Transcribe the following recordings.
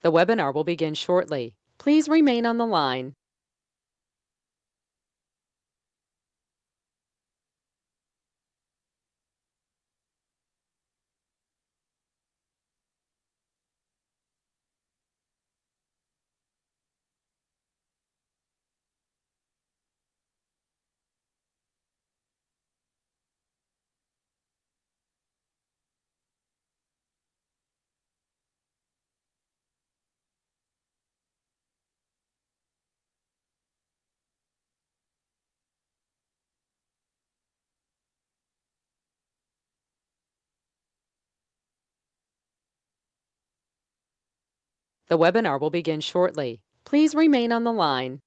The webinar will begin shortly. Please remain on the line. The webinar will begin shortly. Please remain on the line.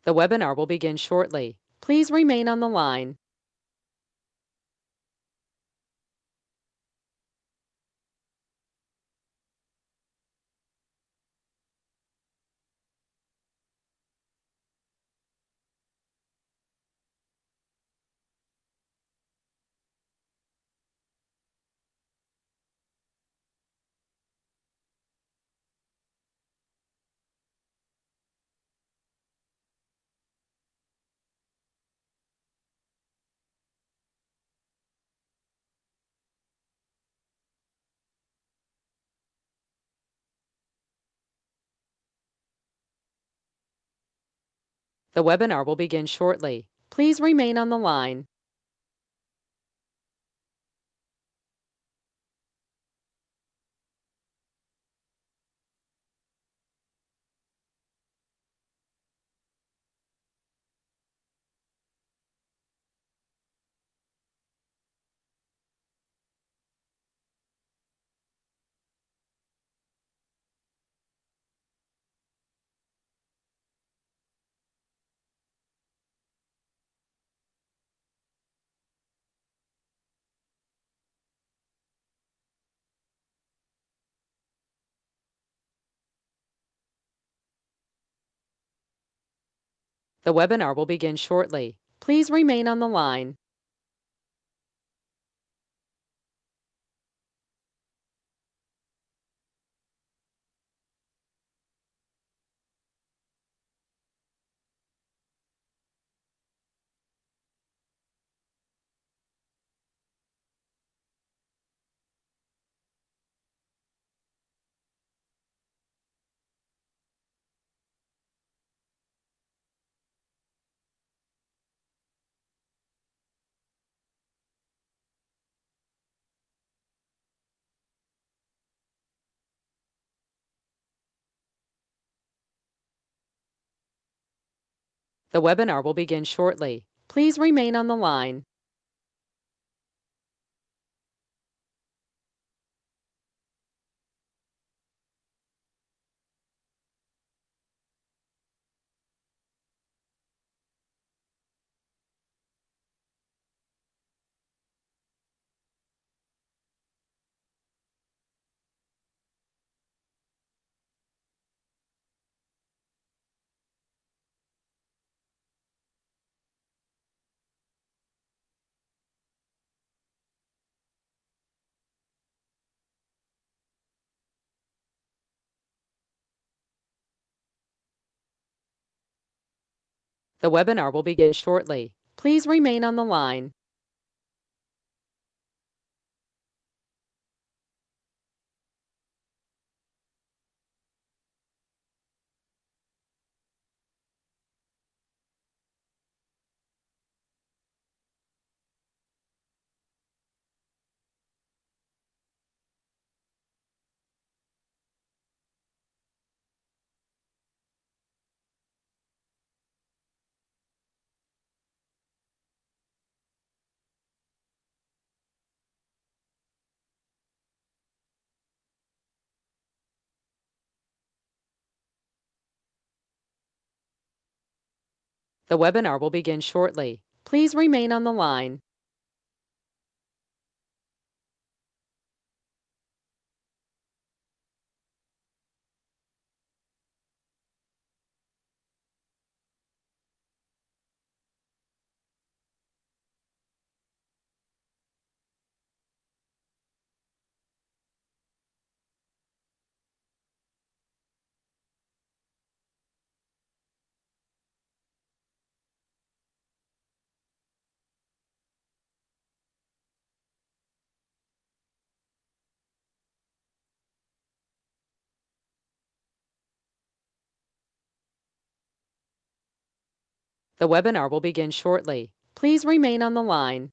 The webinar will begin shortly. Please remain on the line. The webinar will begin shortly. Please remain on the line. The webinar will begin shortly. Please remain on the line. The webinar will begin shortly. Please remain on the line. The webinar will begin shortly. Please remain on the line. The webinar will begin shortly. Please remain on the line. The webinar will begin shortly. Please remain on the line.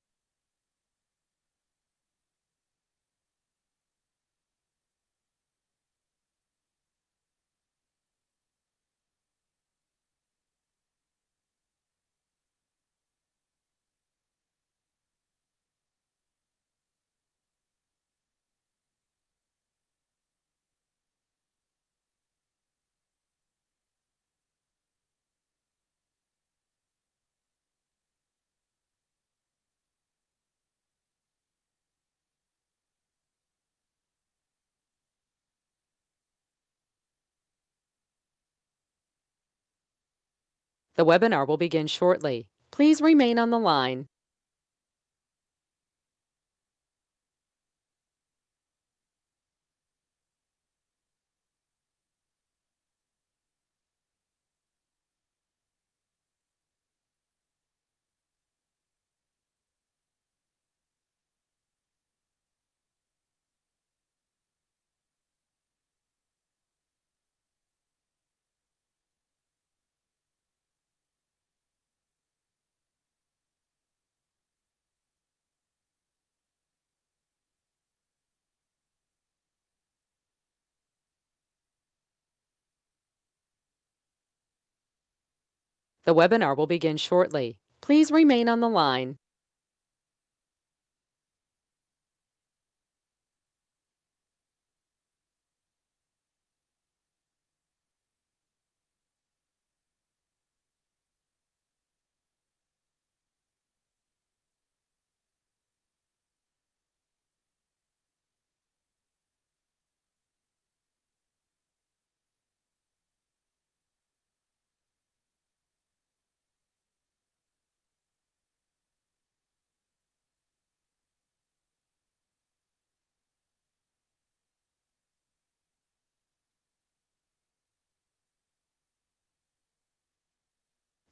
The webinar will begin shortly. Please remain on the line. The webinar will begin shortly. Please remain on the line.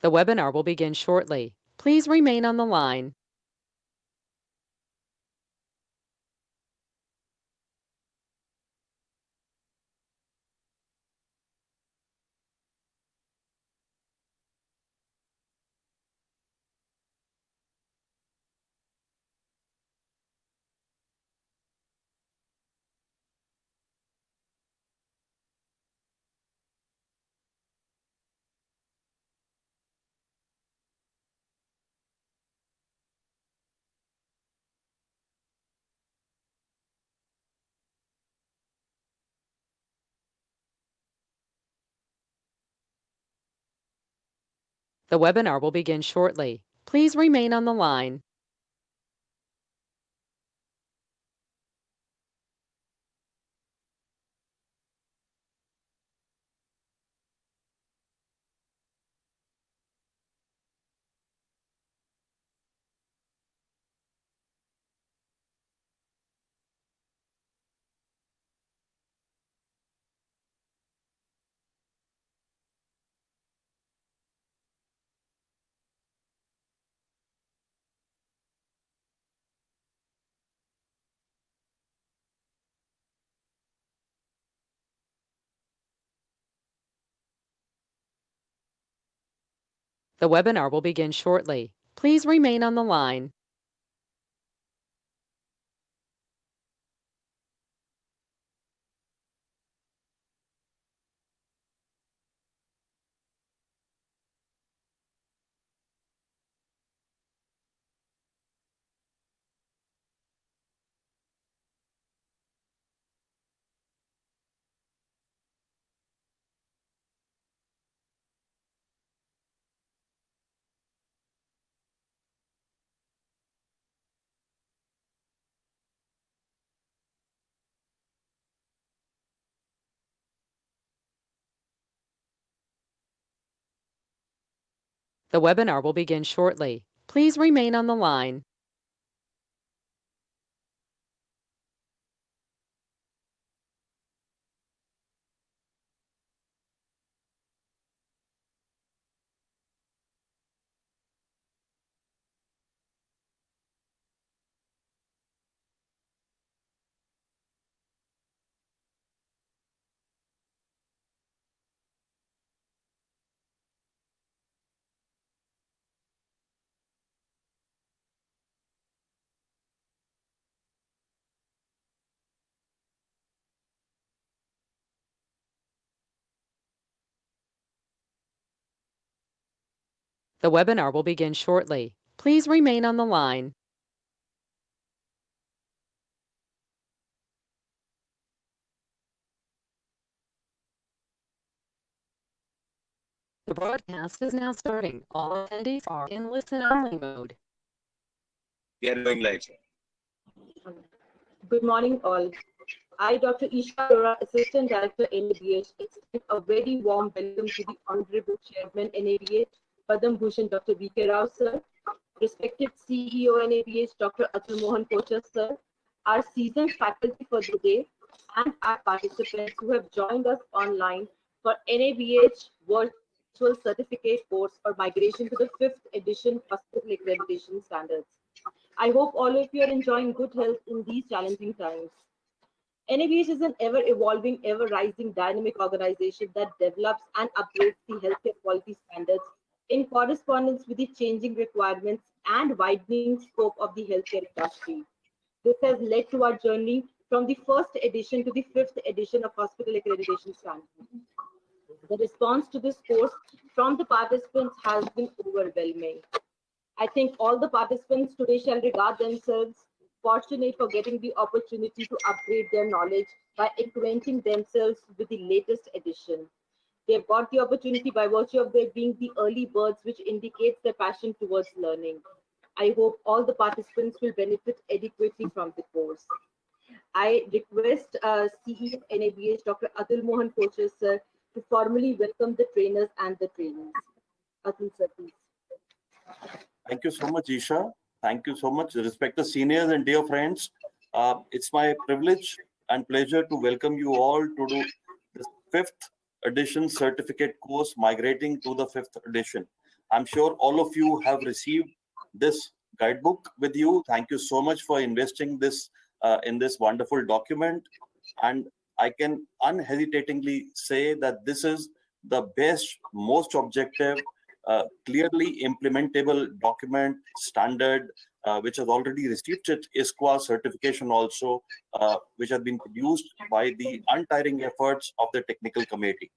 The webinar will begin shortly. Please remain on the line. The webinar will begin shortly. Please remain on the line. The webinar will begin shortly. Please remain on the line. The webinar will begin shortly. Please remain on the line. The webinar will begin shortly. Please remain on the line. The broadcast is now starting. All attendees are in listen-only mode. We are going live. Good morning, all. I, Dr. Isha Arora, Assistant Director, NABH, extend a very warm welcome to the Honorable Chairman, NABH, Padam Bhushan, Dr. V.K. Rao, sir, respected CEO, NABH, Dr. Atul Mohan Kochar, sir, our seasoned faculty for the day, and our participants who have joined us online for NABH Virtual Certificate Course for Migration to the 5th Edition Hospital Accreditation Standards. I hope all of you are enjoying good health in these challenging times. NABH is an ever-evolving, ever-rising, dynamic organization that develops and upgrades the healthcare quality standards in correspondence with the changing requirements and widening scope of the healthcare industry. This has led to our journey from the 1st edition to the 5th edition of Hospital Accreditation Standards. The response to this course from the participants has been overwhelming. I think all the participants today shall regard themselves fortunate for getting the opportunity to upgrade their knowledge by acquainting themselves with the latest edition. They've got the opportunity by virtue of their being the early birds, which indicates their passion towards learning. I hope all the participants will benefit adequately from the course. I request CEO of NABH, Dr. Atul Mohan Kochar, sir, to formally welcome the trainers and the trainees. Atul, sir, please. Thank you so much, Isha. Thank you so much, respected seniors and dear friends. It's my privilege and pleasure to welcome you all to do this 5th edition certificate course migrating to the 5th edition. I'm sure all of you have received this guidebook with you. Thank you so much for investing this in this wonderful document. And I can unhesitatingly say that this is the best, most objective, clearly implementable document standard, which has already received its ISQA certification also, which has been produced by the untiring efforts of the technical committee.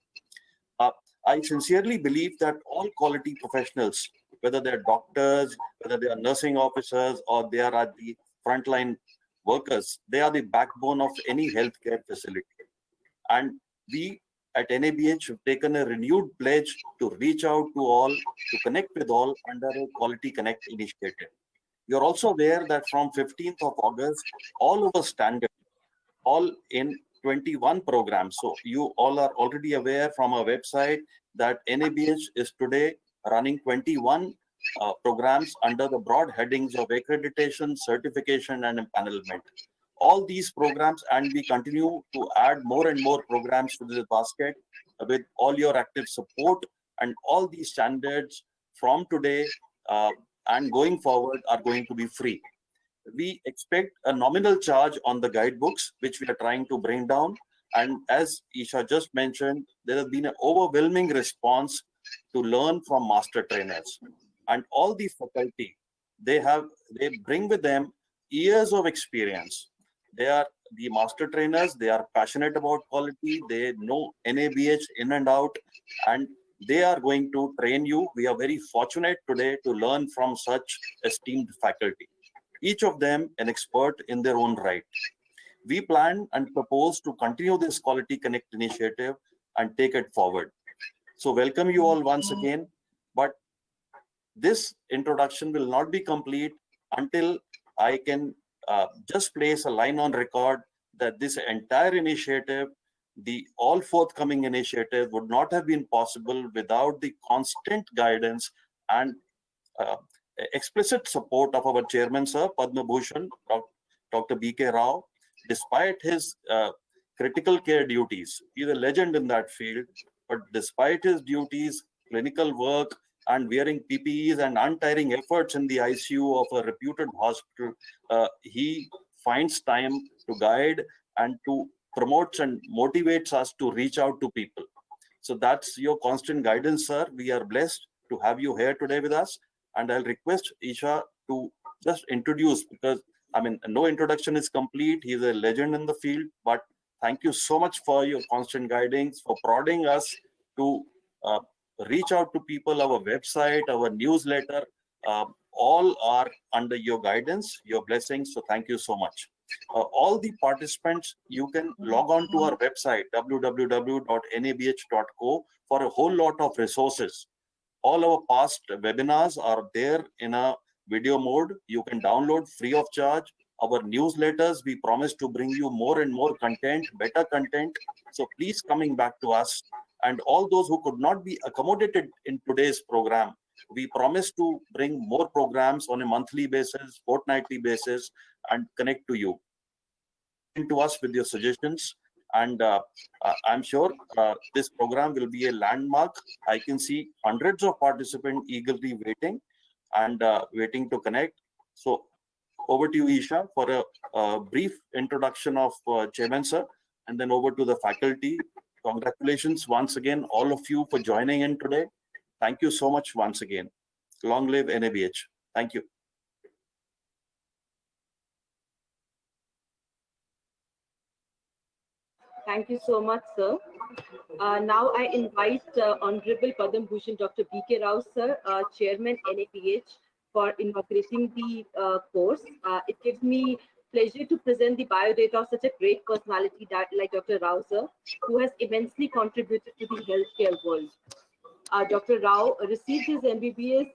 I sincerely believe that all quality professionals, whether they're doctors, whether they are nursing officers, or they are at the frontline workers, they are the backbone of any healthcare facility. And we at NABH have taken a renewed pledge to reach out to all, to connect with all under a Quality Connect initiative. You're also aware that from 15th of August, all over standard, all in 21 programs. So you all are already aware from our website that NABH is today running 21 programs under the broad headings of accreditation, certification, and empanelment. All these programs, and we continue to add more and more programs to this basket with all your active support, and all these standards from today and going forward are going to be free. We expect a nominal charge on the guidebooks, which we are trying to bring down. And as Isha just mentioned, there has been an overwhelming response to learn from master trainers. And all the faculty, they bring with them years of experience. They are the master trainers, they are passionate about quality, they know NABH in and out, and they are going to train you. We are very fortunate today to learn from such esteemed faculty, each of them an expert in their own right. We plan and propose to continue this Quality Connect initiative and take it forward. So welcome you all once again, but this introduction will not be complete until I can just place a line on record that this entire initiative, the all forthcoming initiative, would not have been possible without the constant guidance and uh, explicit support of our chairman, sir, Padma Bhushan, Dr. B.K. Rao. Despite his critical care duties, he's a legend in that field, but despite his duties, clinical work, and wearing PPEs and untiring efforts in the ICU of a reputed hospital, he finds time to guide and to promotes and motivates us to reach out to people. So that's your constant guidance, sir. We are blessed to have you here today with us. And I'll request Isha to just introduce, because I mean, no introduction is complete. He's a legend in the field, but thank you so much for your constant guidance, for prodding us to uh, reach out to people. Our website, our newsletter, all are under your guidance, your blessings. So thank you so much. All the participants, you can log on to our website, www.nabh.co, for a whole lot of resources. All our past webinars are there in a video mode. You can download free of charge. Our newsletters, we promise to bring you more and more content, better content. So please coming back to us. And all those who could not be accommodated in today's program, we promise to bring more programs on a monthly basis, fortnightly basis, and connect to you. To us with your suggestions. And I'm sure this program will be a landmark. I can see hundreds of participants eagerly waiting and waiting to connect. So over to you, Isha, for a brief introduction of Chairman, sir, and then over to the faculty. Congratulations once again, all of you, for joining in today. Thank you so much once again. Long live NABH. Thank you. Thank you so much, sir. Now I invite Honorable Padam Bhushan Dr. B.K. Rao, sir, Chairman NABH, for inaugurating the course. It gives me pleasure to present the biodata of such a great personality like Dr. Rao, sir, who has immensely contributed to the healthcare world. Dr. Rao received his MBBS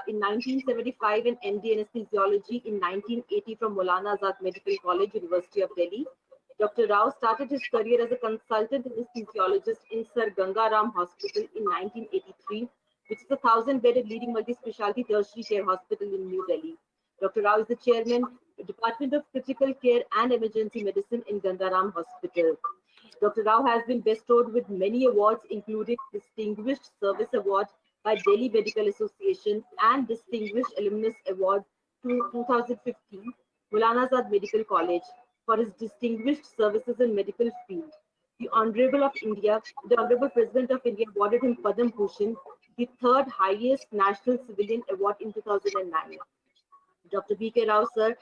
in 1975 and MD Anesthesiology in 1980 from Maulana Azad Medical College, University of Delhi. Dr. Rao started his career as a consultant anesthesiologist in Sir Gangaram Hospital in 1983, which is a 1,000-bedded leading multi-specialty tertiary care hospital in New Delhi. Dr. Rao is the chairman, Department of Critical Care and Emergency Medicine in Gangaram Hospital. Dr. Rao has been bestowed with many awards, including Distinguished Service Award by Delhi Medical Association and Distinguished Alumnus Award 2015, Maulana Azad Medical College, for his distinguished services in medical field. The Honorable President of India awarded him Padam Bhushan, the third highest national civilian award in 2009. Dr. B.K. Rao, sir,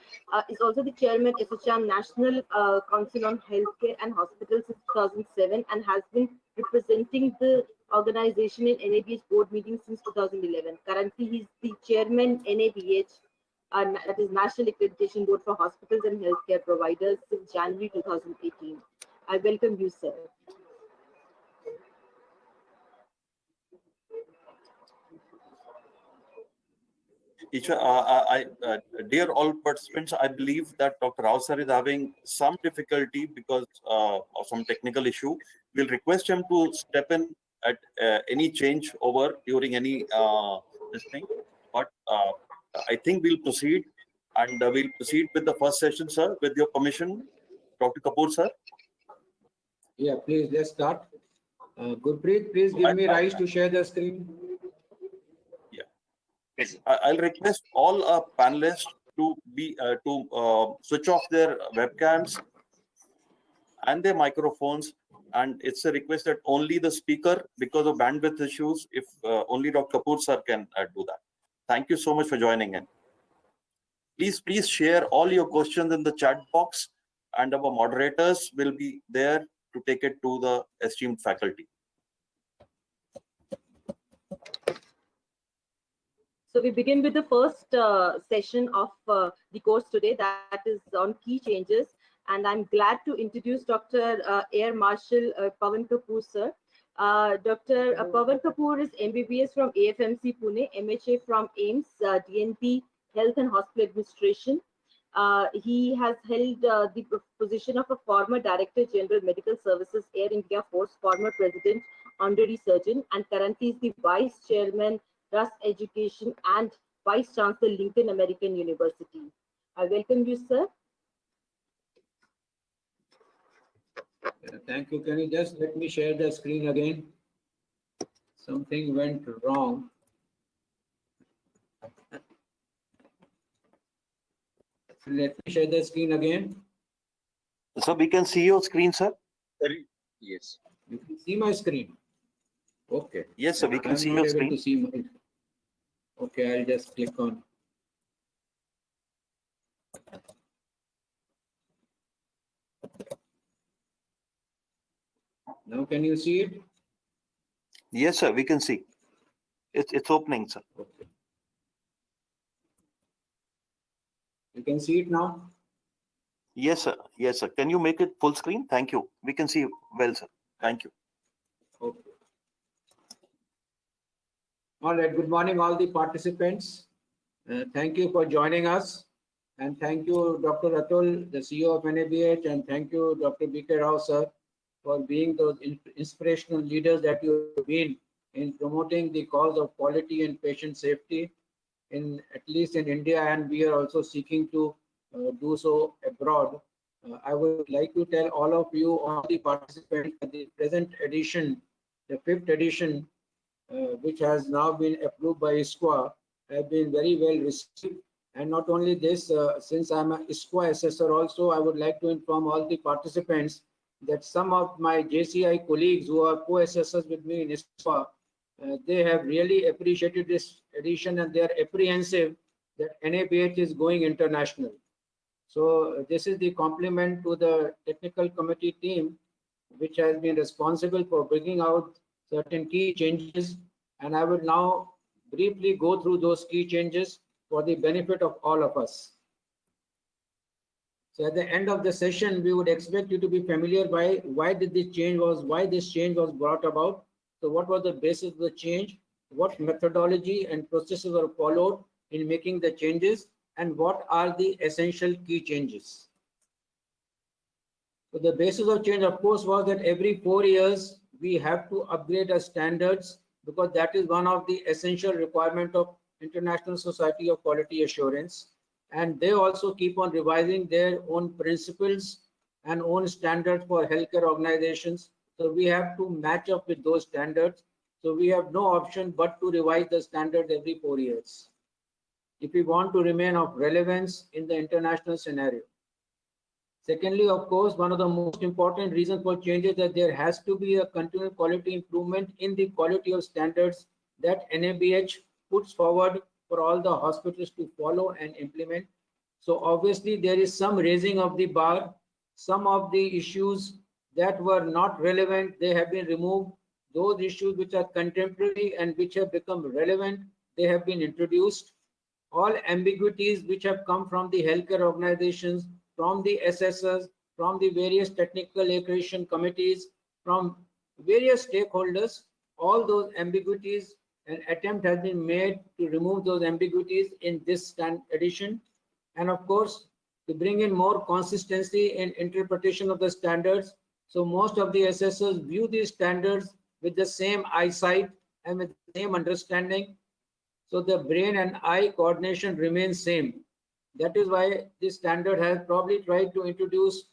is also the chairman of FHM National Council on Healthcare and Hospitals since 2007 and has been representing the organization in NABH board meetings since 2011. Currently, he's the chairman NABH, that is National Accreditation Board for Hospitals and Healthcare Providers, since January 2018. I welcome you, sir. Dear all participants, I believe that Dr. Rao sir is having some difficulty because of some technical issue. We'll request him to step in at any change over during any this thing. But I think we'll proceed, and we'll proceed with the first session, sir, with your permission, Dr. Kapoor, sir. Yeah, please, let's start. Gurpreet, please give me rights to share the screen. I'll request all our panelists to be switch off their webcams and their microphones, and it's a request that only the speaker, because of bandwidth issues, if only Dr. Kapoor sir can do that. Thank you so much for joining in. Please share all your questions in the chat box, and our moderators will be there to take it to the esteemed faculty. So we begin with the first session of the course today, that is on key changes. And I'm glad to introduce Dr. Air Marshal Pawan Kapoor, sir. Dr. Pawan Kapoor is MBBS from AFMC Pune, MHA from AIMS, DNP Health and Hospital Administration. He has held the position of a former Director General Medical Services, Air India Force, former President, Honorary Surgeon, and currently is the Vice Chairman Trust Education and Vice Chancellor, Lincoln American University. I welcome you, sir. Thank you. Can you just let me share the screen again? Something went wrong. Let me share the screen again. So we can see your screen, sir. Yes. You can see my screen. Okay. Yes, sir. We can I'm see not your able screen. to see my. Okay, I'll just click on. Now, can you see it? Yes, sir. We can see. It's opening, sir. Okay. You can see it now. Yes, sir. Yes, sir. Can you make it full screen? Thank you. We can see well, sir. Thank you. Okay. All right. Good morning, all the participants. Thank you for joining us. And thank you, Dr. Atul, the CEO of NABH, and thank you, Dr. B.K. Rao, sir, for being those inspirational leaders that you have been in promoting the cause of quality and patient safety, in at least in India, and we are also seeking to do so abroad. I would like to tell all of you, all the participants, that the present edition, the fifth edition, which has now been approved by ISQA, have been very well received. And not only this, since I'm an ISQA assessor also, I would like to inform all the participants that some of my JCI colleagues who are co-assessors with me in ISQA, they have really appreciated this edition and they are apprehensive that NABH is going international. So this is the compliment to the technical committee team, which has been responsible for bringing out certain key changes. And I will now briefly go through those key changes for the benefit of all of us. So at the end of the session, we would expect you to be familiar by why this change was brought about. So what was the basis of the change? What methodology and processes were followed in making the changes? And what are the essential key changes? So the basis of change, of course, was that every 4 years, we have to upgrade our standards because that is one of the essential requirements of International Society of Quality Assurance. And they also keep on revising their own principles and own standards for healthcare organizations. So we have to match up with those standards. So we have no option but to revise the standards every 4 years if we want to remain of relevance in the international scenario. Secondly, of course, one of the most important reasons for change is that there has to be a continual quality improvement in the quality of standards that NABH puts forward for all the hospitals to follow and implement. So obviously there is some raising of the bar. Some of the issues that were not relevant, they have been removed. Those issues which are contemporary and which have become relevant, they have been introduced. All ambiguities which have come from the healthcare organizations, from the assessors, from the various technical accreditation committees, from various stakeholders, all those ambiguities, an attempt has been made to remove those ambiguities in this edition. And of course, to bring in more consistency in interpretation of the standards. So most of the assessors view these standards with the same eyesight and with the same understanding. So the brain and eye coordination remains same. That is why this standard has probably tried to introduce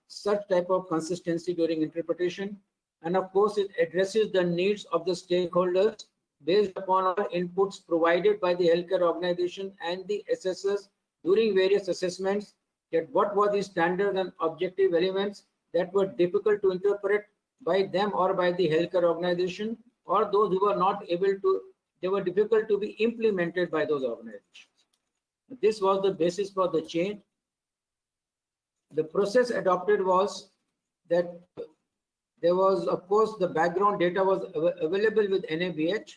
such type of consistency during interpretation. And of course, it addresses the needs of the stakeholders based upon our inputs provided by the healthcare organization and the assessors during various assessments, that what were the standard and objective elements that were difficult to interpret by them or by the healthcare organization, or those who were not able to, they were difficult to be implemented by those organizations. This was the basis for the change. The process adopted was that there was, of course, the background data was available with NABH.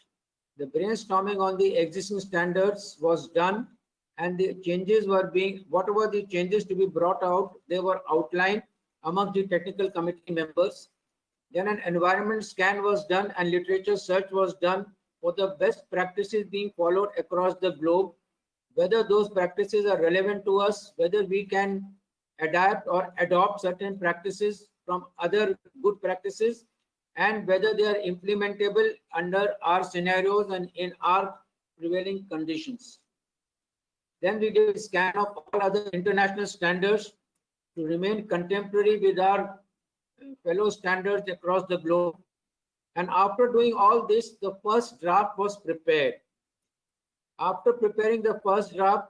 The brainstorming on the existing standards was done, and the changes were being, whatever the changes to be brought out, they were outlined among the technical committee members. Then an environment scan was done and literature search was done for the best practices being followed across the globe, whether those practices are relevant to us, whether we can adapt or adopt certain practices from other good practices, and whether they are implementable under our scenarios and in our prevailing conditions. Then we did a scan of all other international standards to remain contemporary with our fellow standards across the globe. And after doing all this, the first draft was prepared. After preparing the first draft,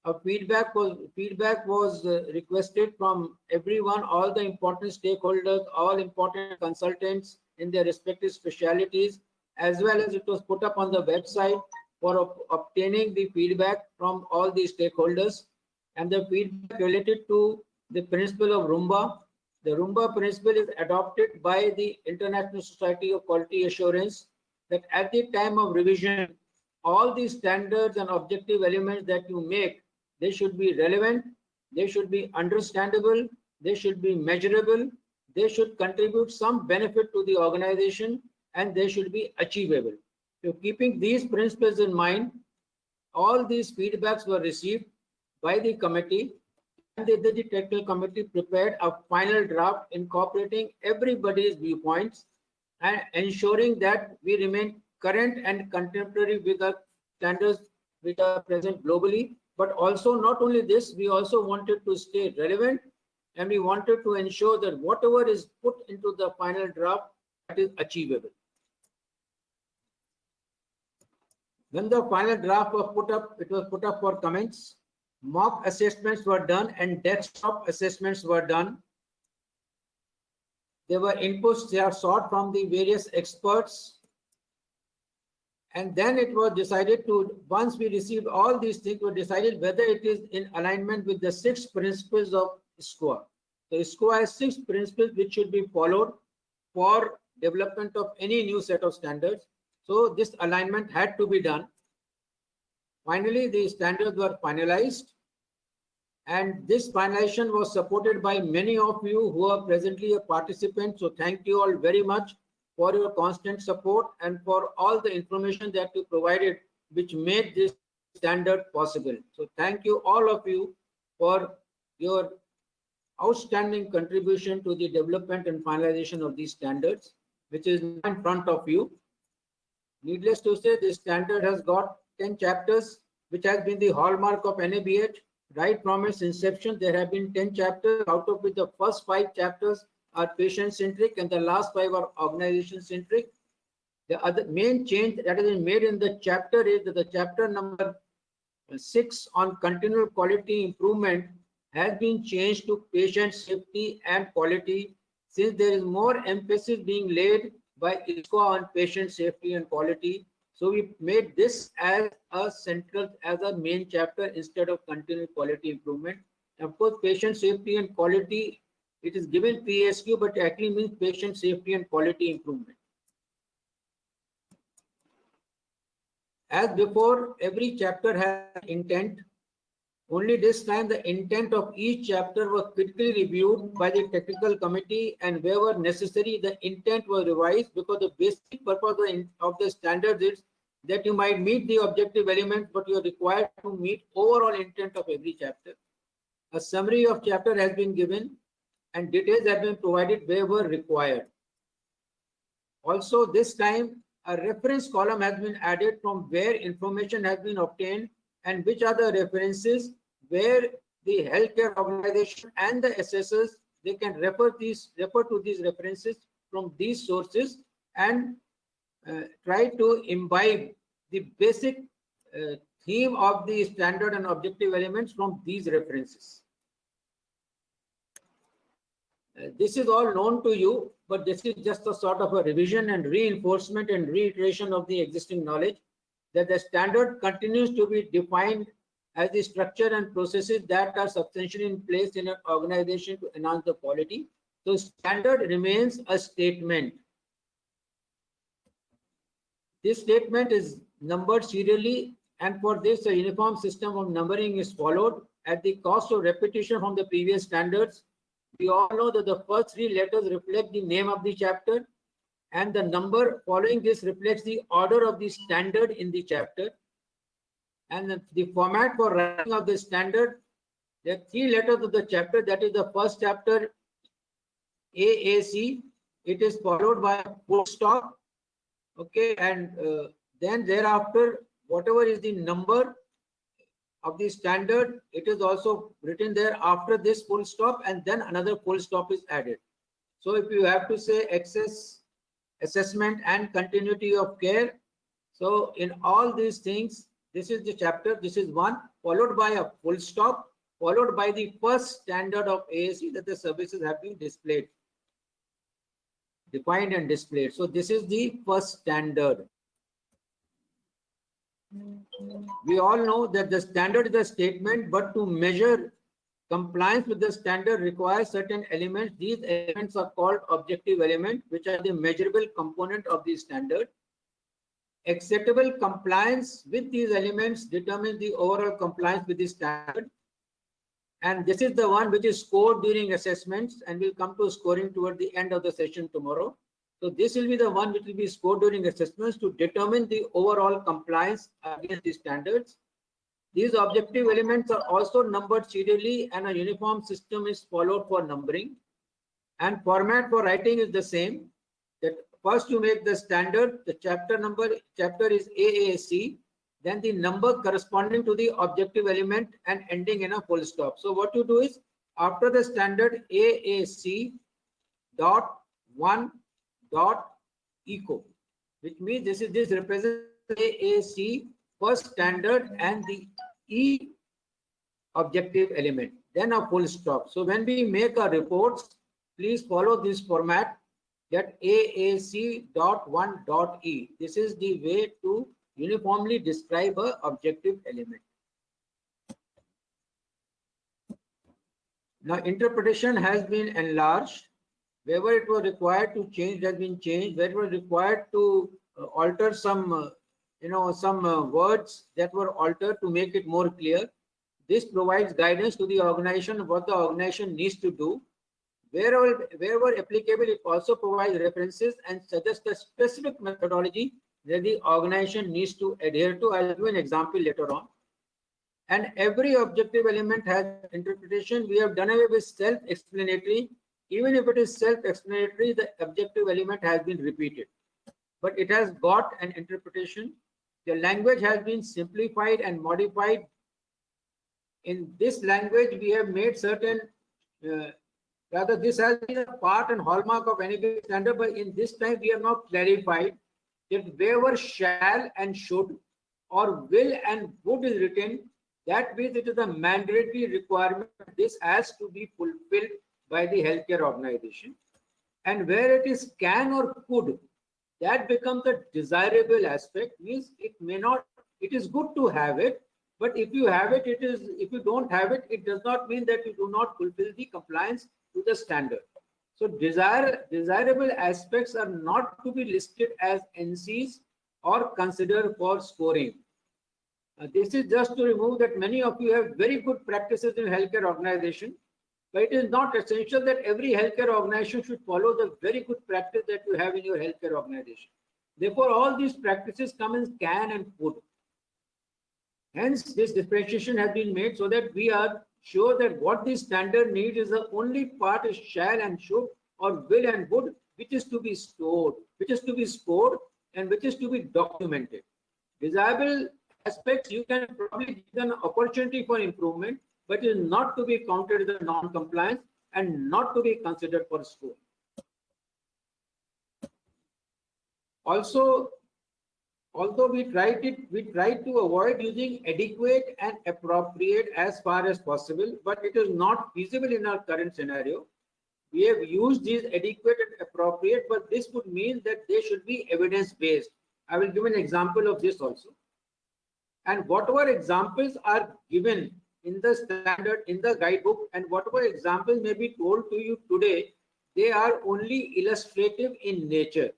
a feedback was requested from everyone, all the important stakeholders, all important consultants in their respective specialities, as well as it was put up on the website for obtaining the feedback from all the stakeholders. And the feedback related to the principle of Rumba. The Rumba principle is adopted by the International Society of Quality Assurance, that at the time of revision, all these standards and objective elements that you make, they should be relevant, they should be understandable, they should be measurable, they should contribute some benefit to the organization, and they should be achievable. So keeping these principles in mind, all these feedbacks were received by the committee, and the technical committee prepared a final draft incorporating everybody's viewpoints and ensuring that we remain current and contemporary with the standards which are present globally. But also, not only this, we also wanted to stay relevant, and we wanted to ensure that whatever is put into the final draft, that is achievable. When the final draft was put up, it was put up for comments. Mock assessments were done and desktop assessments were done. There were inputs they are sought from the various experts. And then it was decided to, once we received all these things, we decided whether it is in alignment with the 6 principles of SCOA. So SCOA has 6 principles which should be followed for development of any new set of standards. So this alignment had to be done. Finally, the standards were finalized. And this finalization was supported by many of you who are presently a participant. So thank you all very much for your constant support and for all the information that you provided, which made this standard possible. So thank you all of you for your outstanding contribution to the development and finalization of these standards, which is in front of you. Needless to say, this standard has got 10 chapters, which has been the hallmark of NABH. Right from its inception, there have been 10 chapters, out of which the first 5 chapters are patient-centric and the last 5 are organization-centric. The other main change that has been made in the chapter is that the chapter number 6 on continual quality improvement has been changed to patient safety and quality, since there is more emphasis being laid by ISCO on patient safety and quality. So we made this as a central, as a main chapter instead of continual quality improvement. And of course, patient safety and quality, it is given PSQ, but it actually means patient safety and quality improvement. As before, every chapter has intent. Only this time, the intent of each chapter was critically reviewed by the technical committee, and wherever necessary, the intent was revised, because the basic purpose of the standards is that you might meet the objective elements, but you are required to meet overall intent of every chapter. A summary of chapter has been given, and details have been provided wherever required. Also, this time, a reference column has been added from where information has been obtained and which are the references where the healthcare organization and the assessors, they can refer to these references from these sources and try to imbibe the basic theme of the standard and objective elements from these references. This is all known to you, but this is just a sort of a revision and reinforcement and reiteration of the existing knowledge, that the standard continues to be defined as the structure and processes that are substantially in place in an organization to enhance the quality. So standard remains a statement. This statement is numbered serially, and for this a uniform system of numbering is followed at the cost of repetition from the previous standards. We all know that the first 3 letters reflect the name of the chapter, and the number following this reflects the order of the standard in the chapter. And the format for writing of the standard, there are 3 letters of the chapter, that is the first chapter AAC, it is followed by a full stop. Okay, and then thereafter, whatever is the number of the standard, it is also written there after this full stop, and then another full stop is added. So if you have to say access, assessment and continuity of care, so in all these things, this is the chapter, this is one, followed by a full stop, followed by the first standard of AAC that the services have been displayed, defined and displayed. So this is the first standard. We all know that the standard is a statement, but to measure compliance with the standard requires certain elements. These elements are called objective elements, which are the measurable component of the standard. Acceptable compliance with these elements determines the overall compliance with the standard. And this is the one which is scored during assessments, and we'll come to scoring toward the end of the session tomorrow. So this will be the one which will be scored during assessments to determine the overall compliance against the standards. These objective elements are also numbered serially, and a uniform system is followed for numbering. And format for writing is the same. That first you make the standard, the chapter number, chapter is AAC, then the number corresponding to the objective element and ending in a full stop. So what you do is, after the standard AAC dot 1 dot eco, which means this represents AAC first standard and the E objective element, then a full stop. So when we make our reports, please follow this format, that AAC dot 1 dot E. This is the way to uniformly describe a objective element. Now interpretation has been enlarged. Wherever it was required to change, it has been changed. Where it was required to alter some words that were altered to make it more clear. This provides guidance to the organization what the organization needs to do. Wherever applicable, it also provides references and suggests a specific methodology that the organization needs to adhere to. I'll give an example later on. And every objective element has interpretation. We have done away with self-explanatory. Even if it is self-explanatory, the objective element has been repeated, but it has got an interpretation. The language has been simplified and modified. In this language, we have made certain, rather this has been a part and hallmark of NABH standard, but in this time we have now clarified that wherever shall and should or will and would is written, that means it is a mandatory requirement. This has to be fulfilled by the healthcare organization. And where it is can or could, that becomes a desirable aspect. Means it may not, it is good to have it, but if you have it, it is, if you don't have it, it does not mean that you do not fulfill the compliance to the standard. So desirable aspects are not to be listed as NCs or considered for scoring. This is just to remove that many of you have very good practices in healthcare organization, but it is not essential that every healthcare organization should follow the very good practice that you have in your healthcare organization. Therefore, all these practices come in can and could. Hence, this differentiation has been made so that we are sure that what the standard needs is the only part is shall and should or will and would, which is to be stored, which is to be scored, and which is to be documented. Desirable aspects, you can probably give an opportunity for improvement, but is not to be counted as a non-compliance and not to be considered for score. Also, although we tried to avoid using adequate and appropriate as far as possible, but it is not feasible in our current scenario. We have used these adequate and appropriate, but this would mean that they should be evidence-based. I will give an example of this also. And whatever examples are given in the standard, in the guidebook, and whatever examples may be told to you today, they are only illustrative in nature.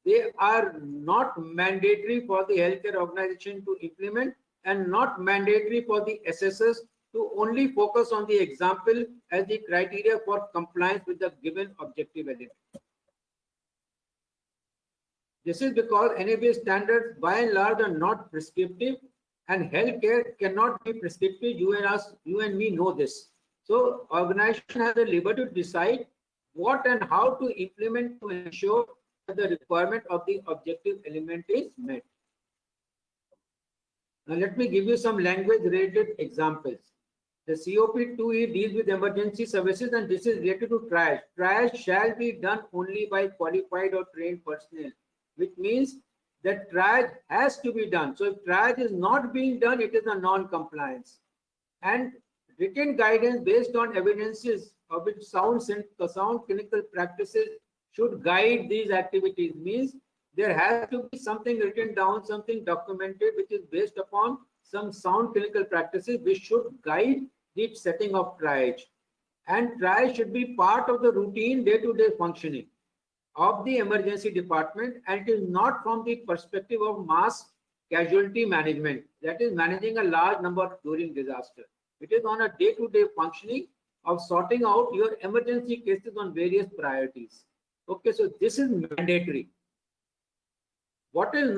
They are not mandatory for the healthcare organization to implement and not mandatory for the assessors to only focus on the example as the criteria for compliance with the given objective element. This is because NABH standards by and large are not prescriptive, and healthcare cannot be prescriptive. You and me know this. So organization has the liberty to decide what and how to implement to ensure that the requirement of the objective element is met. Now let me give you some language related examples. The COP2E deals with emergency services and this is related to triage. Triage shall be done only by qualified or trained personnel, which means that triage has to be done. So if triage is not being done, it is a non-compliance. And written guidance based on evidences of its sound clinical practices should guide these activities. Means there has to be something written down, something documented, which is based upon some sound clinical practices, which should guide the setting of triage. And triage should be part of the routine day-to-day functioning of the emergency department, and it is not from the perspective of mass casualty management, that is managing a large number during disaster. It is on a day-to-day functioning of sorting out your emergency cases on various priorities. Okay, so this is mandatory. What is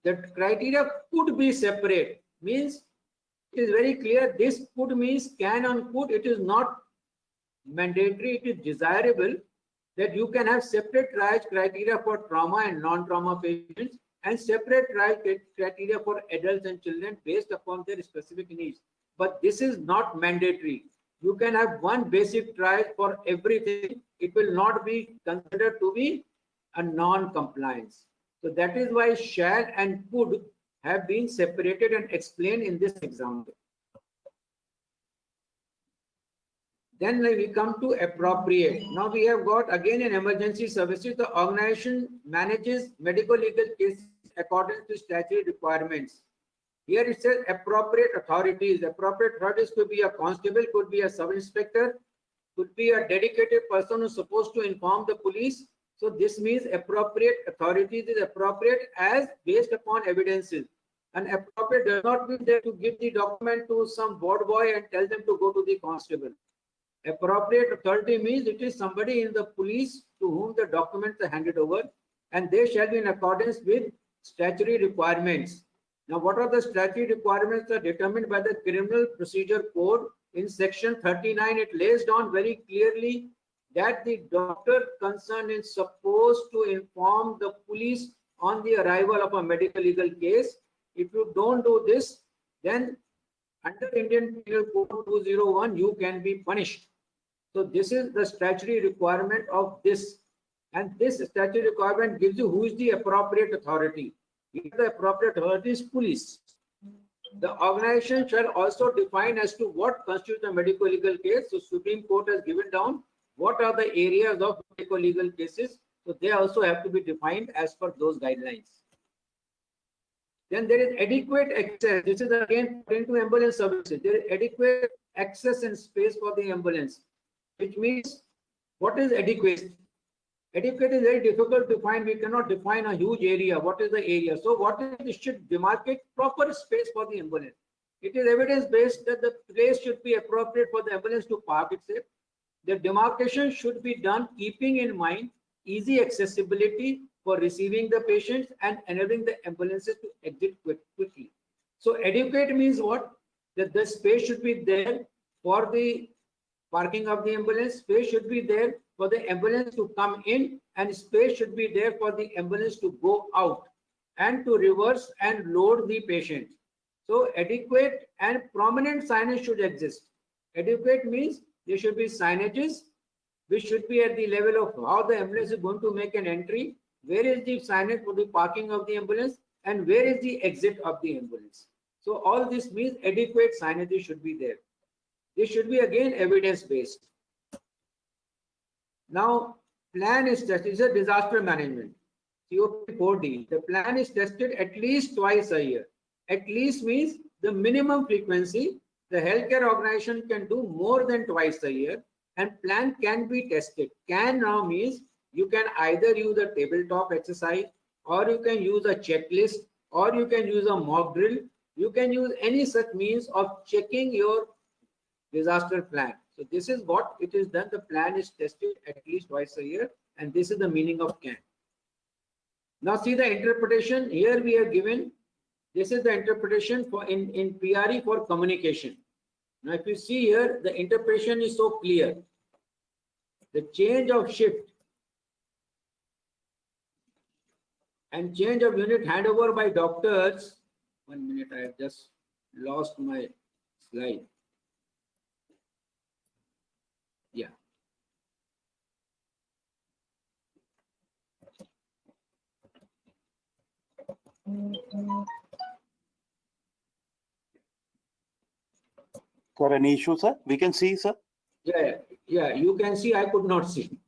the criteria could be separate, means it is very clear. This could means can and could. It is not mandatory. It is desirable that you can have separate triage criteria for trauma and non-trauma patients and separate triage criteria for adults and children based upon their specific needs. But this is not mandatory. You can have one basic triage for everything. It will not be considered to be a non-compliance. So that is why shall and could have been separated and explained in this example. Then we come to appropriate. Now we have got again in emergency services, the organization manages medical legal cases according to statutory requirements. Here it says appropriate authorities. Appropriate authorities could be a constable, could be a sub-inspector, could be a dedicated person who is supposed to inform the police. So this means appropriate authorities is appropriate as based upon evidences. And appropriate does not mean that to give the document to some board boy and tell them to go to the constable. Appropriate authority means it is somebody in the police to whom the documents are handed over, and they shall be in accordance with statutory requirements. Now, what are the statutory requirements are determined by the Criminal Procedure Code. In section 39, it lays down very clearly that the doctor concerned is supposed to inform the police on the arrival of a medical legal case. If you don't do this, then under Indian Penal Code 201, you can be punished. So this is the statutory requirement of this. And this statutory requirement gives you who is the appropriate authority. Here the appropriate authority is police. The organization shall also define as to what constitutes a medical legal case. So Supreme Court has given down what are the areas of medical legal cases. So they also have to be defined as per those guidelines. Then there is adequate access. This is again into ambulance services. There is adequate access and space for the ambulance, which means what is adequate? Adequate is very difficult to define. We cannot define a huge area. What is the area? So what is it should demarcate proper space for the ambulance. It is evidence based that the place should be appropriate for the ambulance to park itself. The demarcation should be done keeping in mind easy accessibility for receiving the patients and enabling the ambulances to exit quickly. So adequate means what? That the space should be there for the parking of the ambulance, space should be there for the ambulance to come in, and space should be there for the ambulance to go out and to reverse and load the patient. So adequate and prominent signage should exist. Adequate means there should be signages which should be at the level of how the ambulance is going to make an entry, where is the signage for the parking of the ambulance, and where is the exit of the ambulance. So all this means adequate signage should be there. This should be again evidence based. Now, plan is tested. It's a disaster management. COP4D. The plan is tested at least twice a year. At least means the minimum frequency. The healthcare organization can do more than twice a year, and plan can be tested. Can now means you can either use a tabletop exercise, or you can use a checklist, or you can use a mock drill. You can use any such means of checking your disaster plan. So this is what it is done. The plan is tested at least twice a year, and this is the meaning of can. Now see the interpretation. Here we have given, this is the interpretation for in PRE for communication. Now if you see here, the interpretation is so clear. the change of shift and change of unit handover by doctors. 1 minute, I have just lost my slide. Yeah. Sir, any issue, sir? We can see, sir. Yeah, you can see, I could not see.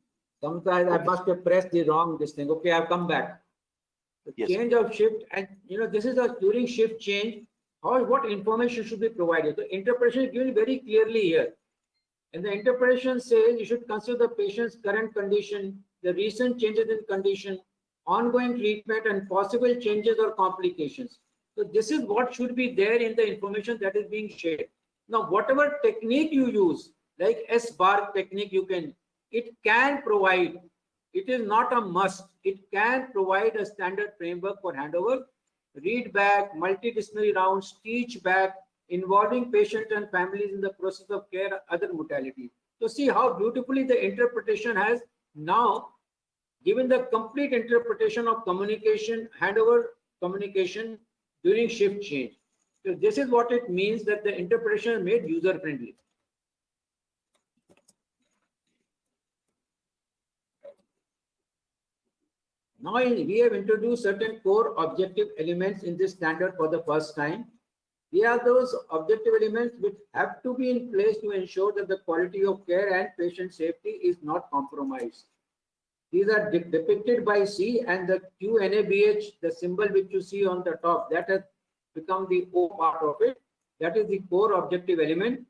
Sometimes I must have pressed the wrong this thing. Okay, I've come back. The Yes. change of shift, and this is a during shift change, what information should be provided. The interpretation is given very clearly here. And the interpretation says you should consider the patient's current condition, the recent changes in condition, ongoing treatment, and possible changes or complications. So this is what should be there in the information that is being shared. Now, whatever technique you use, like S-bar technique, it can provide, it is not a must, it can provide a standard framework for handover, read back, multidisciplinary rounds, teach back, involving patient and families in the process of care, other modalities. So see how beautifully the interpretation has now given the complete interpretation of communication, handover communication during shift change. So this is what it means that the interpretation is made user friendly. Now we have introduced certain core objective elements in this standard for the first time. They are those objective elements which have to be in place to ensure that the quality of care and patient safety is not compromised. These are depicted by C, and the QNABH, the symbol which you see on the top, that has become the O part of it. That is the core objective element.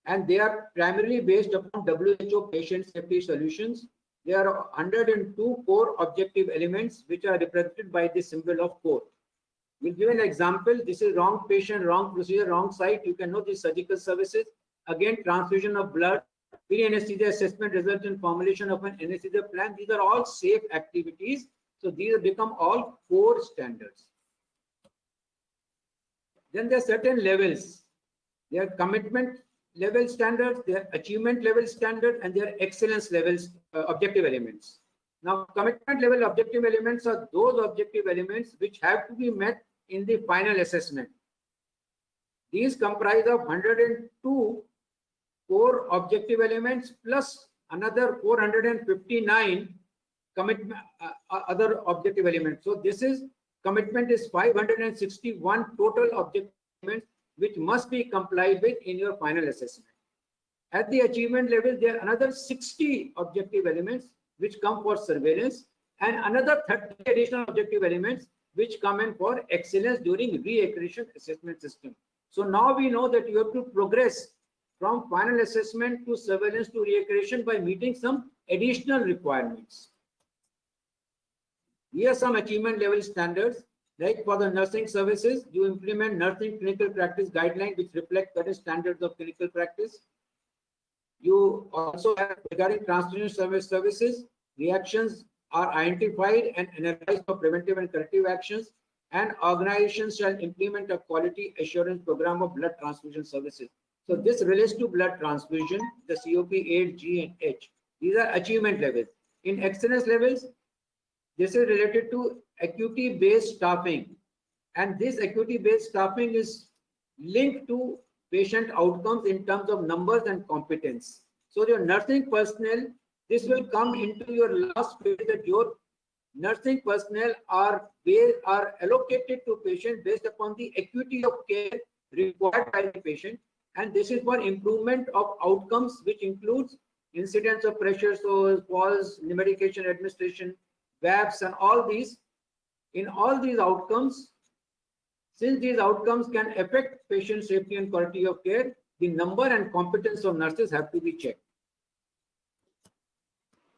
And they are primarily based upon WHO patient safety solutions. There are 102 core objective elements which are represented by the symbol of core. We'll give an example. This is wrong patient, wrong procedure, wrong site. You can know the surgical services. Again, transfusion of blood, pre-anesthesia assessment result in formulation of an anesthesia plan. These are all safe activities. So these have become all core standards. Then there are certain levels. There are commitment level standards, their achievement level standard, and their excellence levels objective elements. Now, commitment level objective elements are those objective elements which have to be met in the final assessment. These comprise of 102 core objective elements plus another 459 commitment other objective elements. So this is commitment is 561 total objective elements which must be complied with in your final assessment. At the achievement level, there are another 60 objective elements which come for surveillance, and another 30 additional objective elements which come in for excellence during re-accreditation assessment system. So now we know that you have to progress from final assessment to surveillance to re-accreditation by meeting some additional requirements. Here are some achievement level standards. Like for the nursing services, you implement nursing clinical practice guidelines which reflect current standards of clinical practice. You also have regarding transfusion services, reactions are identified and analyzed for preventive and corrective actions, and organizations shall implement a quality assurance program of blood transfusion services. So this relates to blood transfusion, the COP 8, G, and H. These are achievement levels. In excellence levels, this is related to acuity-based staffing, and this acuity-based staffing is linked to patient outcomes in terms of numbers and competence. So your nursing personnel, this will come into your last phase, that your nursing personnel are allocated to patient based upon the acuity of care required by the patient, and this is for improvement of outcomes, which includes incidence of pressure sores, falls, medication administration, VAPs, and all these. In all these outcomes, since these outcomes can affect patient safety and quality of care, the number and competence of nurses have to be checked.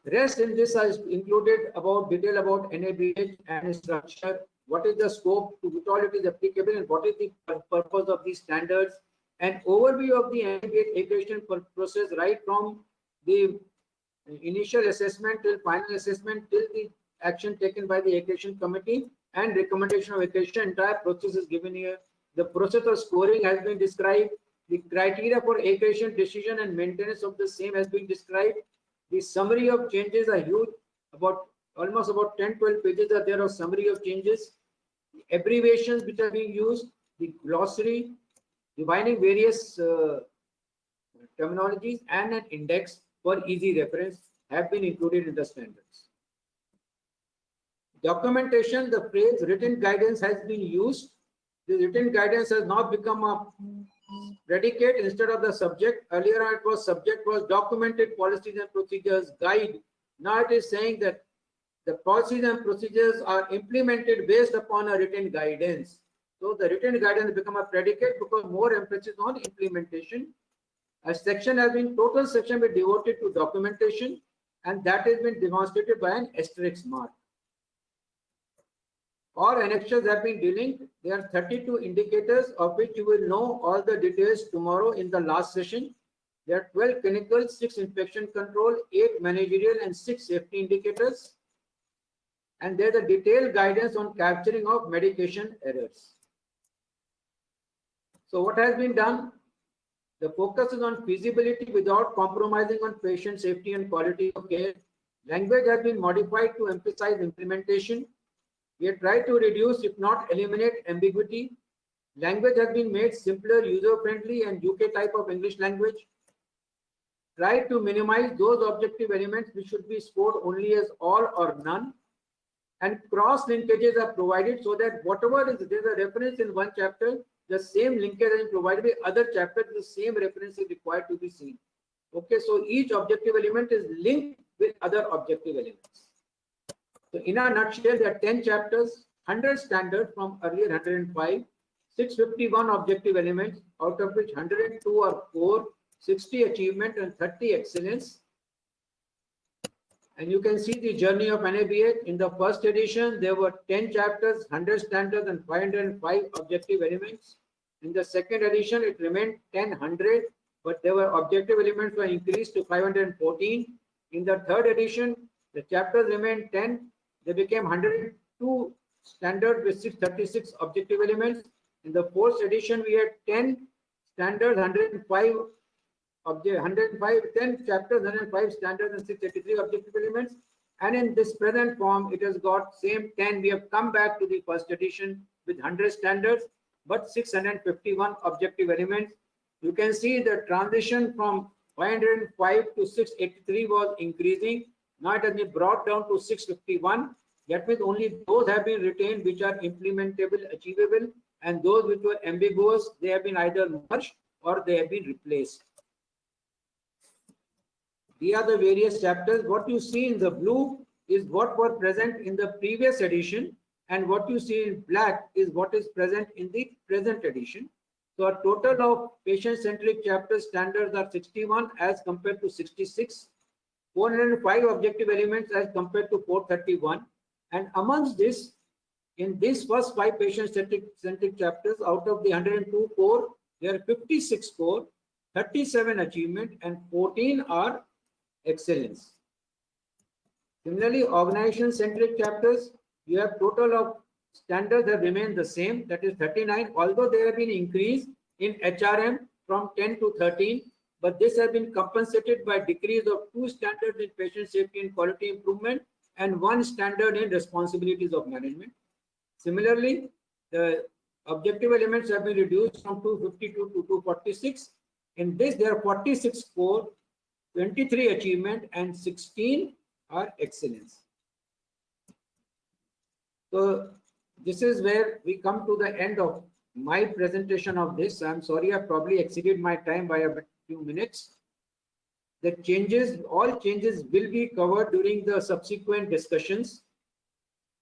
The rest in this is included about detail about NABH and structure, what is the scope, to which all it is applicable, and what is the purpose of these standards, and overview of the NABH accreditation process right from the initial assessment till final assessment till the action taken by the accreditation committee and recommendation of accreditation. Entire process is given here. The process of scoring has been described. The criteria for accreditation decision and maintenance of the same has been described. The summary of changes are huge, almost about 10-12 pages are there of summary of changes, the abbreviations which are being used, the glossary, defining various terminologies, and an index for easy reference have been included in the standards. Documentation, the phrase written guidance has been used. The written guidance has now become a predicate instead of the subject. Earlier it was subject was documented policies and procedures guide. Now it is saying that the policies and procedures are implemented based upon a written guidance. So the written guidance become a predicate because more emphasis on implementation. A section has been, total section been devoted to documentation, and that has been demonstrated by an asterisk mark. All annexures have been delinked. There are 32 indicators, of which you will know all the details tomorrow in the last session. There are 12 clinical, 6 infection control, 8 managerial, and 6 safety indicators. And there's a detailed guidance on capturing of medication errors. So what has been done? The focus is on feasibility without compromising on patient safety and quality of care. Language has been modified to emphasize implementation. We have tried to reduce, if not eliminate, ambiguity. Language has been made simpler, user-friendly, and UK type of English language. Try to minimize those objective elements which should be scored only as all or none. And cross linkages are provided so that whatever is there's a reference in one chapter, the same linkage is provided by other chapters, the same reference is required to be seen. Okay, so each objective element is linked with other objective elements. So in a nutshell, there are 10 chapters, 100 standards from earlier 105, 651 objective elements, out of which 102 are core, 60 achievement, and 30 excellence. And you can see the journey of NABH. In the first edition, there were 10 chapters, 100 standards, and 505 objective elements. In the second edition, it remained 100, but there were objective elements were increased to 514. In the third edition, the chapters remained 10. They became 102 standard with 636 objective elements. In the fourth edition, we had 10 standards, 105 10 chapters, 105 standards, and 683 objective elements. And in this present form, it has got same 10. We have come back to the first edition with 100 standards, but 651 objective elements. You can see the transition from 505 to 683 was increasing. Now it has been brought down to 651. That means only those have been retained which are implementable, achievable, and those which were ambiguous, they have been either merged or they have been replaced. These are the various chapters. What you see in the blue is what were present in the previous edition, and what you see in black is what is present in the present edition. So a total of patient-centric chapter standards are 61 as compared to 66, 405 objective elements as compared to 431. And amongst this, in these first 5 patient-centric chapters, out of the 102 core, there are 56 core, 37 achievement, and 14 are excellence. Similarly, organization-centric chapters, you have total of standards have remained the same, that is 39, although there have been increase in HRM from 10 to 13, but this has been compensated by decrease of 2 standards in patient safety and quality improvement and 1 standard in responsibilities of management. Similarly, the objective elements have been reduced from 252 to 246. In this, there are 46 core, 23 achievement, and 16 are excellence. So this is where we come to the end of my presentation of this. I'm sorry, I probably exceeded my time by a few minutes. The changes, all changes will be covered during the subsequent discussions,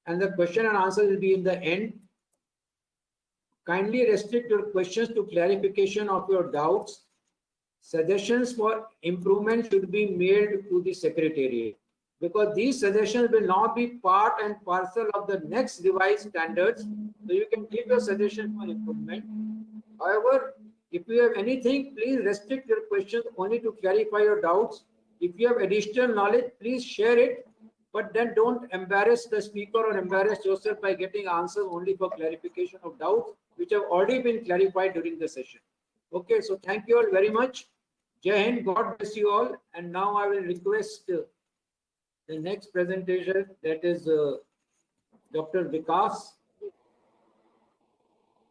and the question and answer will be in the end. Kindly restrict your questions to clarification of your doubts. Suggestions for improvement should be mailed to the secretariat, because these suggestions will now be part and parcel of the next revised standards. So you can give your suggestion for improvement. However, if you have anything, please restrict your questions only to clarify your doubts. If you have additional knowledge, please share it, but then don't embarrass the speaker or embarrass yourself by getting answers only for clarification of doubts which have already been clarified during the session. Okay, so thank you all very much. Jai Hind, God bless you all. And now I will request the next presentation, that is Dr. Vikas,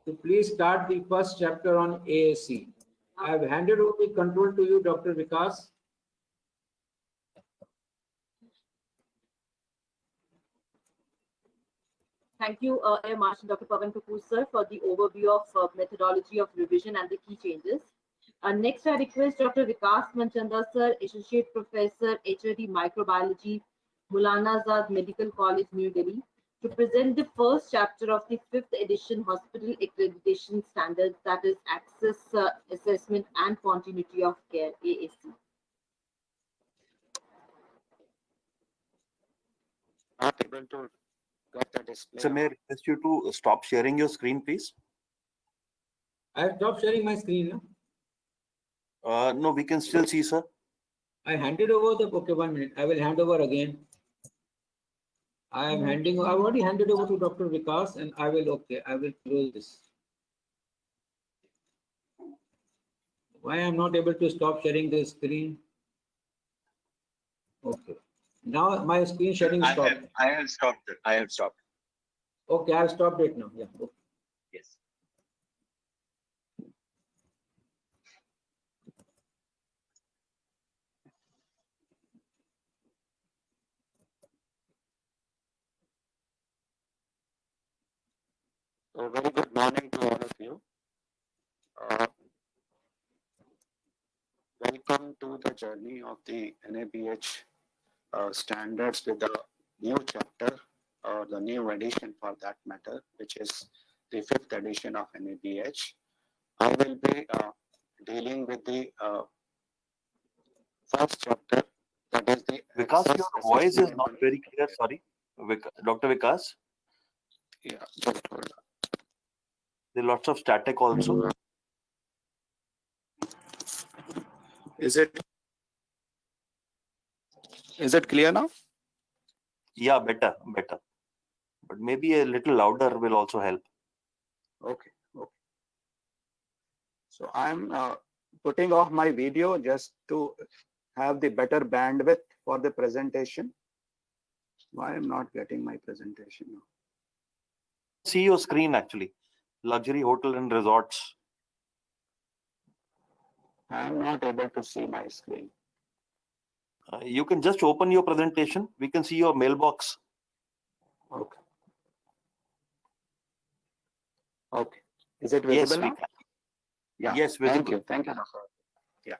to please start the first chapter on AAC. I have handed over the control to you, Dr. Vikas. Thank you, Air Marshal Dr. Pavan Kapoor, sir, for the overview of methodology of revision and the key changes. Next, I request Dr. Vikas Manchanda, sir, Associate Professor, HOD Microbiology, Maulana Azad Medical College, New Delhi, to present the first chapter of the 5th edition Hospital Accreditation Standards, that is Access Assessment and Continuity of Care, AAC. Not able to get the display. So may I request you to stop sharing your screen, please? I have stopped sharing my screen. No? No, we can still see, sir. I handed over the, okay, 1 minute. I will hand over again. I've already handed over to Dr. Vikas, and I will close this. Why I'm not able to stop sharing the screen? Okay. Now my screen sharing stopped. I have stopped it. I have stopped. Okay, I've stopped it now. Yeah. Okay. Yes. So very good morning to all of you. Welcome to the journey of the NABH standards with the new chapter or the new edition for that matter, which is the 5th edition of NABH. I will be dealing with the first chapter, that is the Vikas, access your voice is assessment. not very clear. Sorry, Dr. Vikas. Yeah, just hold on. There are lots of static also. Is it clear now? Yeah, better. But maybe a little louder will also help. Okay. So I'm putting off my video just to have the better bandwidth for the presentation. Why I'm not getting my presentation now? See your screen actually. Luxury hotel and resorts. I'm not able to see my screen. You can just open your presentation. We can see your mailbox. Okay. Is it visible Yes, we now? can. Yeah. Yes, Thank visible. you. Thank you, Dr. Yeah.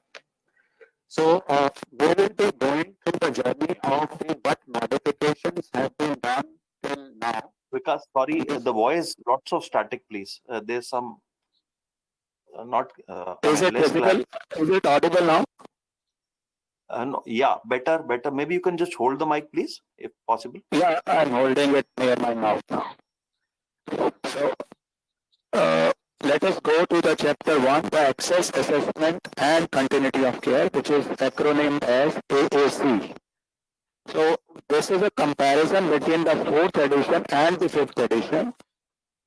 So we will be going through the journey of what modifications have been done till now. Vikas, sorry, the voice, lots of static, please. There's some not. Is it less visible? Is it audible now? no, yeah, better. Maybe you can just hold the mic, please, if possible. Yeah, I'm holding it near my mouth now. So let us go to the chapter 1, the access assessment and continuity of care, which is acronymed as AAC. So this is a comparison between the 4th edition and the 5th edition,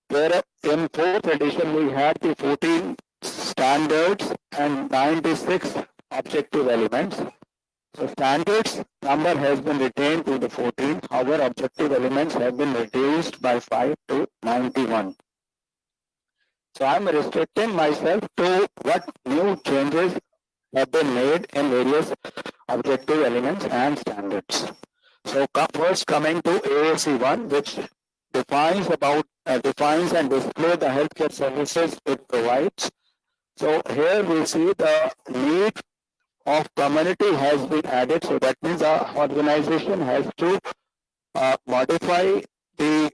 where in 4th edition we had the 14 standards and 96 objective elements. So standards number has been retained to the 14, however objective elements have been reduced by 5 to 91. So I'm restricting myself to what new changes have been made in various objective elements and standards. So first coming to AAC1, which defines and displays the healthcare services it provides. So here we see the need of community has been added. So that means the organization has to modify the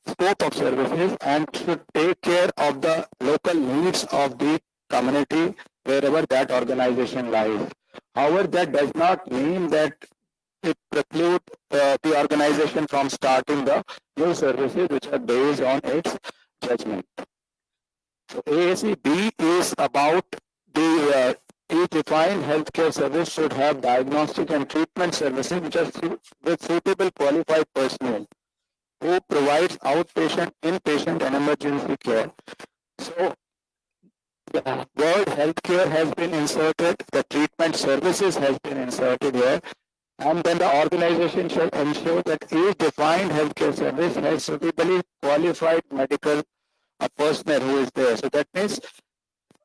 scope of services and should take care of the local needs of the community wherever that organization lies. However, that does not mean that it precludes the organization from starting the new services which are based on its judgment. So AAC-B is about the each defined healthcare service should have diagnostic and treatment services which are with suitable qualified personnel who provides outpatient, inpatient and emergency care. So the word healthcare has been inserted, the and services has been inserted here. And then the organization shall ensure that each defined healthcare service has suitably qualified medical personnel who is there. So that means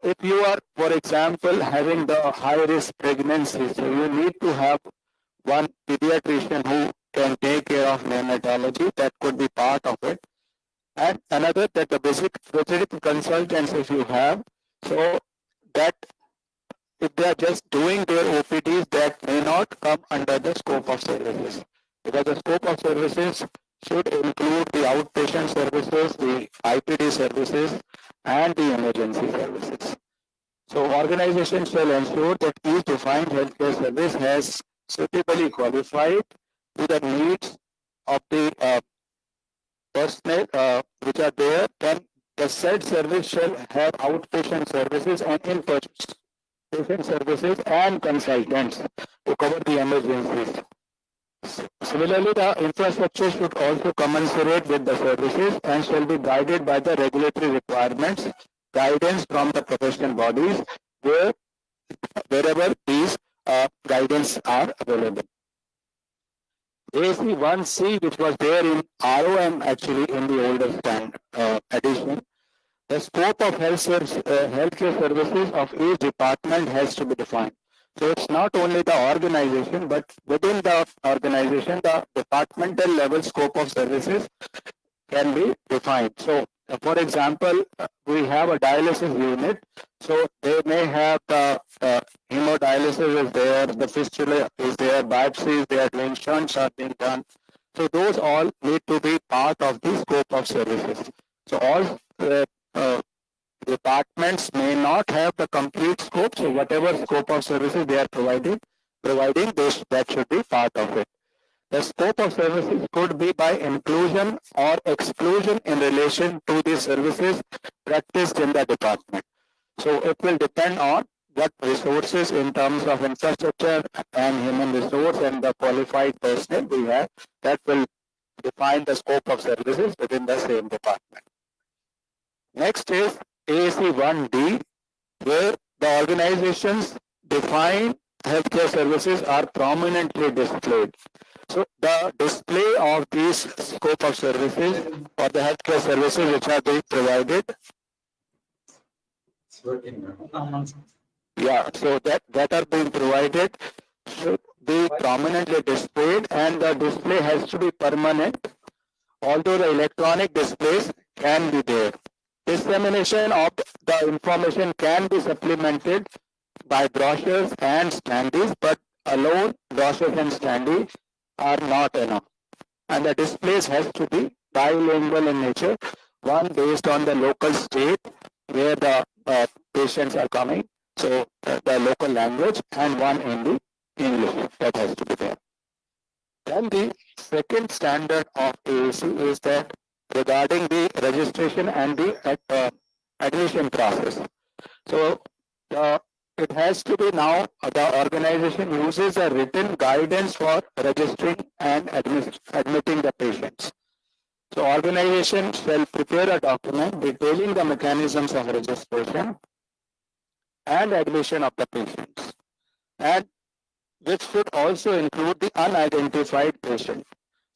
if you are, for example, having the high-risk pregnancy, so you need to have one pediatrician who can take care of neonatology, that could be part of it. And another, that the basic consultants if you have, so that if they are just doing their OPDs, that may not come under the scope of services. Because the scope of services should include the outpatient services, the IPD services, and the emergency services. So organizations shall ensure that each defined healthcare service has suitably qualified to the needs of the personnel which are there. Then the said service shall have outpatient services and inpatient services and consultants to cover the emergencies. Similarly, the infrastructure should also commensurate with the services and shall be guided by the regulatory requirements, guidance from the professional bodies wherever these guidance are available. AC 1C, which was there in ROM actually in the older edition, the scope of healthcare services of each department has to be defined. So it's not only the organization, but within the organization, the departmental level scope of services can be defined. So, for example, we have a dialysis unit. So they may have the hemodialysis is there, the fistula is there, biopsy is there, doing shunts are being done. So those all need to be part of the scope of services. So all departments may not have the complete scope. So whatever scope of services they are providing this, that should be part of it. The scope of services could be by inclusion or exclusion in relation to the services practiced in the department. So it will depend on what resources in terms of infrastructure and human resource and the qualified personnel we have, that will define the scope of services within the same department. Next is AAC 1D, where the organizations define healthcare services are prominently displayed. So the display of these scope of services or the healthcare services which are being provided. Yeah, so that are being provided should be prominently displayed, and the display has to be permanent, although the electronic displays can be there. Dissemination of the information can be supplemented by brochures and standees, but alone brochures and standees are not enough. And the displays has to be bilingual in nature, one based on the local state where the patients are coming, so the local language, and one in the English, that has to be there. Then the second standard of AAC is that regarding the registration and the admission process. So it has to be now the organization uses a written guidance for registering and admitting the patients. So organization shall prepare a document detailing the mechanisms of registration and admission of the patients, and which should also include the unidentified patient.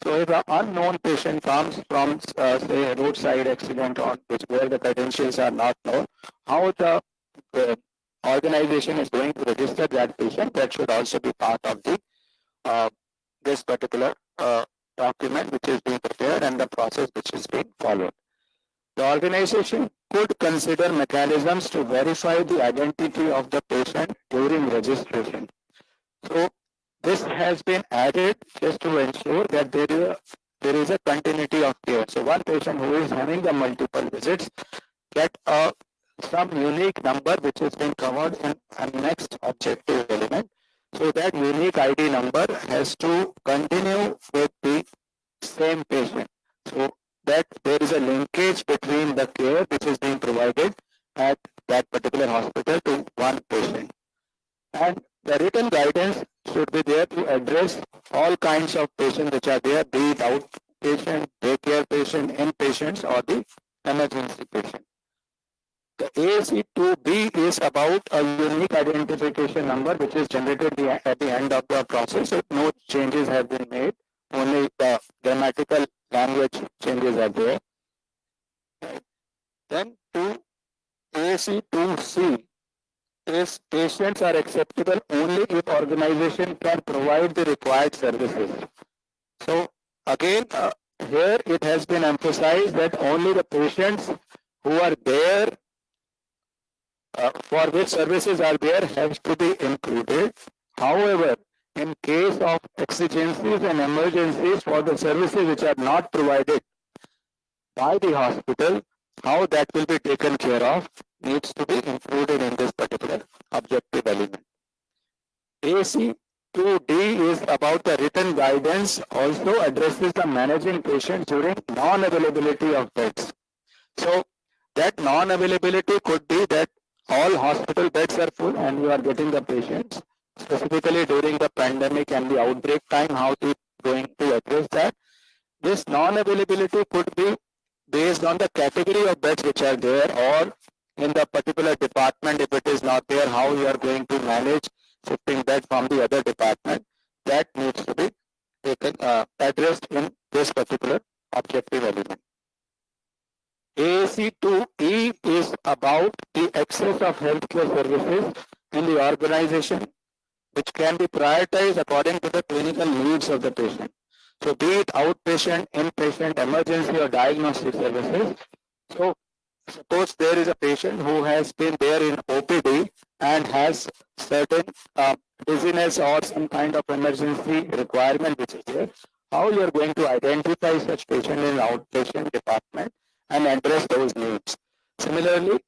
So if an unknown patient comes from, say, a roadside accident or where the credentials are not known, how the organization is going to register that patient, that should also be part of the this particular document which is being prepared and the process which is being followed. The organization could consider mechanisms to verify the identity of the patient during registration. So this has been added just to ensure that there is a continuity of care. So one patient who is having the multiple visits get some unique number which is being covered in a next objective element. So that unique ID number has to continue with the same patient. So that there is a linkage between the care which is being provided at that particular hospital to one patient. And the written guidance should be there to address all kinds of patients which are there, be it outpatient, daycare patient, inpatients, or the emergency patient. The AAC2B is about a unique identification number which is generated at the end of the process. So no changes have been made. Only the grammatical language changes are there. Then to AAC2C is patients are acceptable only if organization can provide the required services. So again, here it has been emphasized that only the patients who are there for which services are there has to be included. However, in case of exigencies and emergencies for the services which are not provided by the hospital, how that will be taken care of needs to be included in this particular objective element. AC2D is about the written guidance, also addresses the managing patients during non-availability of beds. So that non-availability could be that all hospital beds are full and you are getting the patients, specifically during the pandemic and the outbreak time, how to going to address that. This non-availability could be based on the category of beds which are there, or in the particular department, if it is not there, how you are going to manage shifting bed from the other department. That needs to be taken, addressed in this particular objective element. AAC2E is about the access of healthcare services in the organization, which can be prioritized according to the clinical needs of the patient. So be it outpatient, inpatient, emergency or diagnostic services. So suppose there is a patient who has been there in OPD and has certain dizziness or some kind of emergency requirement which is there. How you are going to identify such patient in outpatient department and address those needs. Similarly,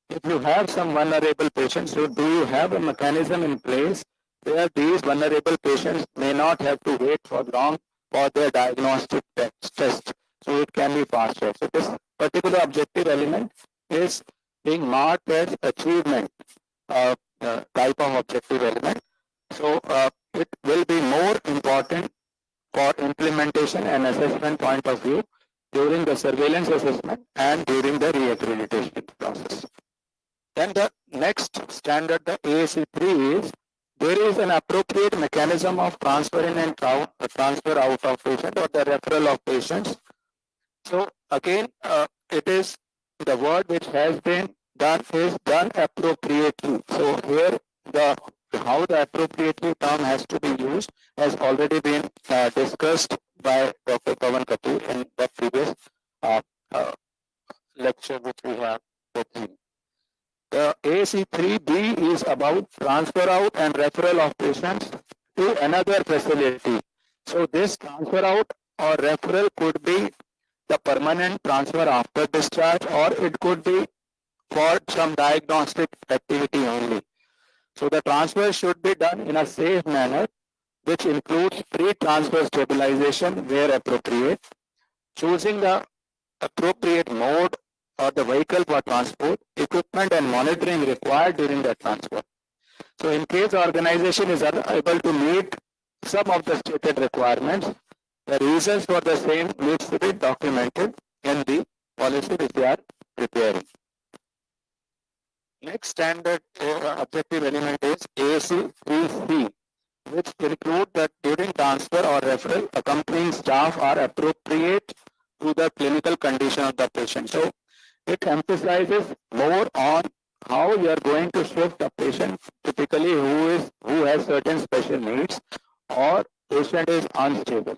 if you have some vulnerable patients, so do you have a mechanism in place where these vulnerable patients may not have to wait for long for their diagnostic test, so it can be faster. So this particular objective element is being marked as achievement type of objective element. So it will be more important for implementation and assessment point of view during the surveillance assessment and during the reaccreditation process. Then the next standard, the AAC3, is there is an appropriate mechanism of transfer in and transfer out of patient or the referral of patients. So again, it is the word which has been done is done appropriately. So here the how the appropriately term has to be used has already been discussed by Dr. Pawan Kapoor in the previous lecture which we have with him. The AC3B is about transfer out and referral of patients to another facility. So this transfer out or referral could be the permanent transfer after discharge, or it could be for some diagnostic activity only. So the transfer should be done in a safe manner, which includes pre-transfer stabilization where appropriate, choosing the appropriate mode or the vehicle for transport, equipment and monitoring required during the transfer. So in case the organization is unable to meet some of the stated requirements, the reasons for the same needs to be documented in the policy which they are preparing. Next standard objective element is AC3C, which include that during transfer or referral, accompanying staff are appropriate to the clinical condition of the patient. So it emphasizes more on how you are going to shift a patient, typically who has certain special needs or patient is unstable.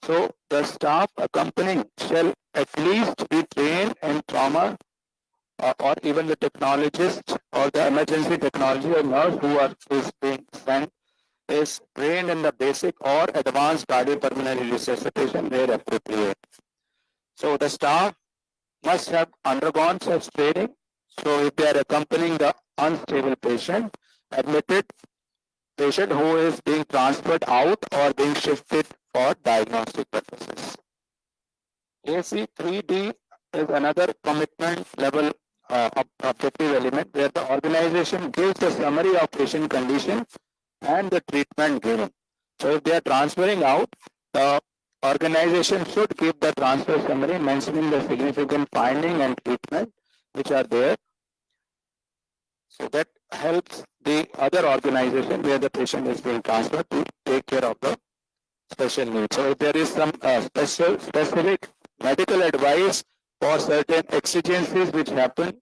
So the staff accompanying shall at least be trained in trauma or even the technologist or the emergency technology or nurse who is being sent is trained in the basic or advanced cardiopulmonary resuscitation where appropriate. So the staff must have undergone such training. So if they are accompanying the unstable patient, admitted patient who is being transferred out or being shifted for diagnostic purposes. AC3D is another commitment level objective element where the organization gives a summary of patient condition and the treatment given. So if they are transferring out, the organization should give the transfer summary mentioning the significant finding and treatment which are there So that helps the other organization where the patient is being transferred to take care of the special needs. So if there is some specific medical advice for certain exigencies which happen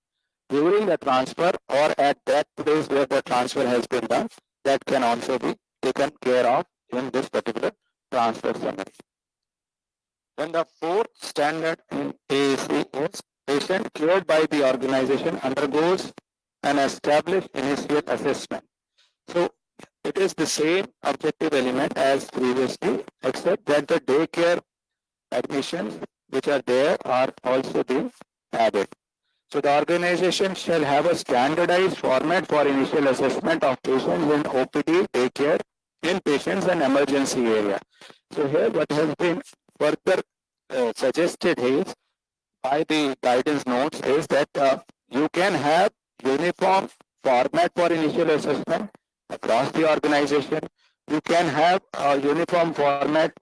during the transfer or at that place where the transfer has been done, that can also be taken care of in this particular transfer summary. Then the fourth standard in AAC is patient cured by the organization undergoes an established initial assessment. So it is the same objective element as previously, except that the daycare admissions which are there are also being added. So the organization shall have a standardized format for initial assessment of patients in OPD, daycare, inpatients and emergency area. So here what has been further suggested is by the guidance notes is that you can have uniform format for initial assessment across the organization. You can have a uniform format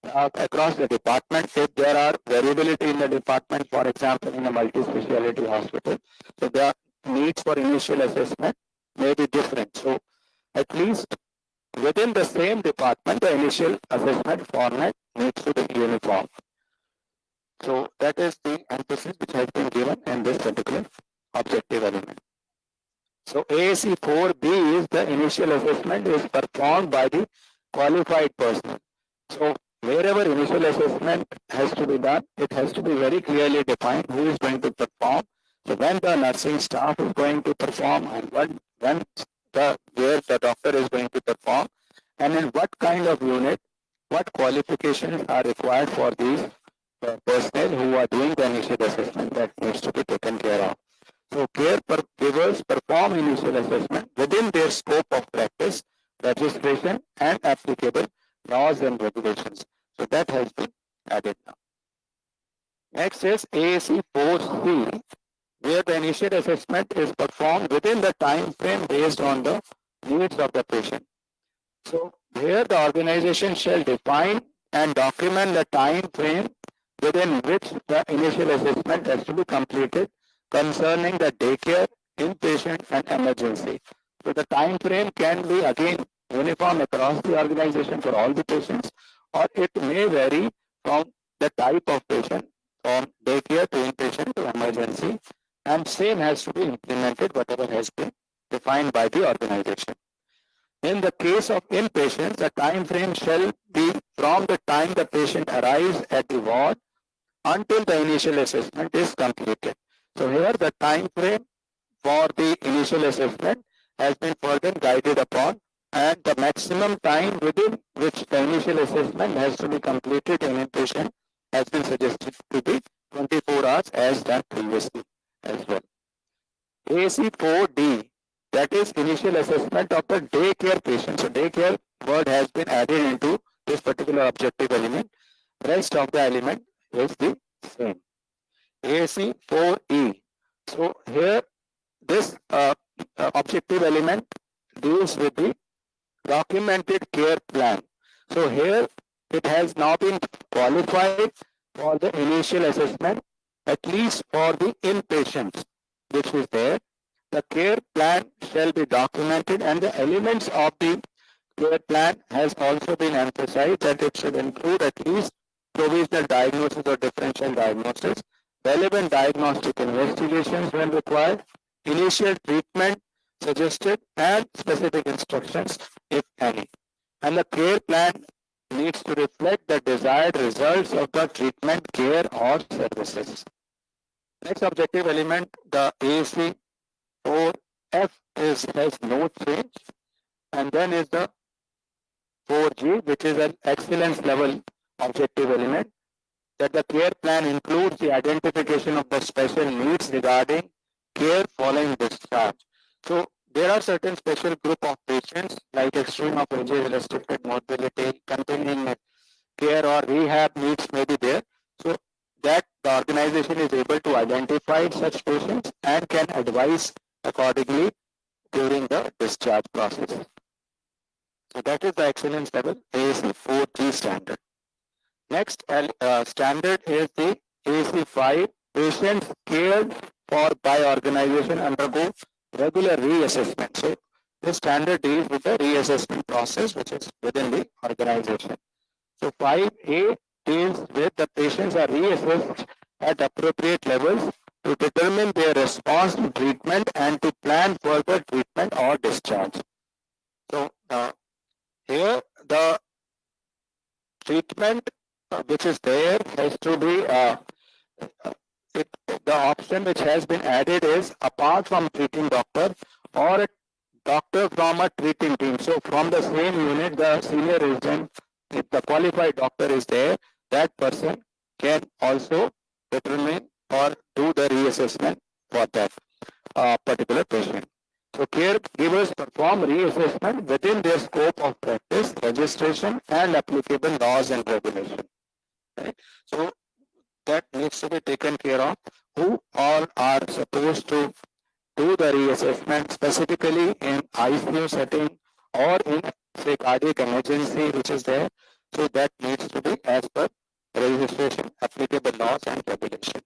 across the department if there are variability in the department, for example, in a multi-speciality hospital. So the needs for initial assessment may be different. So at least within the same department, the initial assessment format needs to be uniform. So that is the emphasis which has been given in this particular objective element. So AAC 4B is the initial assessment is performed by the qualified person. So wherever initial assessment has to be done, it has to be very clearly defined who is going to perform. So when the nursing staff is going to perform and when where the doctor is going to perform and in what kind of unit, what qualifications are required for these personnel who are doing the initial assessment that needs to be taken care of. So care givers perform initial assessment within their scope of practice, registration and applicable laws and regulations. So that has been added now. Next is AAC 4C, where the initial assessment is performed within the time frame based on the needs of the patient. So here the organization shall define and document the time frame within which the initial assessment has to be completed concerning the daycare, inpatient and emergency. So the time frame can be again uniform across the organization for all the patients, or it may vary from the type of patient, from daycare to inpatient to emergency, and same has to be implemented whatever has been defined by the organization. In the case of inpatients, the time frame shall be from the time the patient arrives at the ward until the initial assessment is completed. So here the time frame for the initial assessment has been further guided upon, and the maximum time within which the initial assessment has to be completed in inpatient has been suggested to be 24 hours as done previously as well. AC 4D, that is initial assessment of the daycare patient. So daycare word has been added into this particular objective element. Rest of the element is the same. AC 4E. So here this objective element deals with the documented care plan. So here it has now been qualified for the initial assessment, at least for the inpatients, which is there. The care plan shall be documented, and the elements of the care plan has also been emphasized that it should include at least provisional diagnosis or differential diagnosis, relevant diagnostic investigations when required, initial treatment suggested, and specific instructions if any. And the care plan needs to reflect the desired results of the treatment, care or services. Next objective element, the AAC 4F has no change, and then is the 4G, which is an excellence level objective element, that the care plan includes the identification of the special needs regarding care following discharge. So there are certain special group of patients like extreme of ages, restricted mobility, continuing care or rehab needs may be there. So that the organization is able to identify such patients and can advise accordingly during the discharge process. So that is the excellence level AAC 4G standard. Next standard is the AAC 5. Patients cared for by organization undergo regular reassessment. So this standard deals with the reassessment process which is within the organization. So 5A deals with the patients are reassessed at appropriate levels to determine their response to treatment and to plan further treatment or discharge. So here the treatment which is there has to be the option which has been added is apart from treating doctor or a doctor from a treating team. So from the same unit, the senior resident, if the qualified doctor is there, that person can also determine or do the reassessment for that particular patient. So caregivers perform reassessment within their scope of practice, registration, and applicable laws and regulations. Right? So that needs to be taken care of. Who all are supposed to do the reassessment specifically in ICU setting or in say cardiac emergency which is there. So that needs to be as per registration, applicable laws and regulations.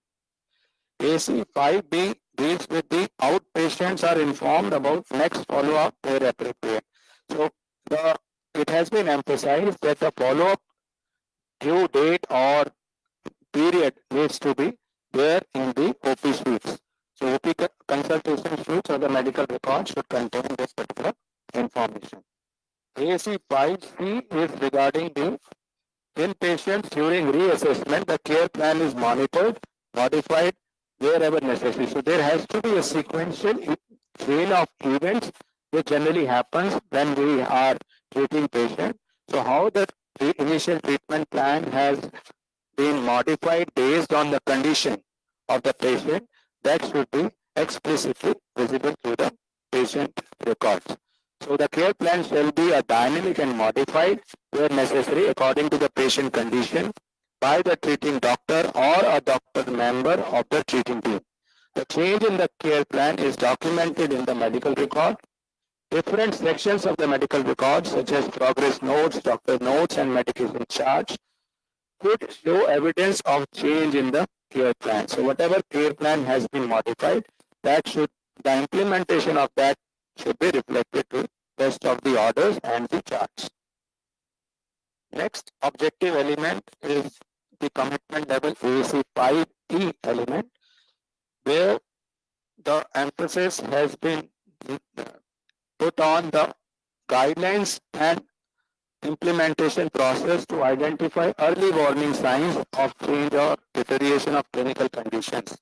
AC 5B deals with the outpatients are informed about next follow-up where appropriate. So it has been emphasized that the follow-up due date or period needs to be there in the OP suites. So OP consultation suites or the medical record should contain this particular information. AC 5C is regarding the inpatients during reassessment. The care plan is monitored, modified wherever necessary. So there has to be a sequential chain of events which generally happens when we are treating patients. So how the initial treatment plan has been modified based on the condition of the patient, that should be explicitly visible to the patient records. So the care plan shall be a dynamic and modified where necessary according to the patient condition by the treating doctor or a doctor member of the treating team. The change in the care plan is documented in the medical record. Different sections of the medical record such as progress notes, doctor notes and medication charts could show evidence of change in the care plan. So whatever care plan has been modified, the implementation of that should be reflected to rest of the orders and the charts. Next objective element is the commitment level AC 5E element, where the emphasis has been put on the guidelines and implementation process to identify early warning signs of change or deterioration of clinical conditions.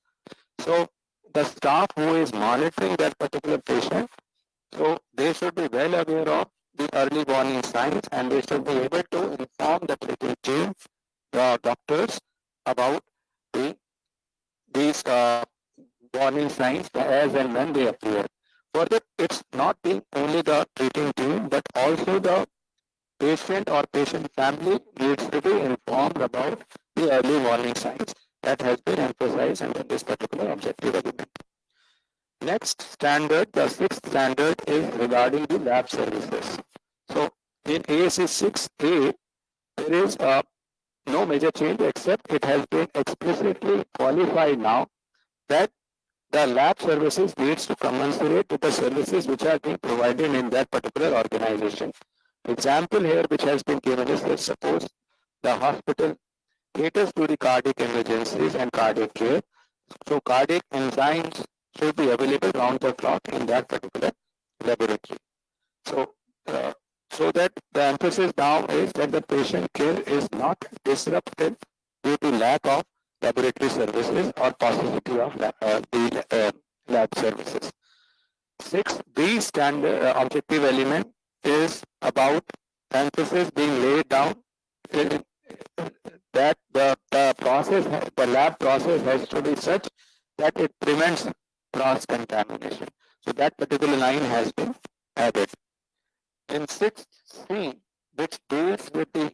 So the staff who is monitoring that particular patient, so they should be well aware of the early warning signs and they should be able to inform the treating team, the doctors about these warning signs as and when they appear. Further, it's not only the treating team but also the patient or patient family needs to be informed about the early warning signs. That has been emphasized under this particular objective element. Next standard, the sixth standard is regarding the lab services. So in ASC 6A, there is no major change except it has been explicitly qualified now that the lab services needs to commensurate with the services which are being provided in that particular organization. Example here which has been given is that suppose the hospital caters to the cardiac emergencies and cardiac care. So cardiac enzymes should be available round the clock in that particular laboratory. So, so that the emphasis now is that the patient care is not disrupted due to lack of laboratory services or possibility of lab services. 6B standard objective element is about emphasis being laid down that the lab process has to be such that it prevents cross-contamination. So that particular line has been added. In 6C, which deals with the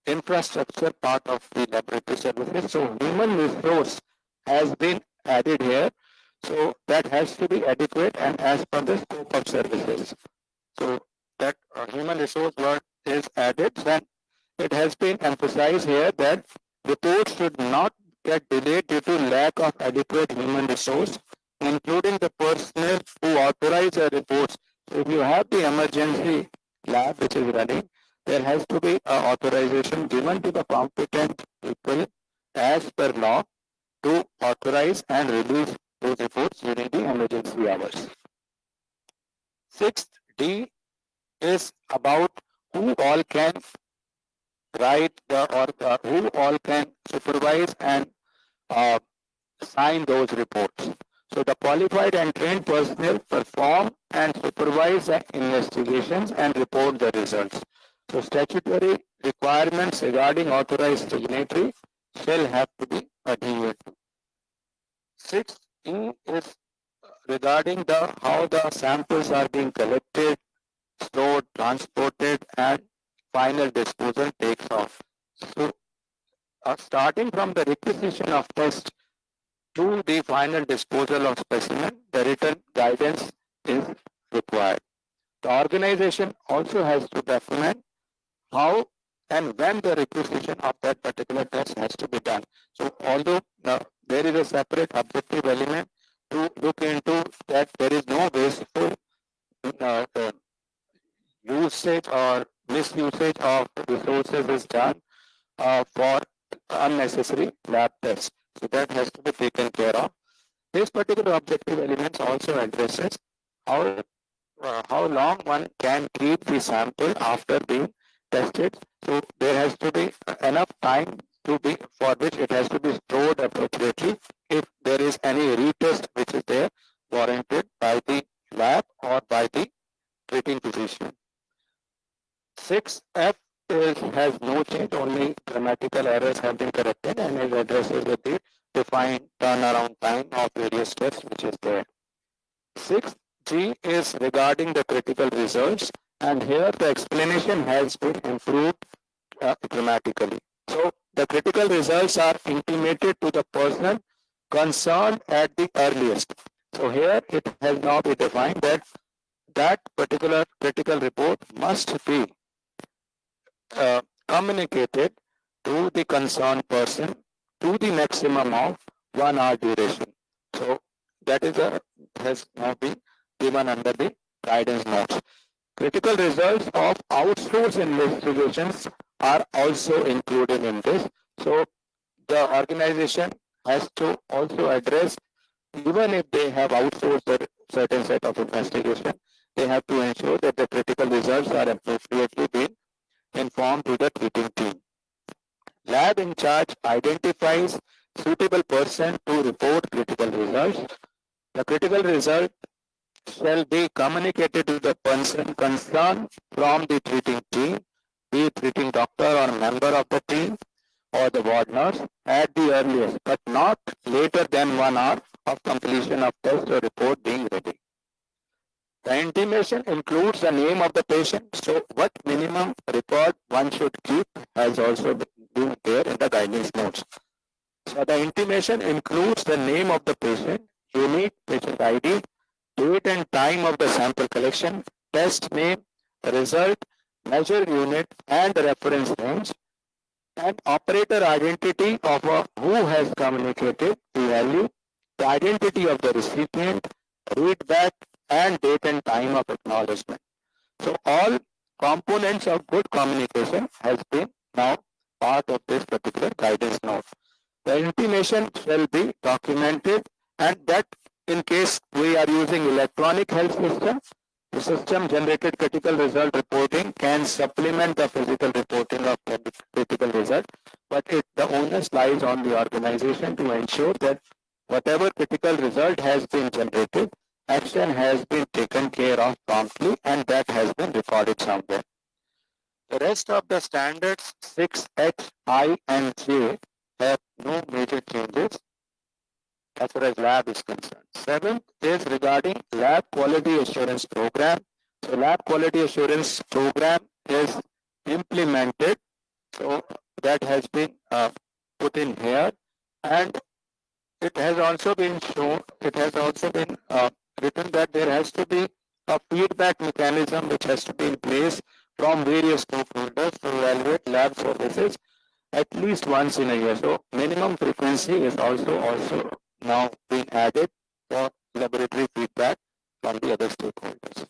infrastructure part of the laboratory services, so human resource has been added here. So that has to be adequate and as per the scope of services. So that human resource word is added. Then it has been emphasized here that reports should not get delayed due to lack of adequate human resource including the personnel who authorize the reports. So if you have the emergency lab which is running, there has to be an authorization given to the competent people as per law to authorize and release those reports during the emergency hours. Sixth D is about who all can write who all can supervise and sign those reports. So the qualified and trained personnel perform and supervise the investigations and report the results. So statutory requirements regarding authorized signatory shall have to be adhered to. Sixth E is regarding the how the samples are being collected, stored, transported, and final disposal takes off. So starting from the requisition of test to the final disposal of specimen, the written guidance is required. The organization also has to document how and when the requisition of that particular test has to be done. So although there is a separate objective element to look into that there is no wasteful usage or misusage of resources is done for unnecessary lab tests. So that has to be taken care of. This particular objective elements also addresses how long one can keep the sample after being tested. So there has to be enough time to be for which it has to be stored appropriately if there is any retest which is there warranted by the lab or by the treating physician. 6F has no change, only grammatical errors have been corrected and it addresses with the defined turnaround time of various steps which is there. 6G is regarding the critical results, and here the explanation has been improved grammatically. So the critical results are intimated to the person concerned at the earliest. So here it has now been defined that that particular critical report must be communicated to the concerned person to the maximum of 1 hour duration. So that is has now been given under the guidance notes. Critical results of outsourced investigations are also included in this. So the organization has to also address, even if they have outsourced a certain set of investigation, they have to ensure that the critical results are appropriately being informed to the treating team. Lab in charge identifies suitable person to report critical results. The critical result shall be communicated to the person concerned from the treating team, be it treating doctor or member of the team or the ward nurse at the earliest, but not later than 1 hour of completion of test or report being ready. The intimation includes the name of the patient. So what minimum record one should keep has also been there in the guidance notes. So the intimation includes the name of the patient, unique patient ID, date and time of the sample collection, test name, result, measure unit, and reference range, and operator identity of who has communicated the value, the identity of the recipient, readback, and date and time of acknowledgement. So all components of good communication has been now part of this particular guidance note. The intimation shall be documented, and that in case we are using electronic health system, the system generated critical result reporting can supplement the physical reporting of critical result, but the onus lies on the organization to ensure that whatever critical result has been generated, action has been taken care of promptly, and that has been recorded somewhere. The rest of the standards 6H, I, and J have no major changes as far as lab is concerned. 7th is regarding lab quality assurance program. So lab quality assurance program is implemented. So that has been put in here, and it has also been shown, it has also been written that there has to be a feedback mechanism which has to be in place from various stakeholders to evaluate lab services at least once in a year. So minimum frequency is also now being added for laboratory feedback from the other stakeholders.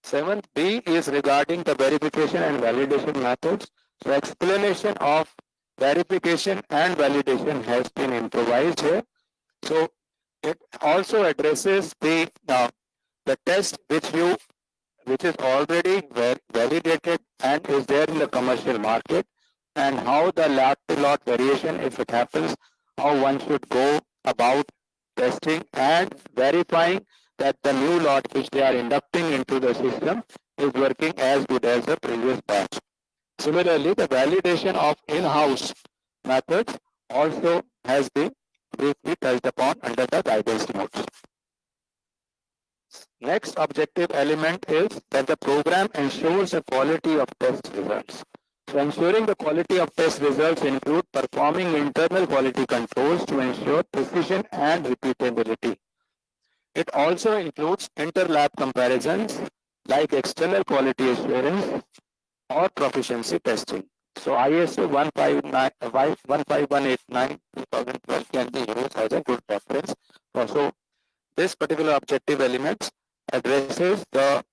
7B is regarding the verification and validation methods. So explanation of verification and validation has been improvised here. So it also addresses the test which is already validated and is there in the commercial market, and how the lot to lot variation, if it happens, how one should go about testing and verifying that the new lot which they are inducting into the system is working as good as the previous batch. Similarly, the validation of in-house methods also has been briefly touched upon under the guidance notes. Next objective element is that the program ensures the quality of test results. So ensuring the quality of test results include performing internal quality controls to ensure precision and repeatability. It also includes inter-lab comparisons like external quality assurance or proficiency testing. So ISO 15189/2012 can be used as a good reference. So this particular objective element addresses the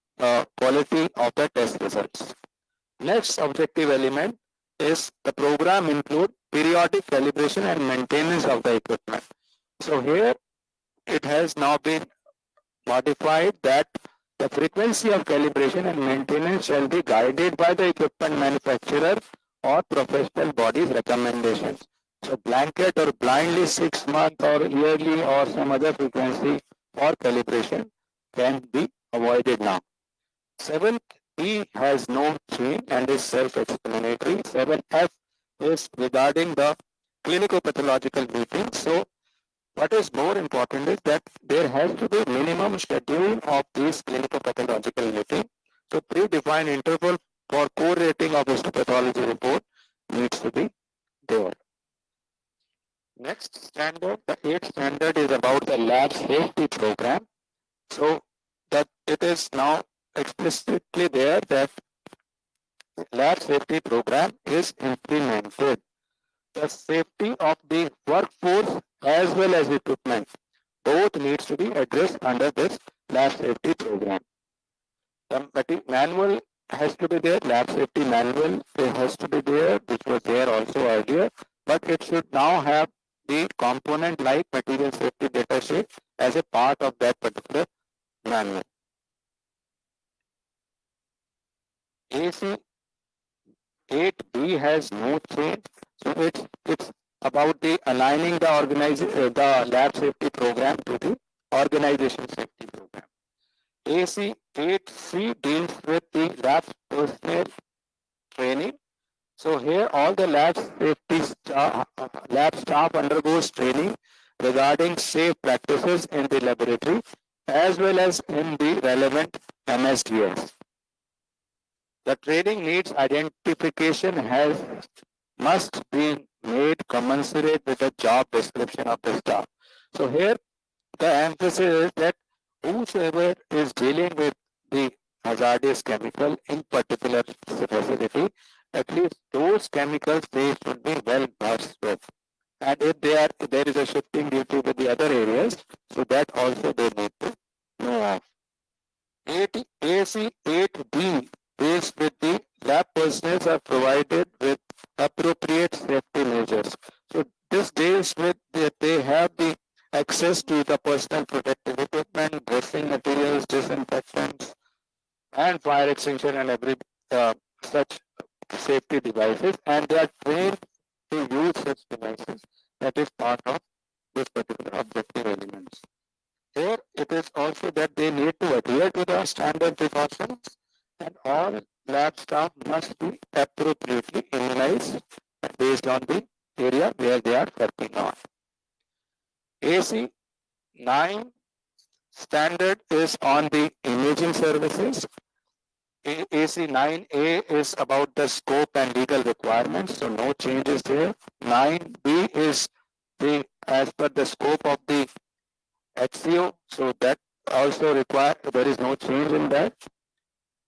quality of the test results. Next objective element is the program include periodic calibration and maintenance of the equipment. So here it has now been modified that the frequency of calibration and maintenance shall be guided by the equipment manufacturer or professional body's recommendations. So blanket or blindly 6 month or yearly or some other frequency for calibration can be avoided now. 7E has no change and is self-explanatory. 7F is regarding the clinico-pathological meeting. So what is more important is that there has to be minimum schedule of these clinico-pathological meeting. So predefined interval for core rating of histopathology report needs to be there. Next standard, the 8th standard, is about the lab safety program. So that it is now explicitly there that lab safety program is implemented. The safety of the workforce as well as equipment both needs to be addressed under this lab safety program. The manual has to be there, lab safety manual has to be there, which was there also earlier, but it should now have the component like material safety data sheet as a part of that particular manual. AC 8B has no change, so it's about the aligning the lab safety program to the organization safety program. AC 8C deals with the lab personnel training. So here all the lab staff undergoes training regarding safe practices in the laboratory as well as in the relevant MSDS. The training needs identification must be made commensurate with the job description of the staff. So here the emphasis is that whosoever is dealing with the hazardous chemical in particular facility, at least those chemicals they should be well versed with. And if there is a shifting duty with the other areas, so that also they need to know of. AC 8D deals with the lab personnel are provided with appropriate safety measures. So this deals with that they have the access to the personal protective equipment, dressing materials, disinfectants, and fire extinguisher and every such safety devices, and they are trained to use such devices. That is part of this particular objective elements. Here it is also that they need to adhere to the standard precautions, and all lab staff must be appropriately immunized based on the area where they are working on. AC 9 standard is on the imaging services. AC 9A is about the scope and legal requirements, so no changes there. 9B is as per the scope of the HCO, so that also there is no change in that.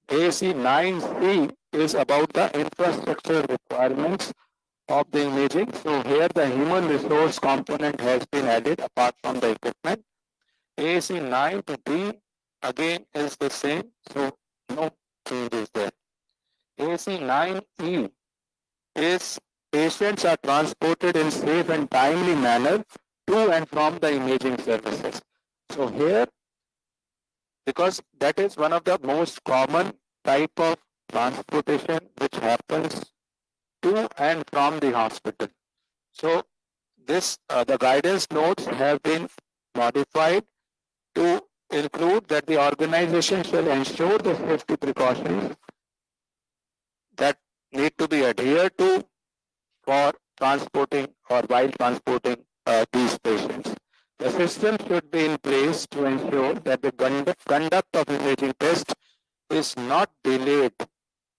AC 9C is about the infrastructure requirements of the imaging. So here the human resource component has been added apart from the equipment. AC 9 to D again is the same, so no changes there. AC 9E is patients are transported in safe and timely manner to and from the imaging services. So here, because that is one of the most common type of transportation which happens to and from the hospital. So this the guidance notes have been modified to include that the organization shall ensure the safety precautions that need to be adhered to for transporting or while transporting these patients. The system should be in place to ensure that the conduct of imaging tests is not delayed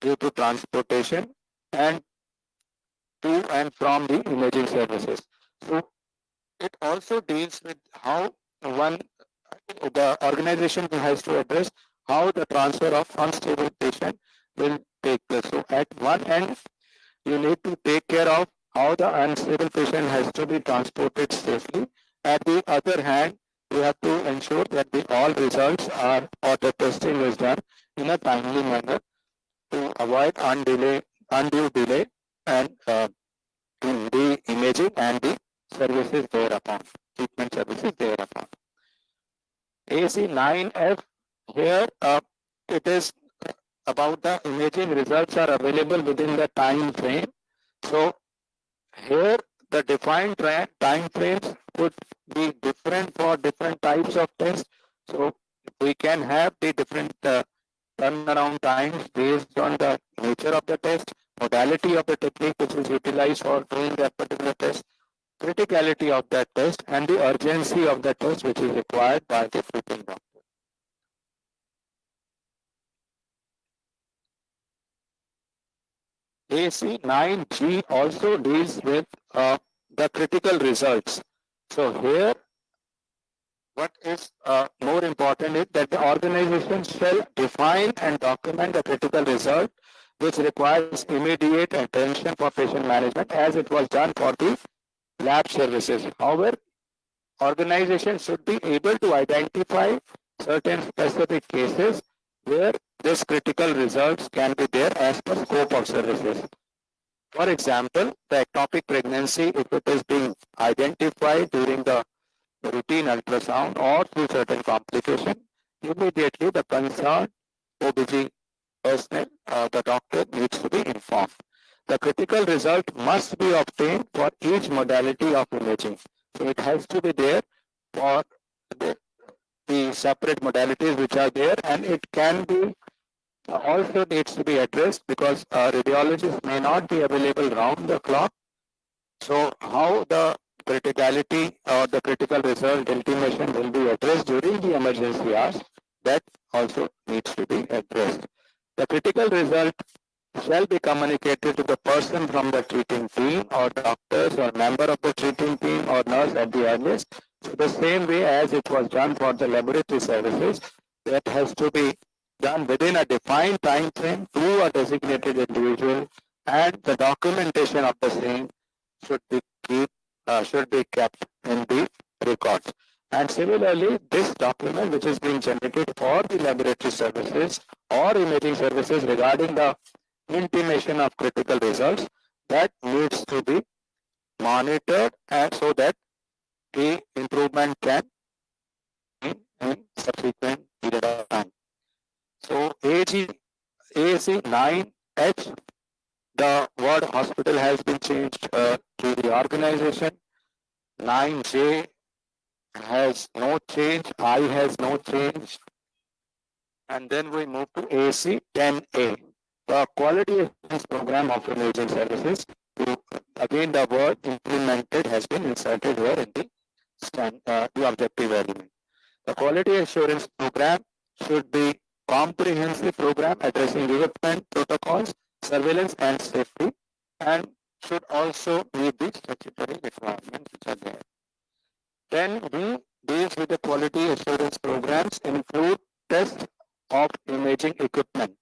due to transportation and to and from the imaging services. So it also deals with how one the organization has to address how the transfer of unstable patient will take place. So at one end, you need to take care of how the unstable patient has to be transported safely. At the other hand, you have to ensure that all results are or the testing is done in a timely manner to avoid undue delay and in the imaging and the services thereupon, treatment services thereupon. AC9F here it is about the imaging results are available within the time frame. So here the defined time frames could be different for different types of tests. So we can have the different turnaround times based on the nature of the test, modality of the technique which is utilized for doing that particular test, criticality of that test, and the urgency of the test which is required by the treating doctor. AC9G also deals with the critical results. So here, what is more important is that the organization shall define and document the critical result which requires immediate attention for patient management as it was done for the lab services. However, organization should be able to identify certain specific cases where this critical results can be there as per scope of services. For example, the ectopic pregnancy, if it is being identified during the routine ultrasound or through certain complication, immediately the concerned OBG personnel, the doctor needs to be informed. The critical result must be obtained for each modality of imaging. So it has to be there for the separate modalities which are there, and it can be also needs to be addressed because radiologists may not be available round the clock. So how the criticality or the critical result intimation will be addressed during the emergency hours, that also needs to be addressed. The critical result shall be communicated to the person from the treating team or doctors or member of the treating team or nurse at the earliest. So the same way as it was done for the laboratory services, that has to be done within a defined time frame to a designated individual, and the documentation of the same should be kept in the records. And similarly, this document which is being generated for the laboratory services or imaging services regarding the intimation of critical results, that needs to be monitored and so that the improvement can be in subsequent period of time. So AC9H, the word hospital has been changed to the organization. 9J has no change, I has no change. And then we move to AC10A, the quality assurance program of imaging services. Again, the word implemented has been inserted here in the objective element. The quality assurance program should be comprehensive program addressing equipment, protocols, surveillance, and safety, and should also meet the statutory requirements which are there. Then B deals with the quality assurance programs include test of imaging equipment.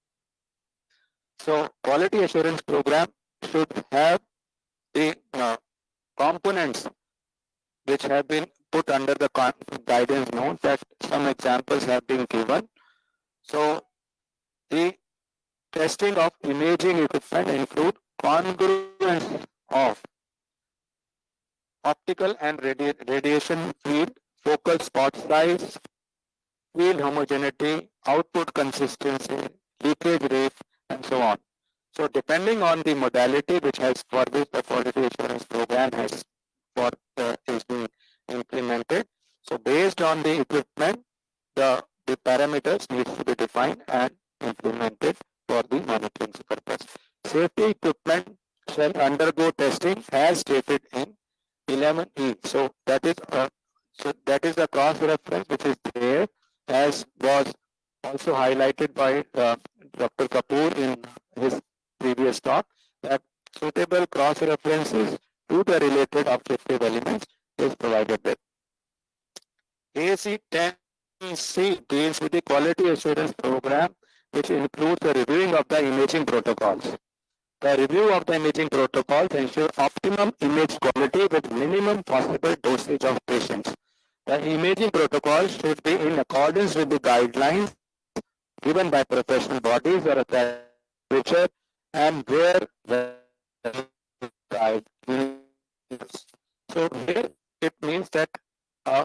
So quality assurance program should have the components which have been put under the guidance note that some examples have been given. So the testing of imaging equipment include congruence of optical and radiation field, focal spot size, field homogeneity, output consistency, leakage rate, and so on. So depending on the modality which has for which the quality assurance program has is being implemented. So based on the equipment, the parameters needs to be defined and implemented for the monitoring purpose. Safety equipment shall undergo testing as stated in 11E. So that is a cross reference which is there, as was also highlighted by Dr. Kapoor in his previous talk, that suitable cross references to the related objective elements is provided with. AC 10C deals with the quality assurance program, which includes the reviewing of the imaging protocols. The review of the imaging protocols ensure optimum image quality with minimum possible dosage of patients. The imaging protocol should be in accordance with the guidelines given by professional bodies or a literature and where guidelines. So here it means that uh,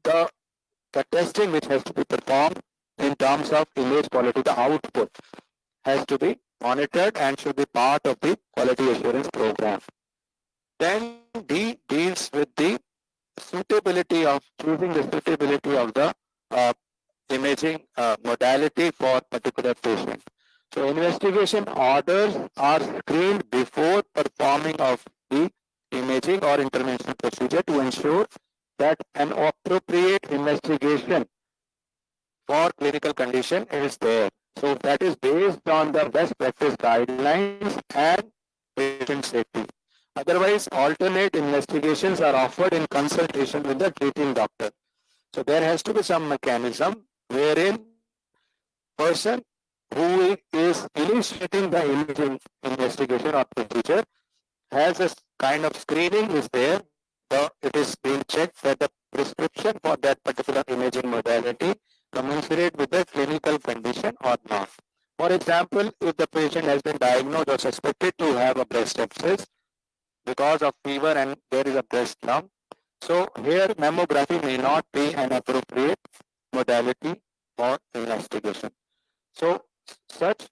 the testing which has to be performed in terms of image quality, the output has to be monitored and should be part of the quality assurance program. Then D deals with the suitability of choosing the suitability of the imaging modality for particular patient. So investigation orders are screened before performing of the imaging or intervention procedure to ensure that an appropriate investigation for clinical condition is there. So that is based on the best practice guidelines and patient safety. Otherwise, alternate investigations are offered in consultation with the treating doctor. So there has to be some mechanism wherein person who is initiating the imaging investigation or procedure has a kind of screening is there. It is being checked that the prescription for that particular imaging modality commensurate with the clinical condition or not. For example, if the patient has been diagnosed or suspected to have a breast abscess because of fever and there is a breast lump, so here mammography may not be an appropriate modality for investigation. So such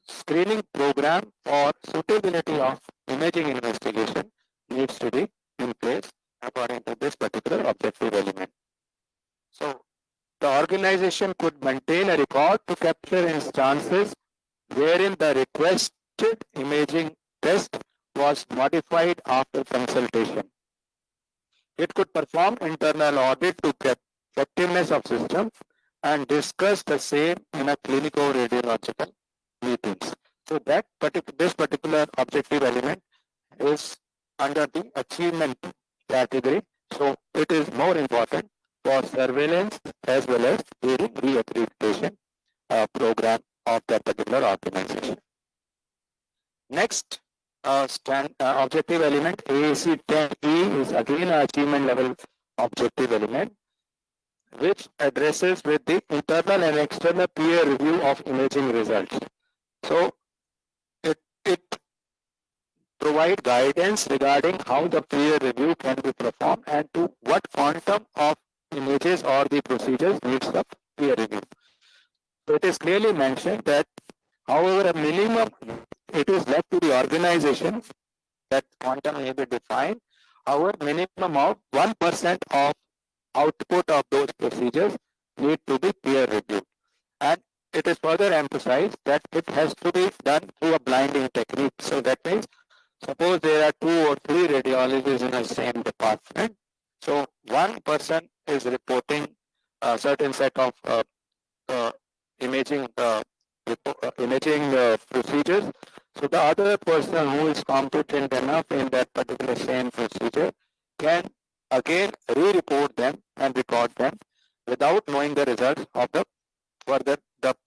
screening program for suitability of imaging investigation needs to be in place according to this particular objective element. So the organization could maintain a record to capture instances wherein the requested imaging test was modified after consultation. It could perform internal audit to effectiveness of system and discuss the same in a clinico-radiological meetings. So that this particular objective element is under the achievement category. So it is more important for surveillance as well as during re-accreditation program of that particular organization. Next objective element, AAC 10E, is again an achievement level objective element, which addresses with the internal and external peer review of imaging results. So it provides guidance regarding how the peer review can be performed and to what quantum of images or the procedures needs the peer review. So it is clearly mentioned that however a minimum, it is left to the organization that quantum may be defined. However, minimum of 1% of output of those procedures need to be peer reviewed. And it is further emphasized that it has to be done through a blinding technique. So that means, suppose there are 2 or 3 radiologists in the same department. So one person is reporting a certain set of imaging procedures. So the other person who is competent enough in that particular same procedure can again re-report them and record them without knowing the results of the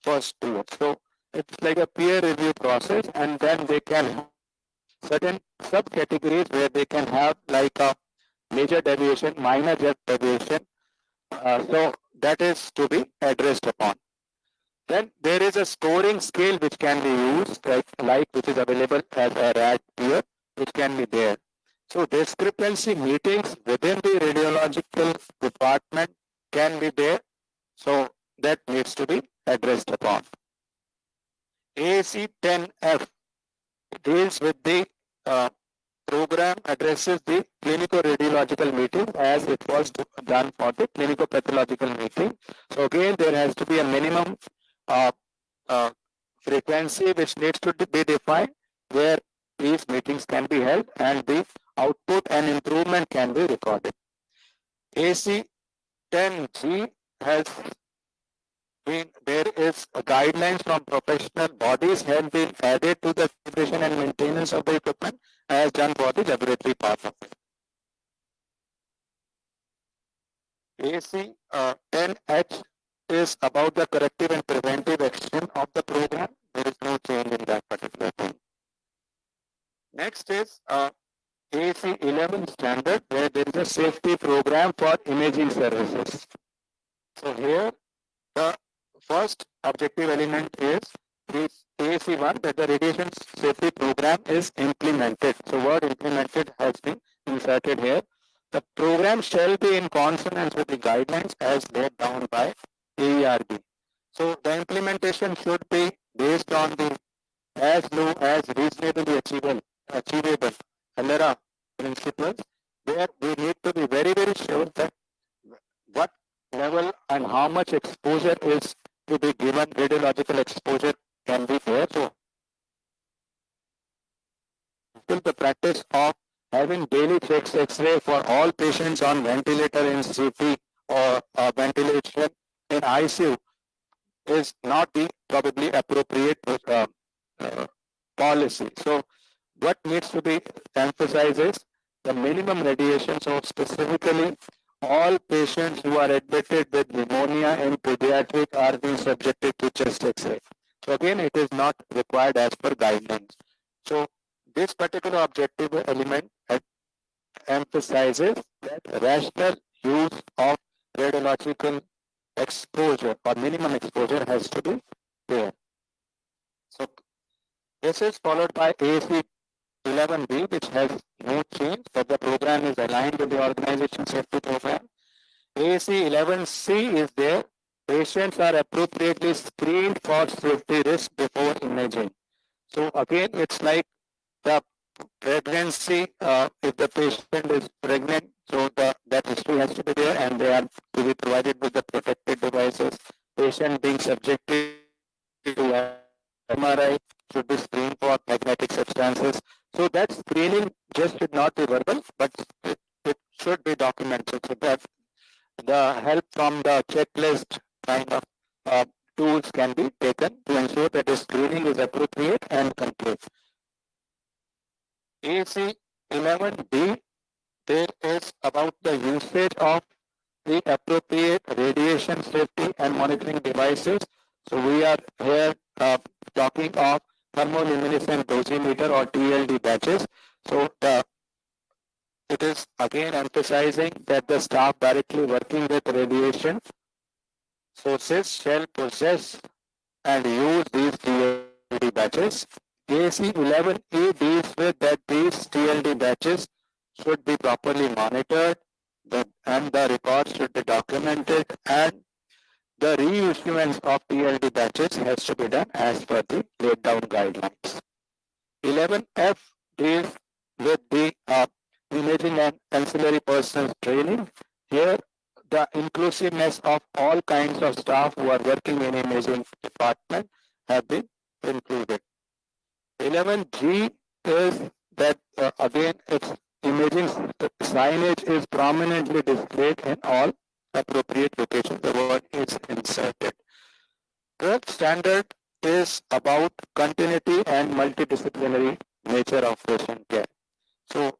first 2. So it's like a peer review process, and then they can have certain subcategories where they can have like a major deviation, minor deviation. So that is to be addressed upon. Then there is a scoring scale which can be used, like which is available as a RAD here, which can be there. So discrepancy meetings within the radiological department can be there. So that needs to be addressed upon. AC 10F deals with the program, addresses the clinico-radiological meeting as it was done for the clinico-pathological meeting. So again, there has to be a minimum uh, frequency which needs to be defined where these meetings can be held and the output and improvement can be recorded. AC 10G has there is a guidelines from professional bodies have been added to the calibration and maintenance of the equipment as done for the laboratory part of it. AC 10H is about the corrective and preventive action of the program. There is no change in that particular thing. Next is AC 11 standard where there is a safety program for imaging services. So here the first objective element is AC1 that the radiation safety program is implemented. So word implemented has been inserted here. The program shall be in consonance with the guidelines as laid down by AERB. So the implementation should be based on the as low as reasonably achievable HELERA principles, where we need to be very, very sure that what level and how much exposure is to be given, radiological exposure can be there. So still the practice of having daily checks X-ray for all patients on ventilator in CT or ventilation in ICU is not the probably appropriate policy. So what needs to be emphasized is the minimum radiation. So specifically all patients who are admitted with pneumonia in pediatric are being subjected to chest X-ray. So again, it is not required as per guidelines. So this particular objective element emphasizes that rational use of radiological exposure or minimum exposure has to be there. So this is followed by AC 11B, which has no change, but the program is aligned with the organization safety program. AC 11C is there. Patients are appropriately screened for safety risk before imaging. So again, it's like the pregnancy, if the patient is pregnant, so that history has to be there and they are to be provided with the protected devices. Patient being subjected to MRI should be screened for magnetic substances. So that screening just should not be verbal, but it should be documented. So that the help from the checklist kind of tools can be taken to ensure that the screening is appropriate and complete. AC 11B, there is about the usage of the appropriate radiation safety and monitoring devices. So we are here talking of thermoluminescent dosimeter or TLD batches. So it is again emphasizing that the staff directly working with radiation sources shall possess and use these TLD batches. AC 11A deals with that these TLD batches should be properly monitored and the records should be documented and the reissuance of TLD batches has to be done as per the laid down guidelines. 11F deals with the imaging and ancillary personnel training. Here, the inclusiveness of all kinds of staff who are working in imaging department have been included. 11G is that again its imaging signage is prominently displayed in all appropriate locations. The word is inserted. 12th standard is about continuity and multidisciplinary nature of patient care. So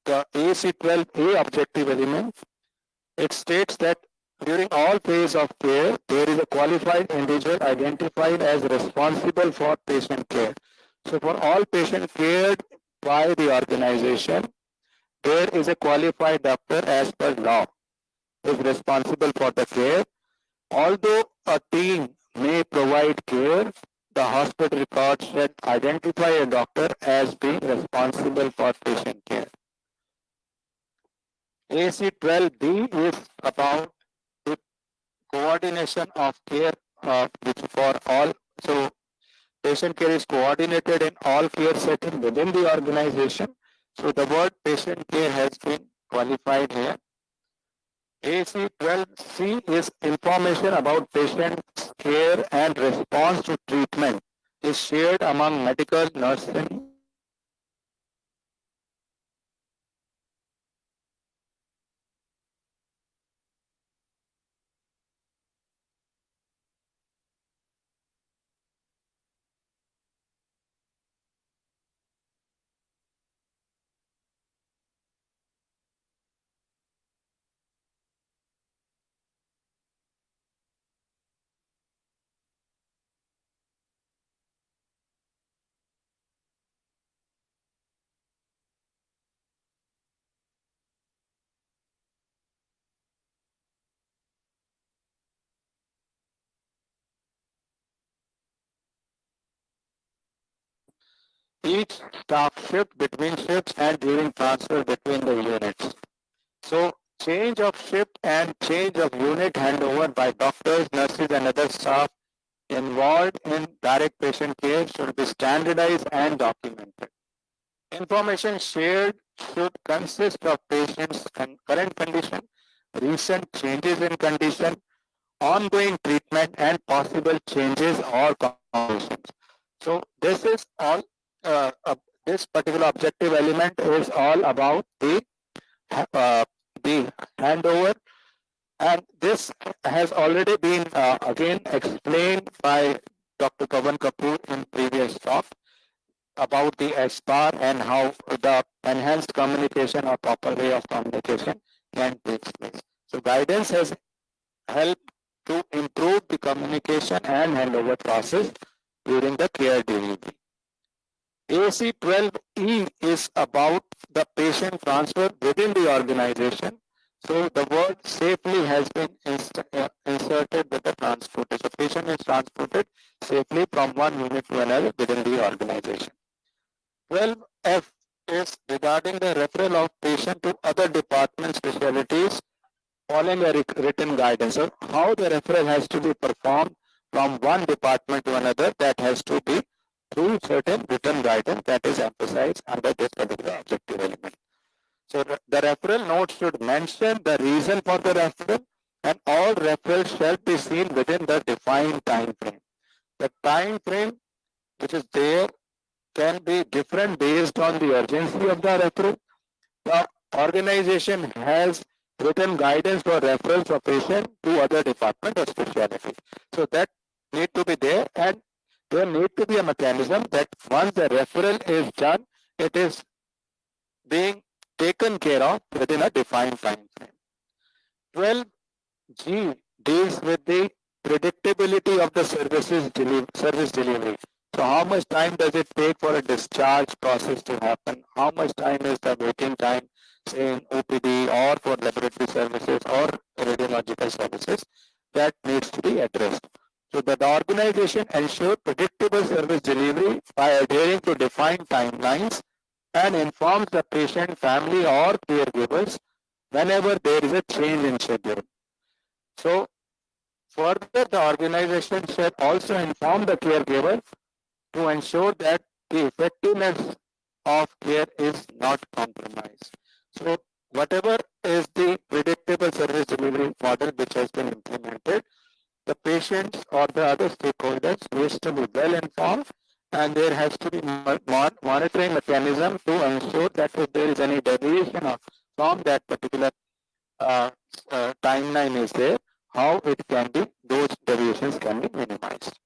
the AC12A objective element, it states that during all phases of care, there is a qualified individual identified as responsible for patient care. So for all patients cared by the organization, there is a qualified doctor as per law is responsible for the care. Although a team may provide care, the hospital record should identify a doctor as being responsible for patient care. AC-12B is about the coordination of care which for all. So patient care is coordinated in all care settings within the organization. So the word patient care has been qualified here. AC-12C is information about patient care and response to treatment is shared among medical, nursing, each staff shift between shifts and during transfer between the units. So change of shift and change of unit handover by doctors, nurses and other staff involved in direct patient care should be standardized and documented. Information shared should consist of patient's current condition, recent changes in condition, ongoing treatment and possible changes or complications. So this is all, this particular objective element is all about the handover, and this has already been again explained by Dr. Pavan Kapoor in previous talk about the SPAR and how the enhanced communication or proper way of communication can take place. So guidance has helped to improve the communication and handover process during the care delivery. AC-12E is about the patient transfer within the organization. So the word safely has been inserted with the transportation. So patient is transported safely from one unit to another within the organization. 12F is regarding the referral of patient to other department specialties following a written guidance. So how the referral has to be performed from one department to another, that has to be through certain written guidance that is emphasized under this particular objective element. So the referral note should mention the reason for the referral, and all referrals shall be seen within the defined time frame. The time frame which is there can be different based on the urgency of the referral. The organization has written guidance for referral for patient to other department or specialty. So that need to be there, and there need to be a mechanism that once the referral is done, it is being taken care of within a defined time frame. 12G deals with the predictability of the service delivery. So how much time does it take for a discharge process to happen? How much time is the waiting time, say in OPD or for laboratory services or radiological services? That needs to be addressed. So that the organization ensures predictable service delivery by adhering to defined timelines and informs the patient, family or caregivers whenever there is a change in schedule. So further, the organization should also inform the caregiver to ensure that the effectiveness of care is not compromised. So whatever is the predictable service delivery model which has been implemented, the patients or the other stakeholders needs to be well informed, and there has to be monitoring mechanism to ensure that if there is any deviation from that particular timeline is there, how it can be, those deviations can be minimized.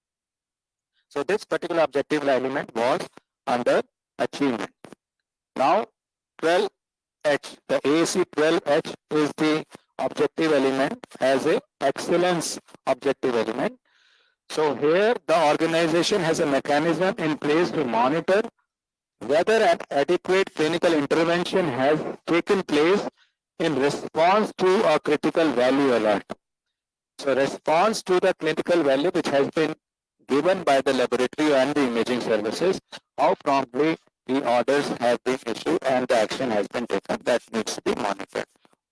So this particular objective element was under achievement. Now 12H, the AAC 12H is the objective element as a excellence objective element. So here the organization has a mechanism in place to monitor, whether an adequate clinical intervention has taken place in response to a critical value alert. So response to the clinical value which has been given by the laboratory and the imaging services, how promptly the orders have been issued and the action has been taken, that needs to be monitored.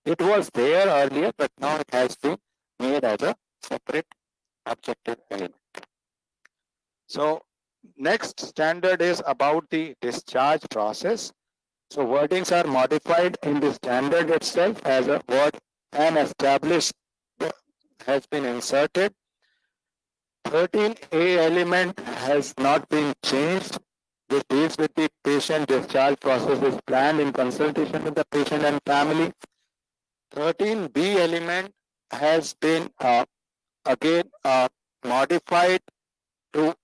It was there earlier, but now it has been made as a separate objective element. So next standard is about the discharge process. So wordings are modified in the standard itself as a word and established has been inserted. 13A element has not been changed. This deals with the patient discharge process is planned in consultation with the patient and family. 13B element has been again modified to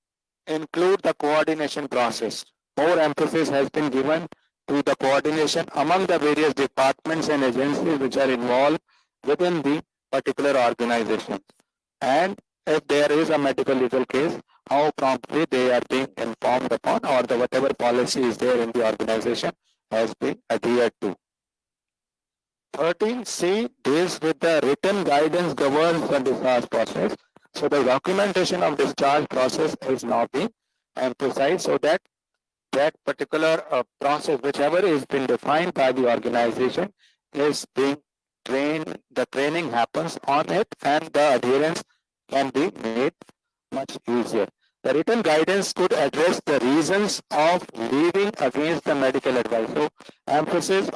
include the coordination process. More emphasis has been given to the coordination among the various departments and agencies which are involved within the particular organization. And if there is a medical legal case, how promptly they are being informed upon, or the whatever policy is there in the organization has been adhered to. 13C deals with the written guidance governs the discharge process. So the documentation of discharge process is now being emphasized so that that particular process, whichever is been defined by the organization, is being trained, the training happens on it and the adherence can be made much easier. The written guidance could address the reasons of leaving against the medical advice. So emphasis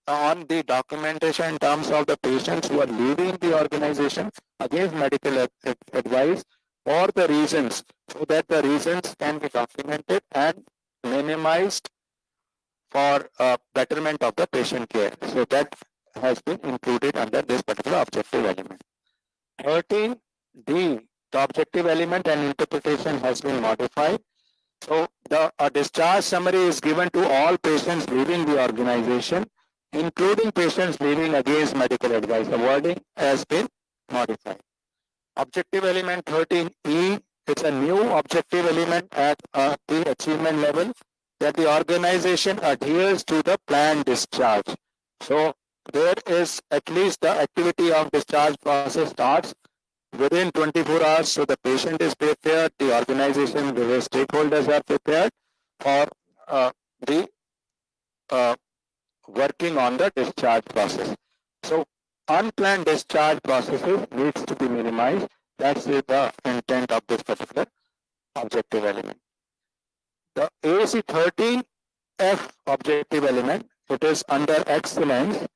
on the documentation in terms of the patients who are leaving the organization against medical advice, or the reasons, so that the reasons can be documented and minimized for betterment of the patient care. So that has been included under this particular objective element. 13D, the objective element and interpretation has been modified. So a discharge summary is given to all patients leaving the organization, including patients leaving against medical advice. The wording has been modified. Objective element 13E, it's a new objective element at the achievement level, that the organization adheres to the planned discharge. So there is at least the activity of discharge process starts within 24 hours. So the patient is prepared, the organization, the stakeholders are prepared for the working on the discharge process. So unplanned discharge processes needs to be minimized. That's the intent of this particular objective element. The AC 13F objective element, it is under excellence,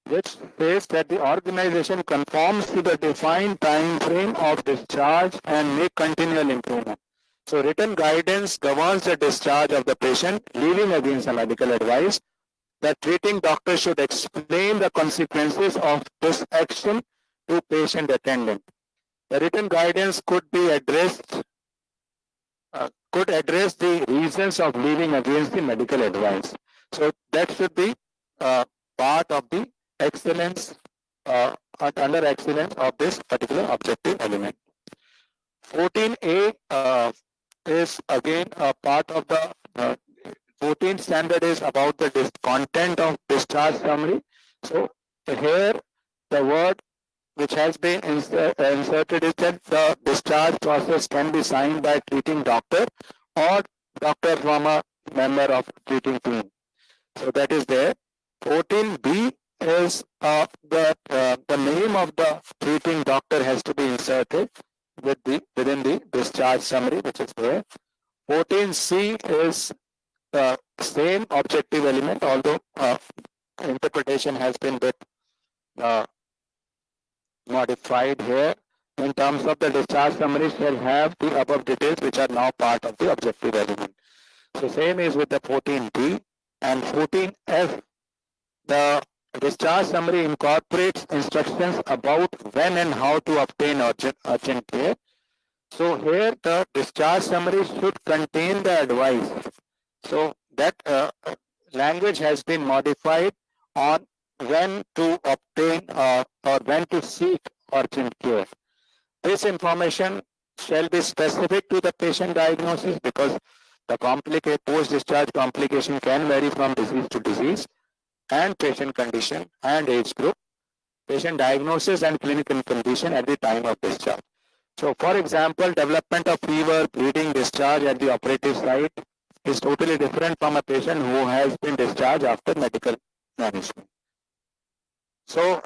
which says that the organization conforms to the defined time frame of discharge and make continual improvement. So written guidance governs the discharge of the patient leaving against a medical advice. The treating doctor should explain the consequences of this action to patient attendant. The written guidance could address the reasons of leaving against the medical advice. So that should be part of the excellence, under excellence of this particular objective element. 14A is again a part of the 14th standard is about the content of discharge summary. So here the word which has been inserted is that the discharge process can be signed by treating doctor or doctor from a member of treating team. So that is there. 14B is the name of the treating doctor has to be inserted within the discharge summary, which is there. 14C is the same objective element, although interpretation has been bit modified here. In terms of the discharge summary, shall have the above details which are now part of the objective element. So same is with the 14D and 14F. The discharge summary incorporates instructions about when and how to obtain urgent care. So here the discharge summary should contain the advice. So that language has been modified on when to obtain or when to seek urgent care. This information shall be specific to the patient diagnosis, because The post-discharge complication can vary from disease to disease and patient condition and age group, patient diagnosis and clinical condition at the time of discharge. So, for example, development of fever, bleeding, discharge at the operative site is totally different from a patient who has been discharged after medical management. So,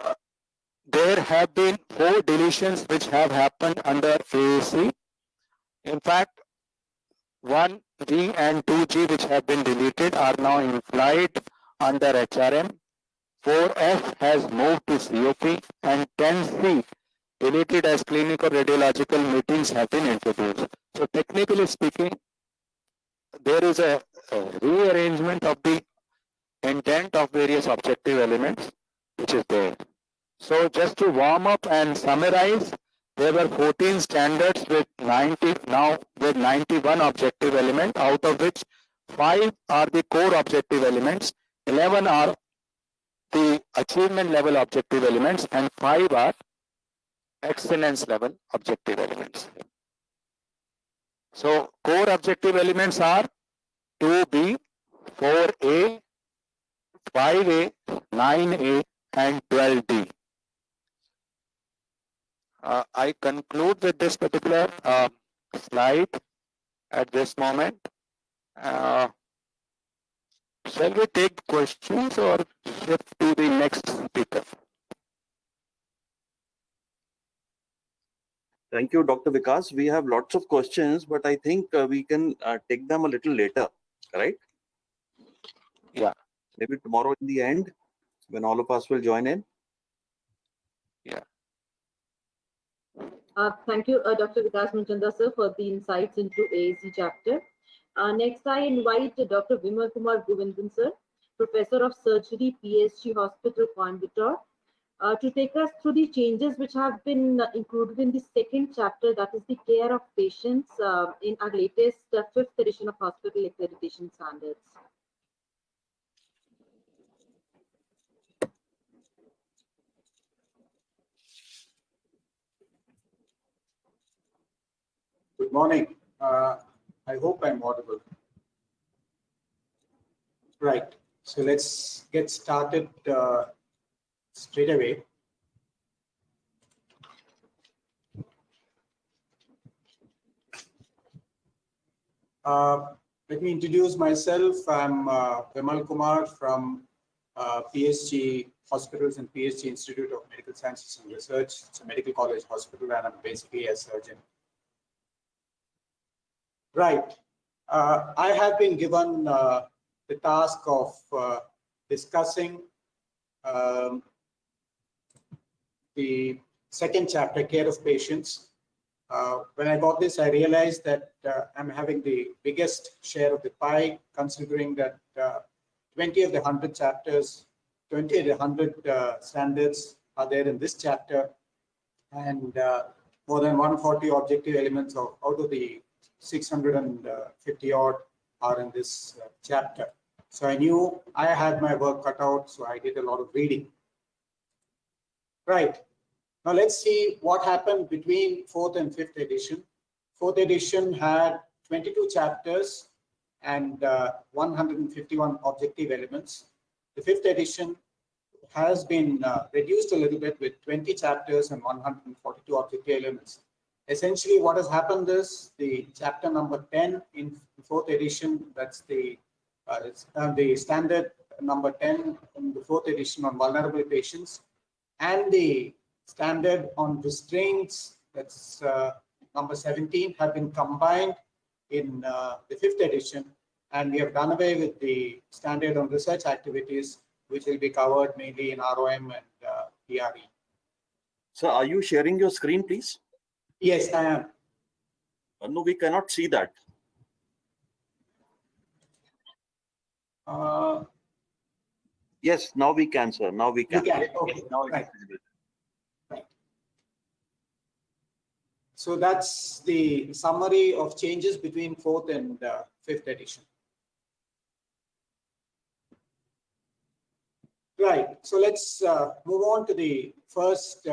there have been 4 deletions which have happened under AAC. In fact, 1G and 2G which have been deleted are now in flight under HRM. 4F has moved to COP and 10C deleted as clinical radiological meetings have been introduced. So technically speaking, there is a rearrangement of the intent of various objective elements which is there. So just to warm up and summarize, there were 14 standards with 91 objective elements, out of which 5 are the core objective elements, 11 are the achievement level objective elements, and 5 are excellence level objective elements. So core objective elements are 2B, 4A, 5A, 9A, and 12D. I conclude with this particular slide at this moment. Shall we take questions or shift to the next speaker? Thank you, Dr. Vikas. We have lots of questions, but I think we can take them a little later, right? Yeah. Maybe tomorrow in the end, when all of us will join in. Yeah. Thank you, Dr. Vikas Manchanda, sir, for the insights into AAC chapter. Next, I invite Dr. Vimal Kumar Govindan, sir, Professor of Surgery, PSG Hospital, Coimbatore, to take us through the changes which have been included in the second chapter, that is the care of patients, in our latest 5th edition of Hospital Accreditation Standards. Good morning. I hope I'm audible. Right. So let's get started straight away. Let me introduce myself. I'm Vimal Kumar from PSG Hospitals and PSG Institute of Medical Sciences and Research. It's a medical college hospital, and I'm basically a surgeon. Right. I have been given the task of discussing the second chapter, care of patients. When I got this, I realized that I'm having the biggest share of the pie, considering that 20 of the 100 chapters, 20 of the 100 standards are there in this chapter, and more than 140 objective elements out of the 650 odd are in this chapter. So I knew I had my work cut out, so I did a lot of reading. Right. Now let's see what happened between 4th and 5th edition. 4th edition had 22 chapters and 151 objective elements. The 5th edition has been reduced a little bit with 20 chapters and 142 objective elements. Essentially, what has happened is the chapter number 10 in 4th edition, that's the standard number 10 in the 4th edition on vulnerable patients, and the standard on restraints, that's number 17, have been combined in the 5th edition, and we have done away with the standard on research activities, which will be covered mainly in ROM and PRE. So are you sharing your screen, please? Yes, I am. No, we cannot see that. Yes, now we can, sir. Now we can. You can. Okay. Now Right. it is visible. Right. So that's the summary of changes between 4th and 5th edition. Right. So let's move on to the first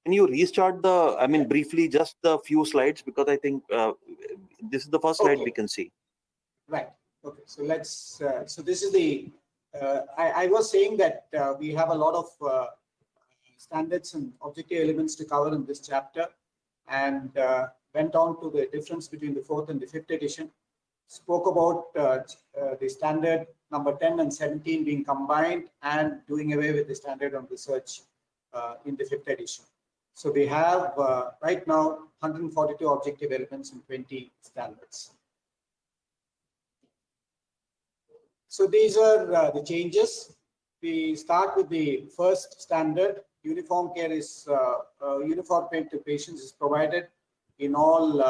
Can you restart the, I mean, briefly, just the few slides, because I think this is the first slide we can see. Right. Okay. So let's. So this is the. I was saying that we have a lot of standards and objective elements to cover in this chapter, and went on to the difference between the 4th and the 5th edition. Spoke about the standard number 10 and 17 being combined and doing away with the standard on research in the 5th edition. So we have right now 142 objective elements and 20 standards. So these are the changes. We start with the first standard. Uniform care is uniform care to patients is provided in all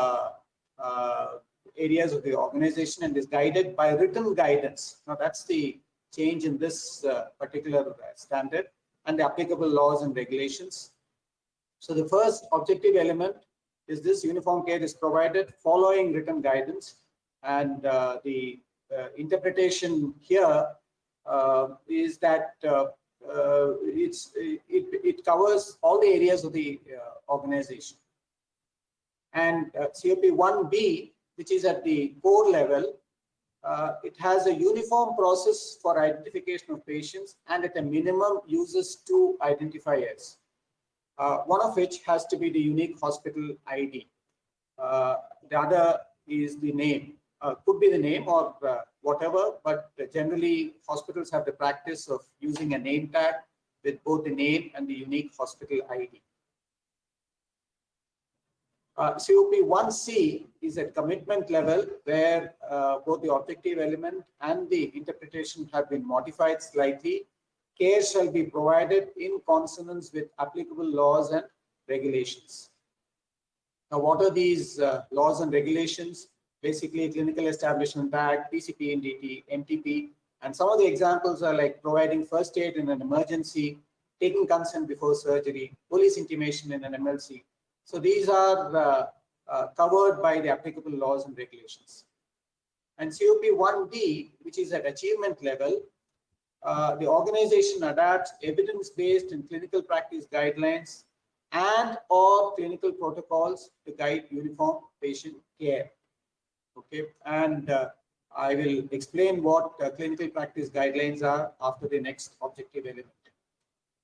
areas of the organization and is guided by written guidance. Now that's the change in this particular standard and the applicable laws and regulations. So the first objective element is this: uniform care is provided following written guidance, and the interpretation here is that it covers all the areas of the organization. And COP 1B, which is at the core level, it has a uniform process for identification of patients, and at a minimum uses 2 identifiers, one of which has to be the unique hospital ID. The other is the name. Could be the name or whatever, but generally hospitals have the practice of using a name tag with both the name and the unique hospital ID. COP 1C is at commitment level, where both the objective element and the interpretation have been modified slightly. Care shall be provided in consonance with applicable laws and regulations. Now, what are these laws and regulations? Basically, Clinical Establishment Act, PCP, NDT, MTP, and some of the examples are like providing first aid in an emergency, taking consent before surgery, police intimation in an MLC. So these are covered by the applicable laws and regulations. And COP 1D, which is at achievement level, the organization adapts evidence-based and clinical practice guidelines and or clinical protocols to guide uniform patient care. Okay, and I will explain what clinical practice guidelines are after the next objective element.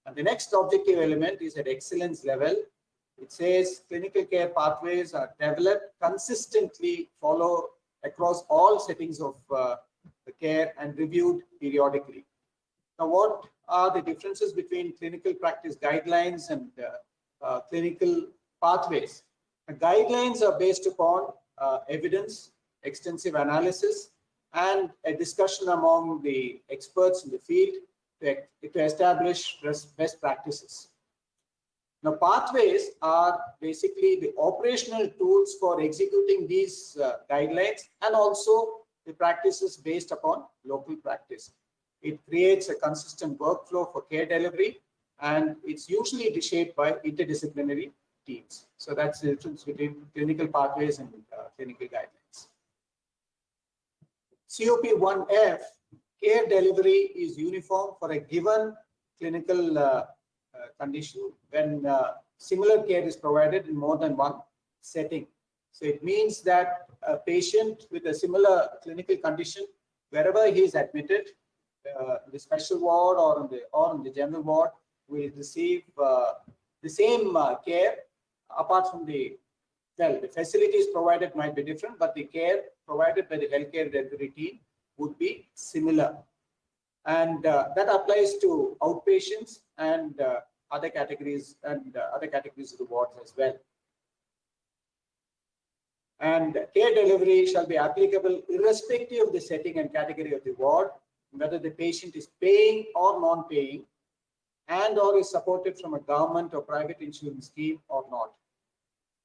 And the next objective element is at excellence level. It says clinical care pathways are developed consistently, follow across all settings of the care and reviewed periodically. Now, what are the differences between clinical practice guidelines and clinical pathways? The guidelines are based upon evidence, extensive analysis, and a discussion among the experts in the field to establish best practices. Now, pathways are basically the operational tools for executing these guidelines and also the practices based upon local practice. It creates a consistent workflow for care delivery, and it's usually shaped by interdisciplinary teams. So that's the difference between clinical pathways and clinical guidelines. COP 1F, care delivery is uniform for a given clinical condition when similar care is provided in more than one setting. So it means that a patient with a similar clinical condition, wherever he is admitted, the special ward or in the general ward, will receive the same care, apart from the facilities provided might be different, but the care provided by the healthcare delivery team would be similar. And that applies to outpatients and other categories of the wards as well. And care delivery shall be applicable irrespective of the setting and category of the ward, whether the patient is paying or non-paying, and or is supported from a government or private insurance scheme or not.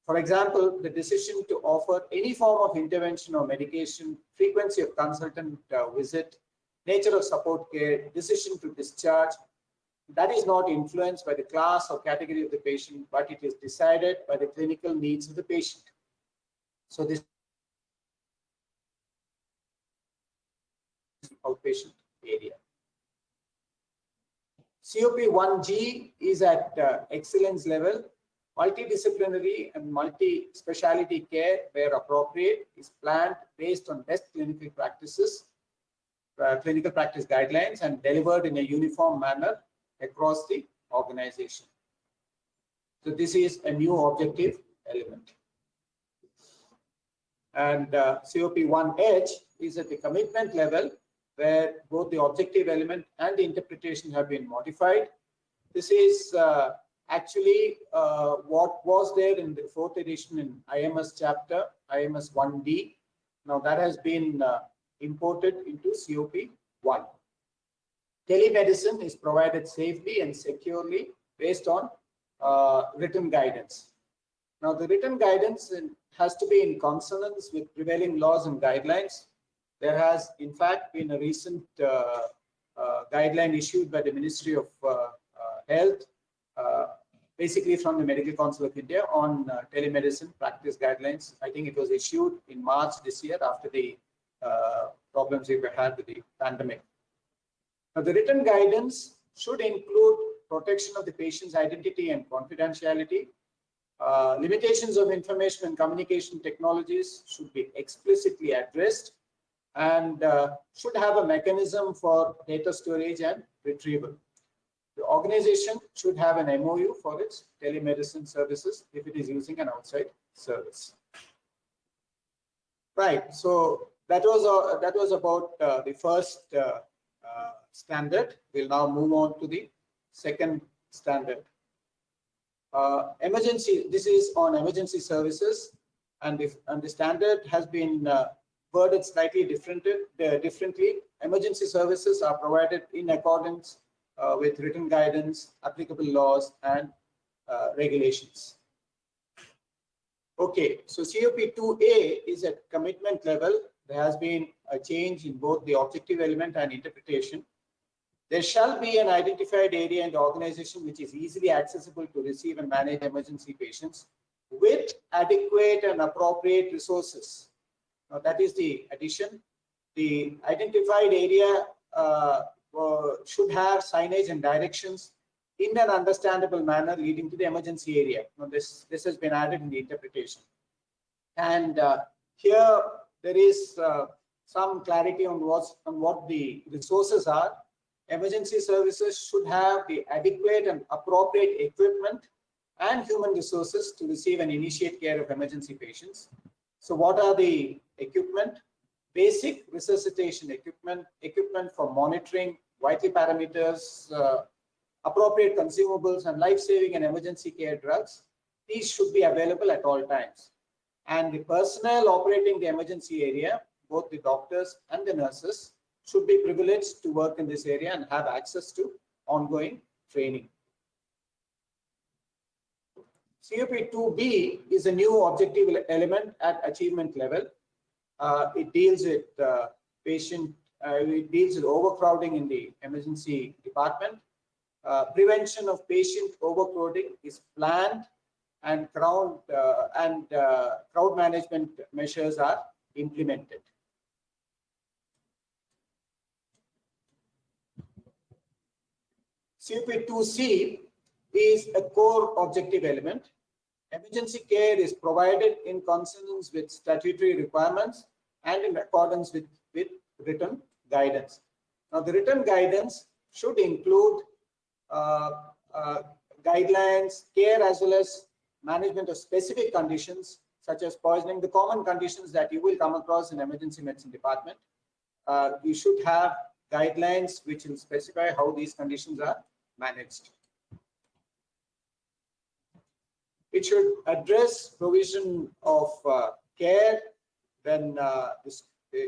For example, the decision to offer any form of intervention or medication, frequency of consultant visit, nature of support care, decision to discharge, that is not influenced by the class or category of the patient, but it is decided by the clinical needs of the patient. So this outpatient area. COP 1G is at excellence level. Multidisciplinary and multi-speciality care, where appropriate, is planned based on best clinical practices, clinical practice guidelines, and delivered in a uniform manner across the organization. So this is a new objective element. And COP1H is at the commitment level, where both the objective element and the interpretation have been modified. This is actually what was there in the 4th edition in IMS chapter, IMS 1D. Now that has been imported into COP1. Telemedicine is provided safely and securely based on written guidance. Now the written guidance has to be in consonance with prevailing laws and guidelines. There has in fact been a recent guideline issued by the Ministry of Health, basically from the Medical Council of India, on telemedicine practice guidelines. I think it was issued in March this year after the problems we had with the pandemic. Now, the written guidance should include protection of the patient's identity and confidentiality. Limitations of information and communication technologies should be explicitly addressed, and should have a mechanism for data storage and retrieval. The organization should have an MOU for its telemedicine services if it is using an outside service. Right. So that was about the first standard. We'll now move on to the second standard. Emergency. This is on emergency services, and the standard has been worded slightly differently. Emergency services are provided in accordance with written guidance, applicable laws, and regulations. Okay, so COP2A is at commitment level. There has been a change in both the objective element and interpretation. There shall be an identified area in the organization which is easily accessible to receive and manage emergency patients with adequate and appropriate resources. Now, that is the addition. The identified area should have signage and directions in an understandable manner leading to the emergency area. Now, this has been added in the interpretation. And here there is some clarity on what the resources are. Emergency services should have the adequate and appropriate equipment and human resources to receive and initiate care of emergency patients. So what are the equipment? Basic resuscitation equipment, equipment for monitoring vital parameters, appropriate consumables, and life-saving and emergency care drugs. These should be available at all times. And the personnel operating the emergency area, both the doctors and the nurses, should be privileged to work in this area and have access to ongoing training. COP2B is a new objective element at achievement level. It deals with it deals with overcrowding in the emergency department. Prevention of patient overcrowding is planned, and crowd management measures are implemented. COP2C is a core objective element. Emergency care is provided in consonance with statutory requirements and in accordance with written guidance. Now, the written guidance should include guidelines, care, as well as management of specific conditions such as poisoning, the common conditions that you will come across in emergency medicine department. You should have guidelines which will specify how these conditions are managed. It should address provision of care when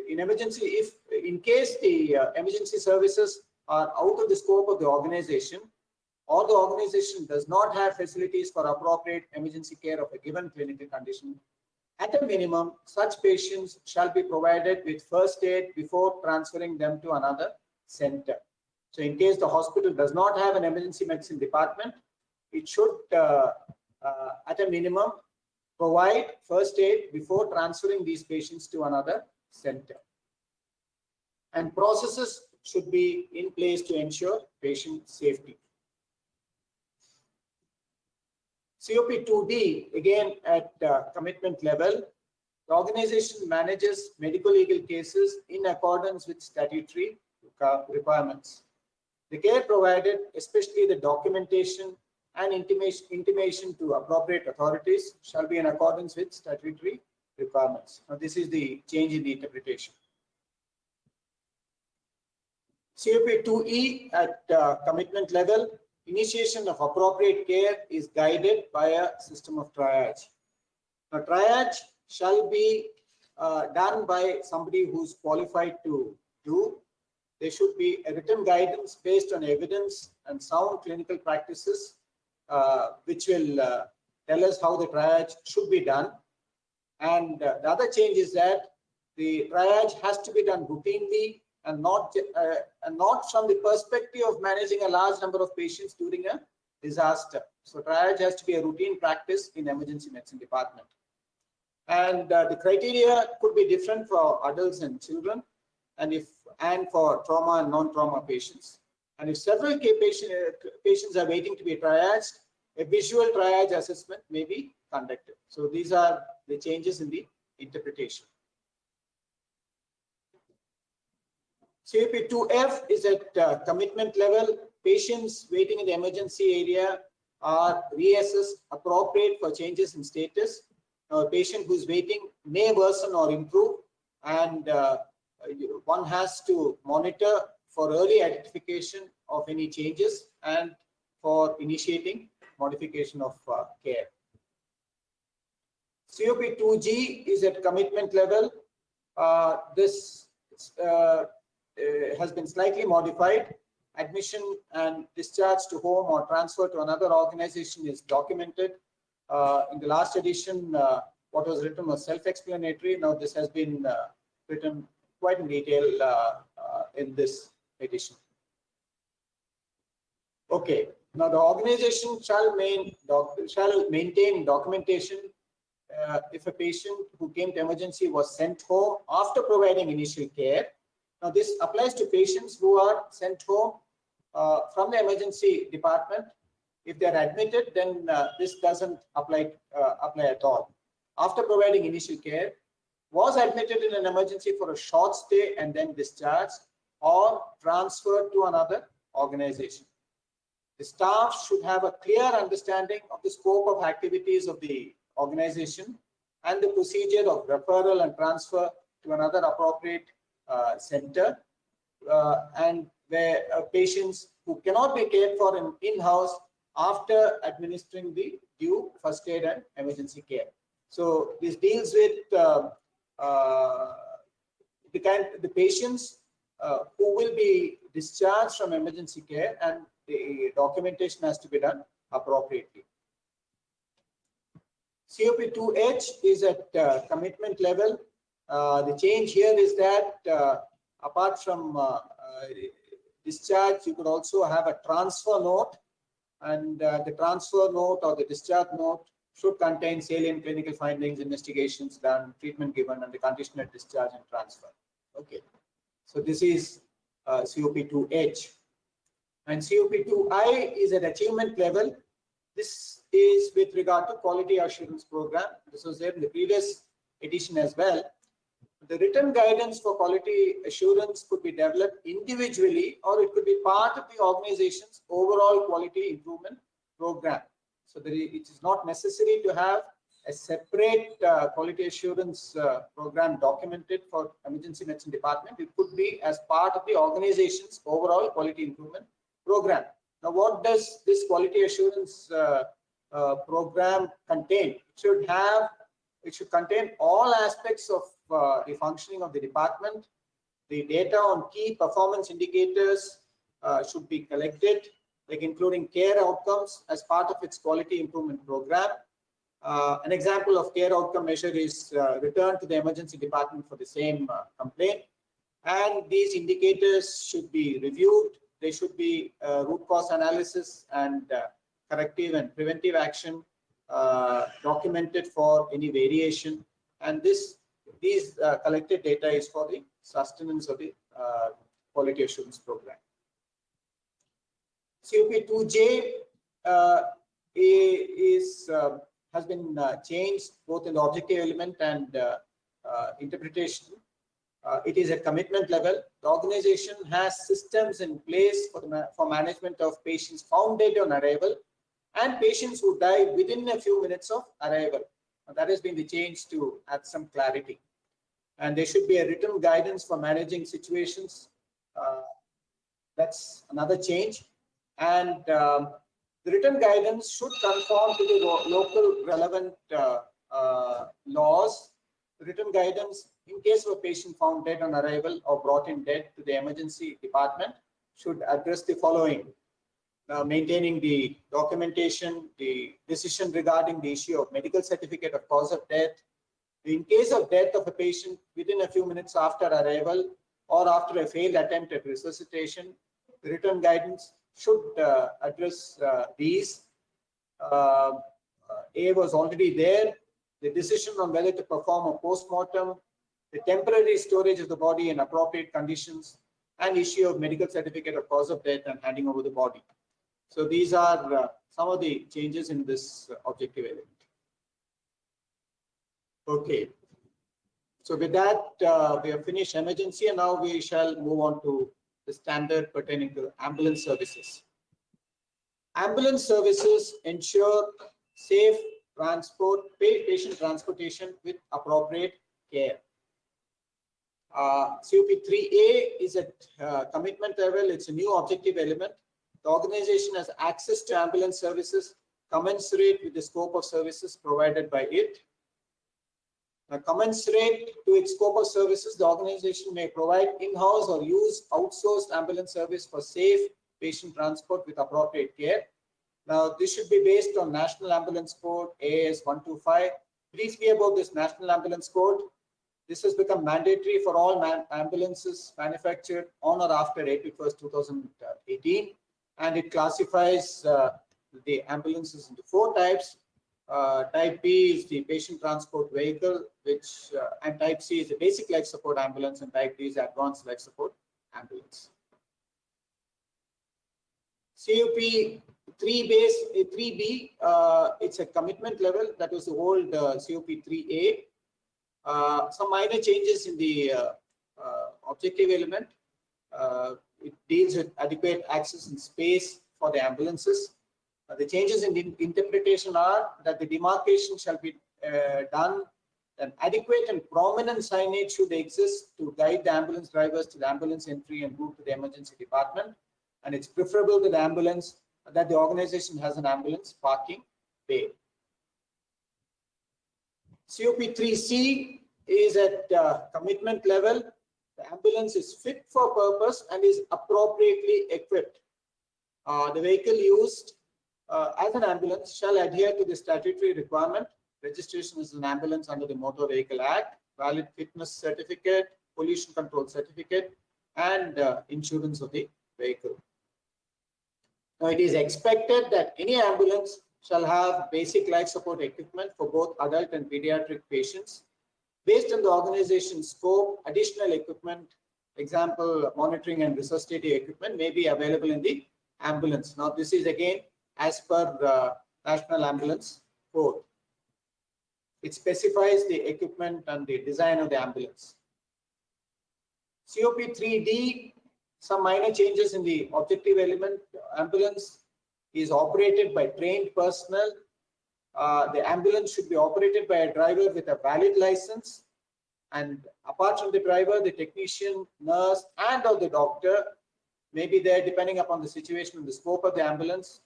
in emergency, if in case the emergency services are out of the scope of the organization, or the organization does not have facilities for appropriate emergency care of a given clinical condition, at a minimum, such patients shall be provided with first aid before transferring them to another center. So in case the hospital does not have an emergency medicine department, it should at a minimum provide first aid before transferring these patients to another center. And processes should be in place to ensure patient safety. COP2D, again at commitment level, the organization manages medical legal cases in accordance with statutory requirements. The care provided, especially the documentation and intimation to appropriate authorities, shall be in accordance with statutory requirements. Now, this is the change in the interpretation. COP2E at commitment level, initiation of appropriate care is guided by a system of triage. Now, triage shall be done by somebody who's qualified to do. There should be a written guidance based on evidence and sound clinical practices, which will tell us how the triage should be done. And the other change is that the triage has to be done routinely and not from the perspective of managing a large number of patients during a disaster. So triage has to be a routine practice in emergency medicine department. And the criteria could be different for adults and children, and for trauma and non-trauma patients. And if several patients are waiting to be triaged, a visual triage assessment may be conducted. So these are the changes in the interpretation. COP2F is at commitment level. Patients waiting in the emergency area are reassessed appropriate for changes in status. Now, a patient who's waiting may worsen or improve, and one has to monitor for early identification of any changes and for initiating modification of care. COP2G is at commitment level. This has been slightly modified. Admission and discharge to home or transfer to another organization is documented. In the last edition, what was written was self-explanatory. Now this has been written quite in detail in this edition. Okay, now the organization shall maintain documentation if a patient who came to emergency was sent home after providing initial care. Now this applies to patients who are sent home from the emergency department. If they are admitted, then this doesn't apply at all. After providing initial care, was admitted in an emergency for a short stay and then discharged or transferred to another organization. The staff should have a clear understanding of the scope of activities of the organization and the procedure of referral and transfer to another appropriate center, and where patients who cannot be cared for in-house after administering the due first aid and emergency care. So this deals with the patients who will be discharged from emergency care, and the documentation has to be done appropriately. COP2H is at commitment level. The change here is that apart from discharge, you could also have a transfer note, and the transfer note or the discharge note should contain salient clinical findings, investigations done, treatment given, and the conditional discharge and transfer. Okay, so this is COP2H. And COP2I is at achievement level. This is with regard to quality assurance program. This was there in the previous edition as well. The written guidance for quality assurance could be developed individually, or it could be part of the organization's overall quality improvement program. So it is not necessary to have a separate quality assurance program documented for emergency medicine department. It could be as part of the organization's overall quality improvement program. Now, what does this quality assurance program contain? It should contain all aspects of the functioning of the department. The data on key performance indicators should be collected, like including care outcomes as part of its quality improvement program. An example of care outcome measure is return to the emergency department for the same complaint. And these indicators should be reviewed. They should be root cause analysis and corrective and preventive action documented for any variation. And these collected data is for the sustenance of the quality assurance program. COP2J has been changed both in the objective element and interpretation. It is a commitment level. The organization has systems in place for management of patients found dead on arrival and patients who die within a few minutes of arrival. That has been the change to add some clarity. And there should be a written guidance for managing situations. That's another change. And the written guidance should conform to the local relevant laws. The written guidance, in case of a patient found dead on arrival or brought in dead to the emergency department, should address the following. Maintaining the documentation, the decision regarding the issue of medical certificate of cause of death. In case of death of a patient within a few minutes after arrival or after a failed attempt at resuscitation, the written guidance should address these. A was already there. The decision on whether to perform a post-mortem, the temporary storage of the body in appropriate conditions, and issue of medical certificate of cause of death and handing over the body. So these are some of the changes in this objective element. Okay. So with that, we have finished emergency, and now we shall move on to the standard pertaining to ambulance services. Ambulance services ensure safe transport, patient transportation with appropriate care. COP3A is at commitment level. It's a new objective element. The organization has access to ambulance services commensurate with the scope of services provided by it. Now, commensurate to its scope of services, the organization may provide in-house or use outsourced ambulance service for safe patient transport with appropriate care. Now, this should be based on National Ambulance Code AS 125. Briefly about this National Ambulance Code, this has become mandatory for all ambulances manufactured on or after April 1st, 2018. And it classifies the ambulances into 4 types. Type B is the patient transport vehicle, and Type C is the basic life support ambulance, and Type D is advanced life support ambulance. COP 3B, it's a commitment level. That was the old COP 3A. Some minor changes in the objective element. It deals with adequate access and space for the ambulances. The changes in the interpretation are that the demarcation shall be done, and adequate and prominent signage should exist to guide the ambulance drivers to the ambulance entry and route to the emergency department. And it's preferable to the ambulance that the organization has an ambulance parking bay. COP3C is at commitment level. The ambulance is fit for purpose and is appropriately equipped. The vehicle used as an ambulance shall adhere to the statutory requirement. Registration as an ambulance under the Motor Vehicle Act, valid fitness certificate, pollution control certificate, and insurance of the vehicle. Now, it is expected that any ambulance shall have basic life support equipment for both adult and pediatric patients. Based on the organization's scope, additional equipment, example, monitoring and resuscitating equipment, may be available in the ambulance. Now, this is again as per the National Ambulance Code. It specifies the equipment and the design of the ambulance. COP3D, some minor changes in the objective element. Ambulance is operated by trained personnel. The ambulance should be operated by a driver with a valid license. And apart from the driver, the technician, nurse, and or the doctor may be there depending upon the situation and the scope of the ambulance.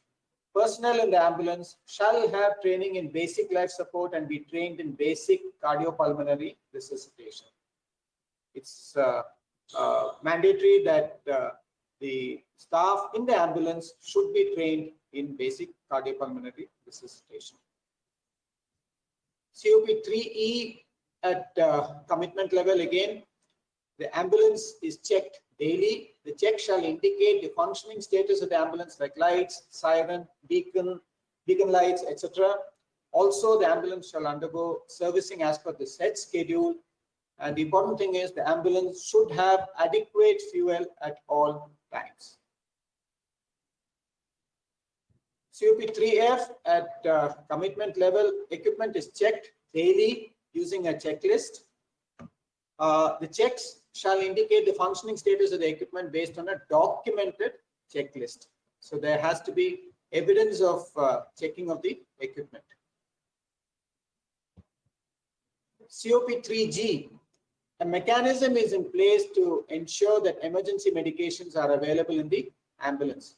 Personnel in the ambulance shall have training in basic life support and be trained in basic cardiopulmonary resuscitation. It's mandatory that the staff in the ambulance should be trained in basic cardiopulmonary resuscitation. COP3E at commitment level again, the ambulance is checked daily. The check shall indicate the functioning status of the ambulance, like lights, siren, beacon lights, etc. Also, the ambulance shall undergo servicing as per the set schedule. And the important thing is the ambulance should have adequate fuel at all times. COP3F at commitment level, equipment is checked daily using a checklist. The checks shall indicate the functioning status of the equipment based on a documented checklist. So there has to be evidence of checking of the equipment. COP3G, a mechanism is in place to ensure that emergency medications are available in the ambulance.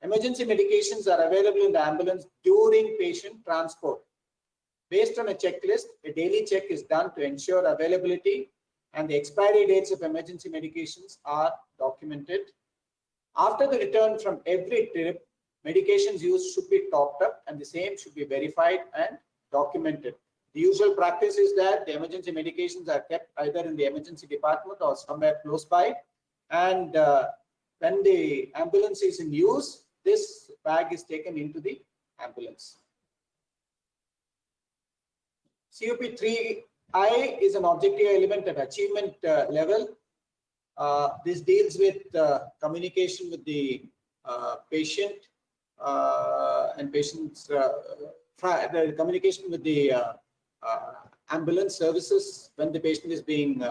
Emergency medications are available in the ambulance during patient transport. Based on a checklist, a daily check is done to ensure availability, and the expiry dates of emergency medications are documented. After the return from every trip, medications used should be topped up, and the same should be verified and documented. The usual practice is that the emergency medications are kept either in the emergency department or somewhere close by, and when the ambulance is in use, this bag is taken into the ambulance. COP3I is an objective element at achievement level. This deals with communication with the patient and patient's the communication with the ambulance services when the patient is being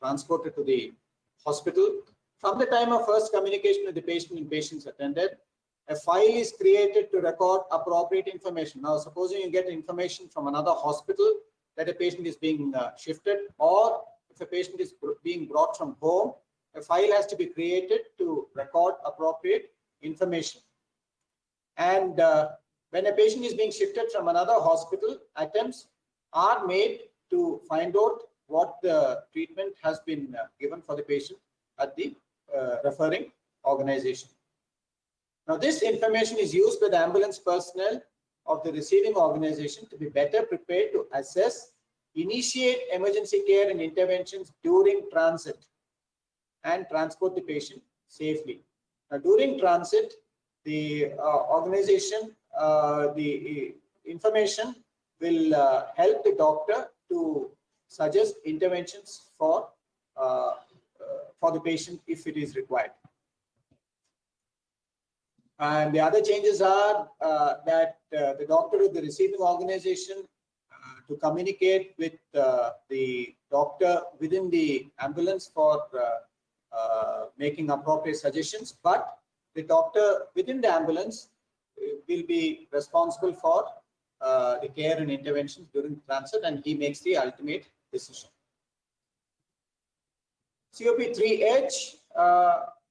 transported to the hospital. From the time of first communication with the patient and patients attended, a file is created to record appropriate information. Now, supposing you get information from another hospital that a patient is being shifted, or if a patient is being brought from home, a file has to be created to record appropriate information. And when a patient is being shifted from another hospital, attempts are made to find out what the treatment has been given for the patient at the referring organization. Now, this information is used by the ambulance personnel of the receiving organization to be better prepared to assess, initiate emergency care and interventions during transit, and transport the patient safely. Now, during transit, the organization, the information will help the doctor to suggest interventions for the patient if it is required. And the other changes are that the doctor of the receiving organization to communicate with the doctor within the ambulance for making appropriate suggestions, but the doctor within the ambulance will be responsible for the care and interventions during transit, and he makes the ultimate decision. COP3H,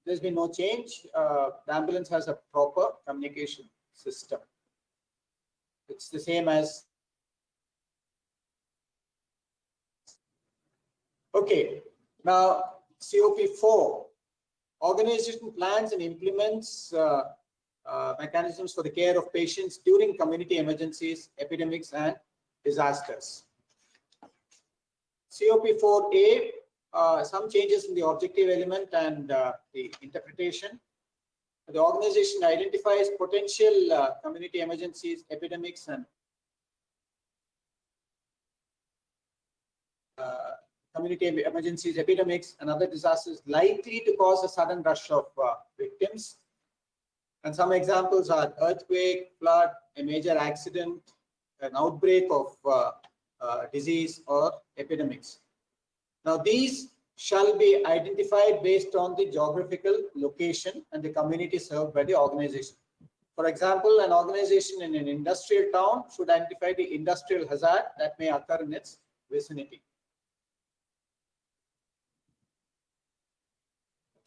there's been no change. The ambulance has a proper communication system. It's the same as. Okay, now COP4, organization plans and implements mechanisms for the care of patients during community emergencies, epidemics, and disasters. COP4A, some changes in the objective element and the interpretation. The organization identifies potential community emergencies, epidemics, and other disasters likely to cause a sudden rush of victims. And some examples are earthquake, flood, a major accident, an outbreak of disease or epidemics. Now, these shall be identified based on the geographical location and the community served by the organization. For example, an organization in an industrial town should identify the industrial hazard that may occur in its vicinity.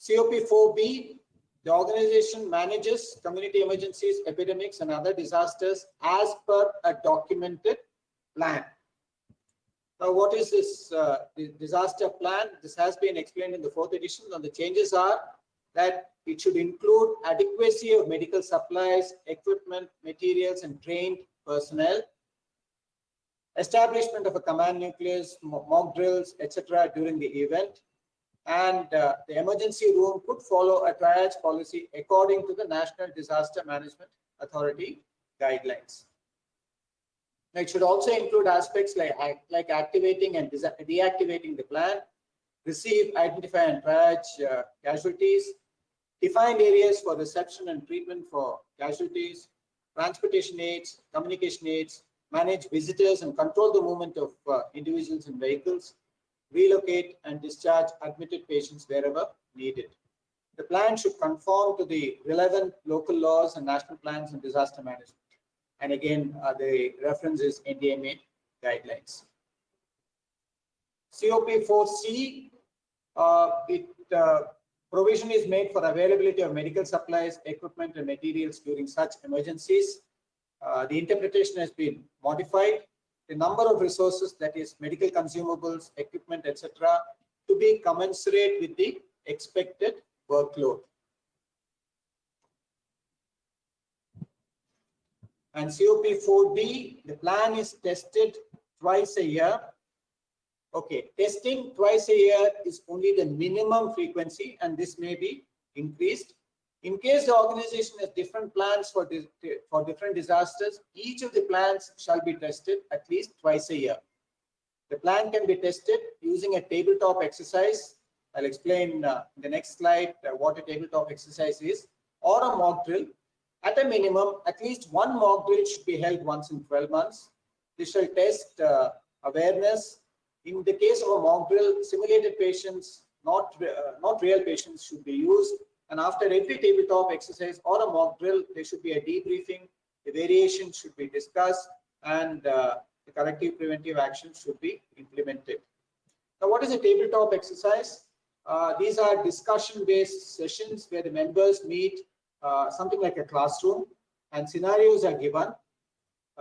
COP4B, the organization manages community emergencies, epidemics, and other disasters as per a documented plan. Now, what is this disaster plan? This has been explained in the 4th edition, and the changes are that it should include adequacy of medical supplies, equipment, materials, and trained personnel, establishment of a command nucleus, mock drills, etc. during the event, and the emergency room could follow a triage policy according to the National Disaster Management Authority guidelines. Now, it should also include aspects like activating and deactivating the plan, receive, identify, and triage casualties, defined areas for reception and treatment for casualties, transportation aids, communication aids, manage visitors and control the movement of individuals and vehicles, relocate and discharge admitted patients wherever needed. The plan should conform to the relevant local laws and national plans and disaster management. And again, the reference is NDMA guidelines. COP4C, provision is made for availability of medical supplies, equipment, and materials during such emergencies. The interpretation has been modified. The number of resources, that is medical consumables, equipment, etc., to be commensurate with the expected workload. And COP4D, the plan is tested twice a year. Okay, testing twice a year is only the minimum frequency, and this may be increased. In case the organization has different plans for different disasters, each of the plans shall be tested at least twice a year. The plan can be tested using a tabletop exercise. I'll explain in the next slide what a tabletop exercise is, or a mock drill. At a minimum, at least one mock drill should be held once in 12 months. This shall test awareness. In the case of a mock drill, simulated patients, not real patients, should be used. And after every tabletop exercise or a mock drill, there should be a debriefing. The variations should be discussed, and the corrective preventive actions should be implemented. Now, what is a tabletop exercise? These are discussion-based sessions where the members meet, something like a classroom, and scenarios are given.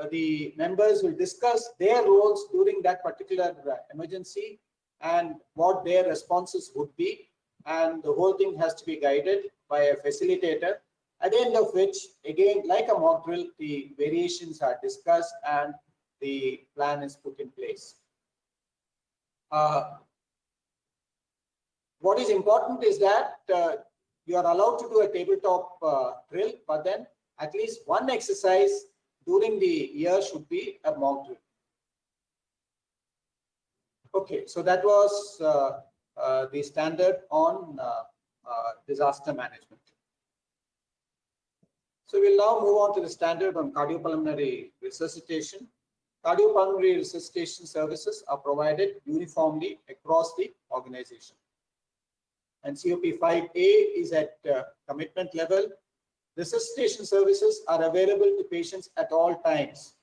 The members will discuss their roles during that particular emergency and what their responses would be, and the whole thing has to be guided by a facilitator, at the end of which, again, like a mock drill, the variations are discussed and the plan is put in place. What is important is that you are allowed to do a tabletop drill, but then at least one exercise during the year should be a mock drill. Okay, so that was the standard on disaster management. So we'll now move on to the standard on cardiopulmonary resuscitation. Cardiopulmonary resuscitation services are provided uniformly across the organization. And COP5A is at commitment level. Resuscitation services are available to patients at all times.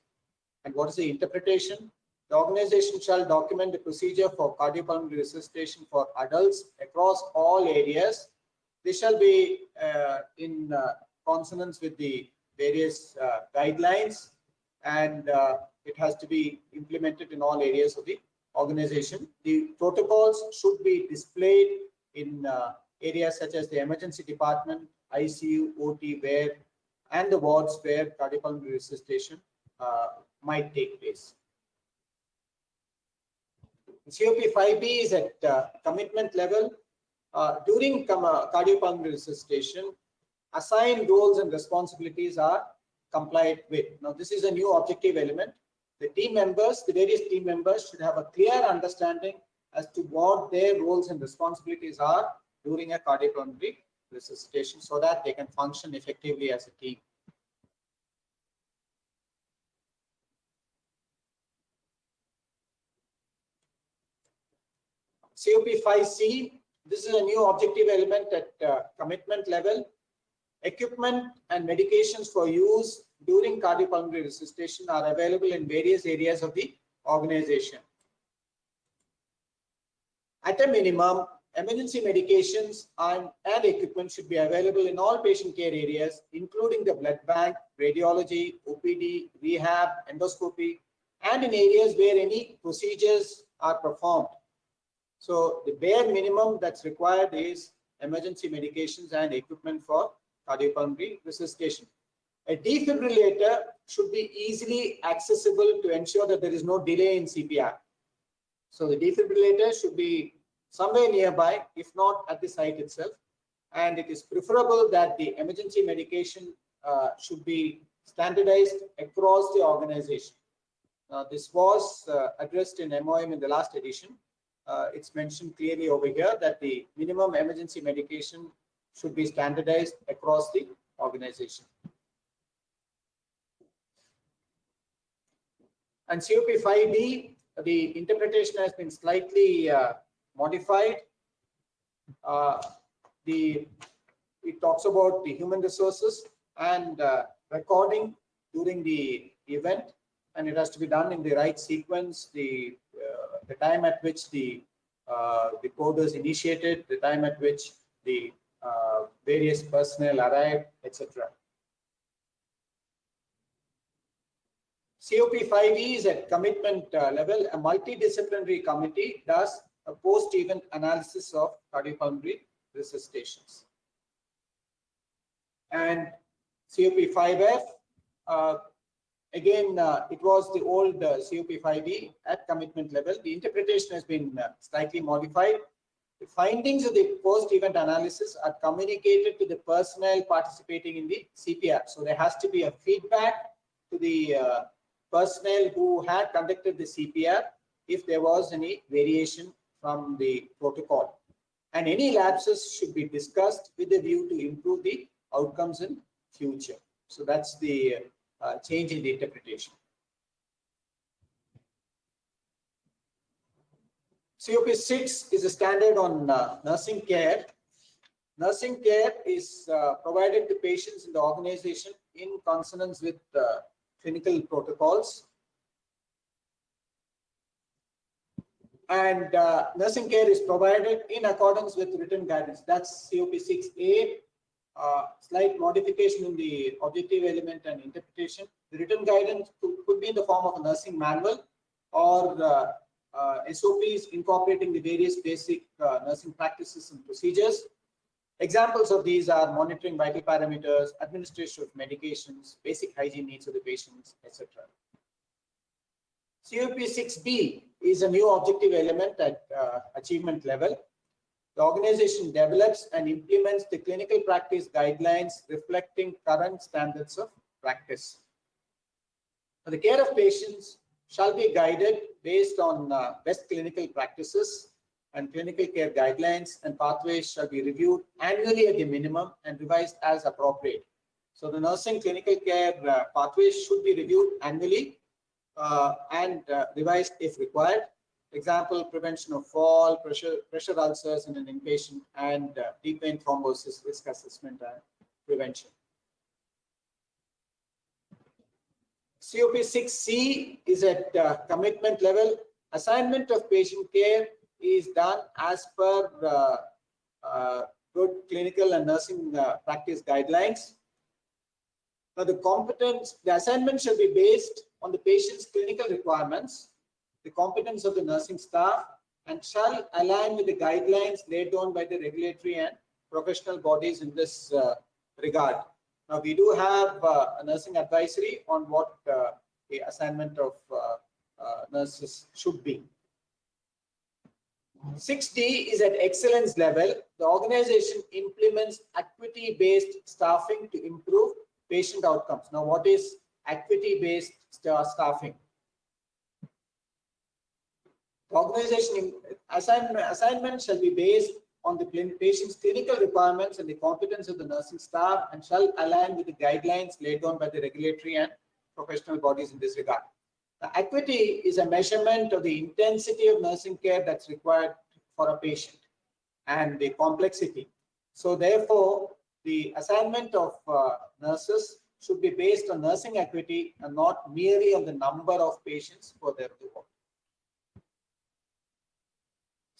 And what is the interpretation? The organization shall document the procedure for cardiopulmonary resuscitation for adults across all areas. This shall be in consonance with the various guidelines, and it has to be implemented in all areas of the organization. The protocols should be displayed in areas such as the emergency department, ICU, OT, and the wards where cardiopulmonary resuscitation might take place. COP5B is at commitment level. During cardiopulmonary resuscitation, assigned roles and responsibilities are complied with. Now, this is a new objective element. The team members, the various team members, should have a clear understanding as to what their roles and responsibilities are during a cardiopulmonary resuscitation, so that they can function effectively as a team. COP5C, this is a new objective element at commitment level. Equipment and medications for use during cardiopulmonary resuscitation are available in various areas of the organization. At a minimum, emergency medications and equipment should be available in all patient care areas, including the blood bank, radiology, OPD, rehab, endoscopy, and in areas where any procedures are performed. So the bare minimum that's required is emergency medications and equipment for cardiopulmonary resuscitation. A defibrillator should be easily accessible to ensure that there is no delay in CPR. So the defibrillator should be somewhere nearby, if not at the site itself. And it is preferable that the emergency medication should be standardized across the organization. This was addressed in MOM in the last edition. It's mentioned clearly over here that the minimum emergency medication should be standardized across the organization. And COP5D, the interpretation has been slightly modified. It talks about the human resources and recording during the event, and it has to be done in the right sequence. The time at which the code is initiated, the time at which the various personnel arrived, etc. COP5E is at commitment level. A multidisciplinary committee does a post-event analysis of cardiopulmonary resuscitations. And COP5F, again, it was the old COP5E at commitment level. The interpretation has been slightly modified. The findings of the post-event analysis are communicated to the personnel participating in the CPR. So there has to be a feedback to the personnel who had conducted the CPR if there was any variation from the protocol. And any lapses should be discussed with a view to improve the outcomes in future. So that's the change in the interpretation. COP6 is a standard on nursing care. Nursing care is provided to patients in the organization in consonance with clinical protocols. And nursing care is provided in accordance with written guidance. That's COP6A. Slight modification in the objective element and interpretation. The written guidance could be in the form of a nursing manual or SOPs incorporating the various basic nursing practices and procedures. Examples of these are monitoring vital parameters, administration of medications, basic hygiene needs of the patients, etc. COP6B is a new objective element at achievement level. The organization develops and implements the clinical practice guidelines reflecting current standards of practice. The care of patients shall be guided based on best clinical practices, and clinical care guidelines and pathways shall be reviewed annually at the minimum and revised as appropriate. So the nursing clinical care pathways should be reviewed annually and revised if required. Example, prevention of fall, pressure ulcers in an inpatient, and deep vein thrombosis risk assessment and prevention. COP6C is at commitment level. Assignment of patient care is done as per good clinical and nursing practice guidelines. Now, the assignment shall be based on the patient's clinical requirements, the competence of the nursing staff, and shall align with the guidelines laid down by the regulatory and professional bodies in this regard. Now, we do have a nursing advisory on what the assignment of nurses should be. 6D is at excellence level. The organization implements equity-based staffing to improve patient outcomes. Now, what is equity-based staffing? The organization assignment shall be based on the patient's clinical requirements and the competence of the nursing staff, and shall align with the guidelines laid down by the regulatory and professional bodies in this regard. The equity is a measurement of the intensity of nursing care that's required for a patient and the complexity. So therefore, the assignment of nurses should be based on nursing equity and not merely on the number of patients for their work.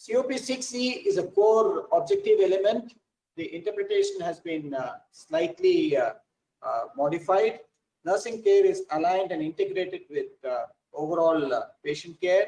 COP6E is a core objective element. The interpretation has been slightly modified. Nursing care is aligned and integrated with overall patient care.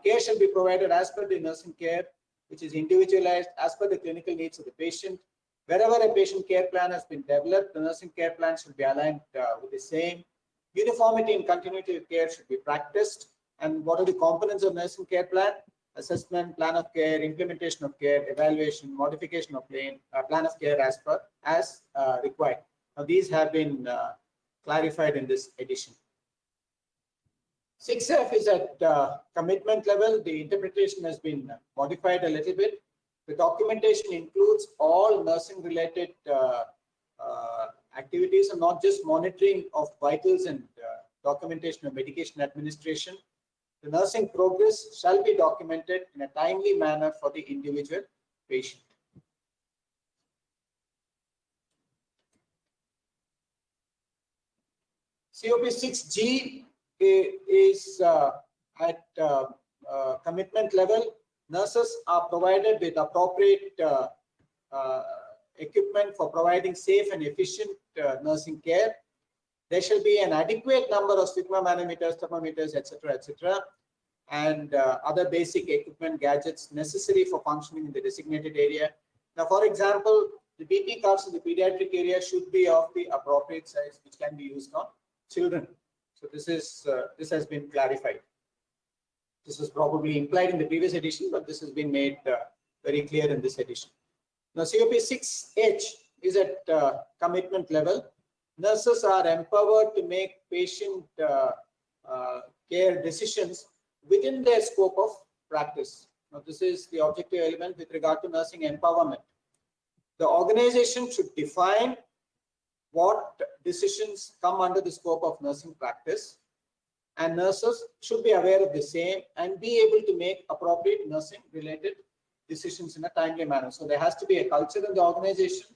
Care shall be provided as per the nursing care, which is individualized as per the clinical needs of the patient. Wherever a patient care plan has been developed, the nursing care plan should be aligned with the same. Uniformity and continuity of care should be practiced. And what are the components of nursing care plan? Assessment, plan of care, implementation of care, evaluation, modification of plan of care as required. Now, these have been clarified in this edition. 6F is at commitment level. The interpretation has been modified a little bit. The documentation includes all nursing related activities and not just monitoring of vitals and documentation of medication administration. The nursing progress shall be documented in a timely manner for the individual patient. COP6G is at commitment level. Nurses are provided with appropriate equipment for providing safe and efficient nursing care. There shall be an adequate number of stigma manometers, thermometers, etc., and other basic equipment gadgets necessary for functioning in the designated area. Now, for example, the BP cards in the pediatric area should be of the appropriate size, which can be used on children. So this has been clarified. This was probably implied in the previous edition, but this has been made very clear in this edition. Now, COP6H is at commitment level. Nurses are empowered to make patient care decisions within their scope of practice. Now, this is the objective element with regard to nursing empowerment. The organization should define what decisions come under the scope of nursing practice, and nurses should be aware of the same and be able to make appropriate nursing related decisions in a timely manner. So there has to be a culture in the organization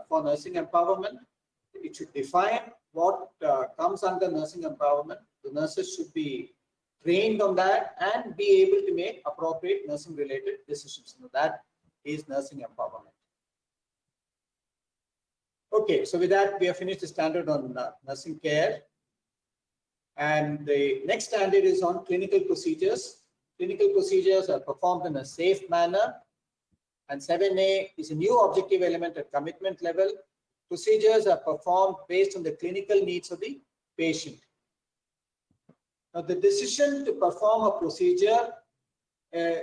for nursing empowerment. It should define what comes under nursing empowerment. The nurses should be trained on that and be able to make appropriate nursing related decisions. So that is nursing empowerment. Okay, so with that, we have finished the standard on nursing care. And the next standard is on clinical procedures. Clinical procedures are performed in a safe manner. And 7A is a new objective element at commitment level. Procedures are performed based on the clinical needs of the patient. Now, the decision to perform a procedure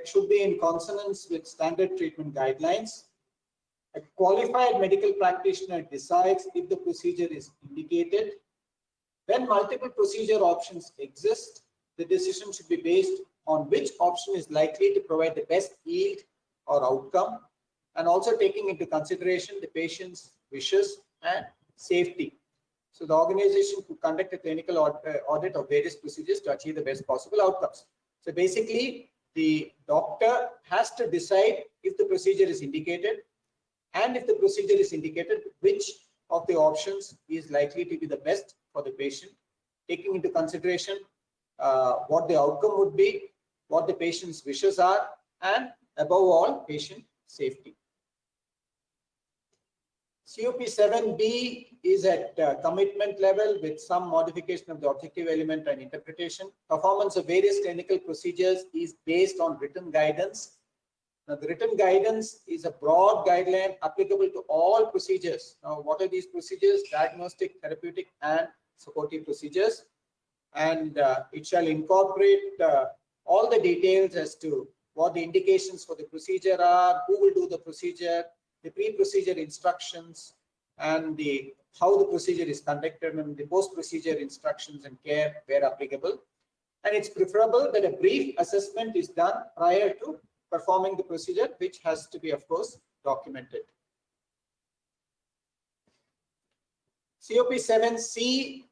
should be in consonance with standard treatment guidelines. A qualified medical practitioner decides if the procedure is indicated. When multiple procedure options exist, the decision should be based on which option is likely to provide the best yield or outcome, and also taking into consideration the patient's wishes and safety. So the organization could conduct a clinical audit of various procedures to achieve the best possible outcomes. So basically, the doctor has to decide if the procedure is indicated, and if the procedure is indicated, which of the options is likely to be the best for the patient, taking into consideration what the outcome would be, what the patient's wishes are, and above all, patient safety. COP7B is at commitment level with some modification of the objective element and interpretation. Performance of various clinical procedures is based on written guidance. Now, the written guidance is a broad guideline applicable to all procedures. Now, what are these procedures? Diagnostic, therapeutic, and supportive procedures. And it shall incorporate all the details as to what the indications for the procedure are, who will do the procedure, the pre-procedure instructions, and how the procedure is conducted, and the post-procedure instructions and care where applicable. And it's preferable that a brief assessment is done prior to performing the procedure, which has to be, of course, documented. COP7C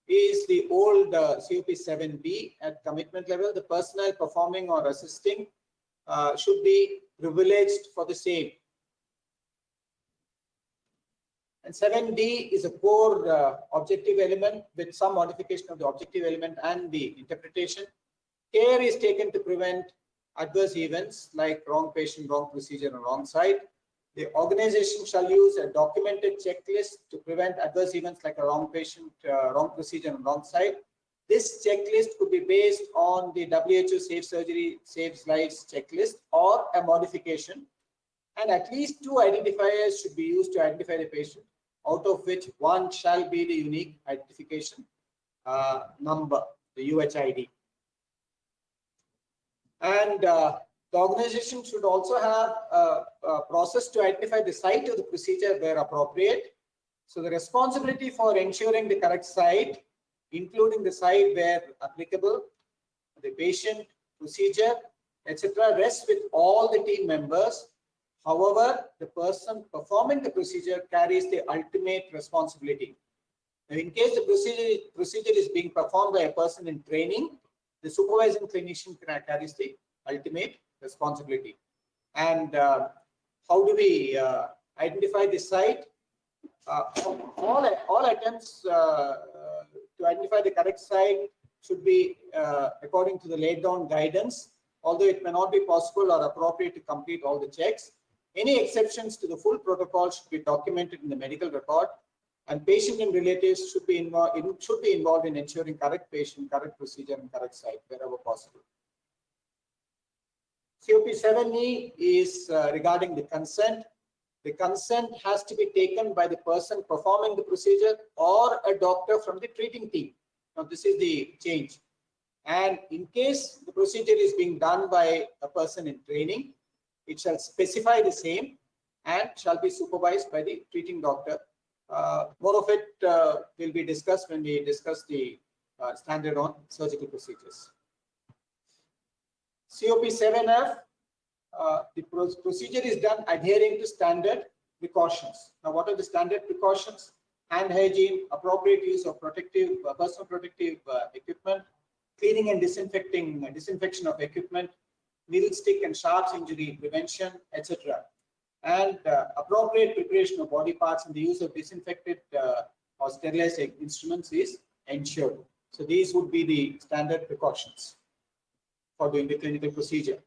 is the old COP7B at commitment level. The personnel performing or assisting should be privileged for the same. And 7D is a core objective element with some modification of the objective element and the interpretation. Care is taken to prevent adverse events like wrong patient, wrong procedure, and wrong site. The organization shall use a documented checklist to prevent adverse events like a wrong patient, wrong procedure, and wrong site. This checklist could be based on the WHO Safe Surgery, Saves Lives checklist or a modification. And at least 2 identifiers should be used to identify the patient, out of which one shall be the unique identification number, the UHID. And the organization should also have a process to identify the site of the procedure where appropriate. So the responsibility for ensuring the correct site, including the site where applicable, the patient, procedure, etc., rests with all the team members. However, the person performing the procedure carries the ultimate responsibility. Now, in case the procedure is being performed by a person in training, the supervising clinician carries the ultimate responsibility. And how do we identify the site? All attempts to identify the correct site should be according to the laid down guidance, although it may not be possible or appropriate to complete all the checks. Any exceptions to the full protocol should be documented in the medical record, and patient and relatives should be involved in ensuring correct patient, correct procedure, and correct site wherever possible. COP 7E is regarding the consent. The consent has to be taken by the person performing the procedure or a doctor from the treating team. Now, this is the change. And in case the procedure is being done by a person in training, it shall specify the same and shall be supervised by the treating doctor. More of it will be discussed when we discuss the standard on surgical procedures. COP 7F, the procedure is done adhering to standard precautions. Now, what are the standard precautions? Hand hygiene, appropriate use of personal protective equipment, cleaning and disinfection of equipment, needle stick and sharps injury prevention, etc. And appropriate preparation of body parts and the use of disinfected or sterilized instruments is ensured. So these would be the standard precautions for doing the clinical procedure.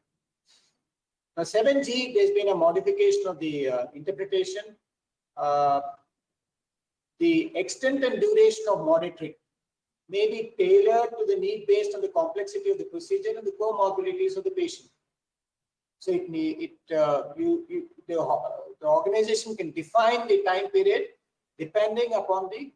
Now 7G, there's been a modification of the interpretation. The extent and duration of monitoring may be tailored to the need based on the complexity of the procedure and the comorbidities of the patient. So the organization can define the time period depending upon the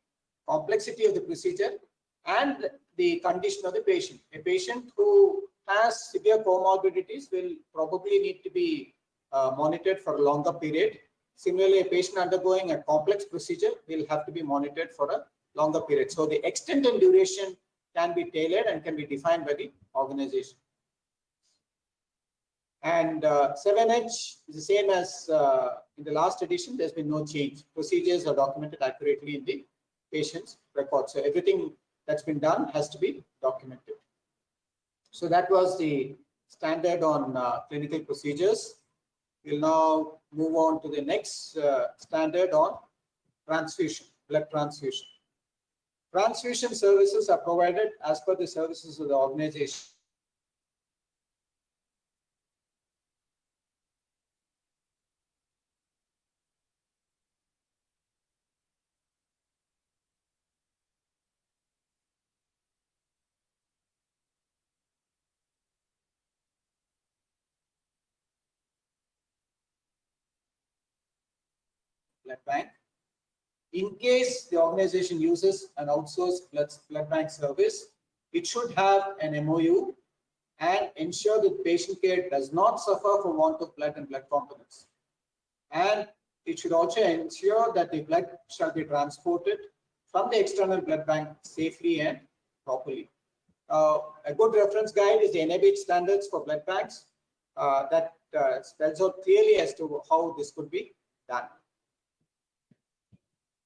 complexity of the procedure and the condition of the patient. A patient who has severe comorbidities will probably need to be monitored for a longer period. Similarly, a patient undergoing a complex procedure will have to be monitored for a longer period. So the extent and duration can be tailored and can be defined by the organization. And 7H is the same as in the last edition. There's been no change. Procedures are documented accurately in the patient's record. So everything that's been done has to be documented. So that was the standard on clinical procedures. We'll now move on to the next standard on transfusion, blood transfusion. Transfusion services are provided as per the services of the organization. Blood bank. In case the organization uses an outsourced blood bank service, it should have an MOU and ensure that patient care does not suffer for want of blood and blood components. And it should also ensure that the blood shall be transported from the external blood bank safely and properly. A good reference guide is the NABH standards for blood banks that spells out clearly as to how this could be done.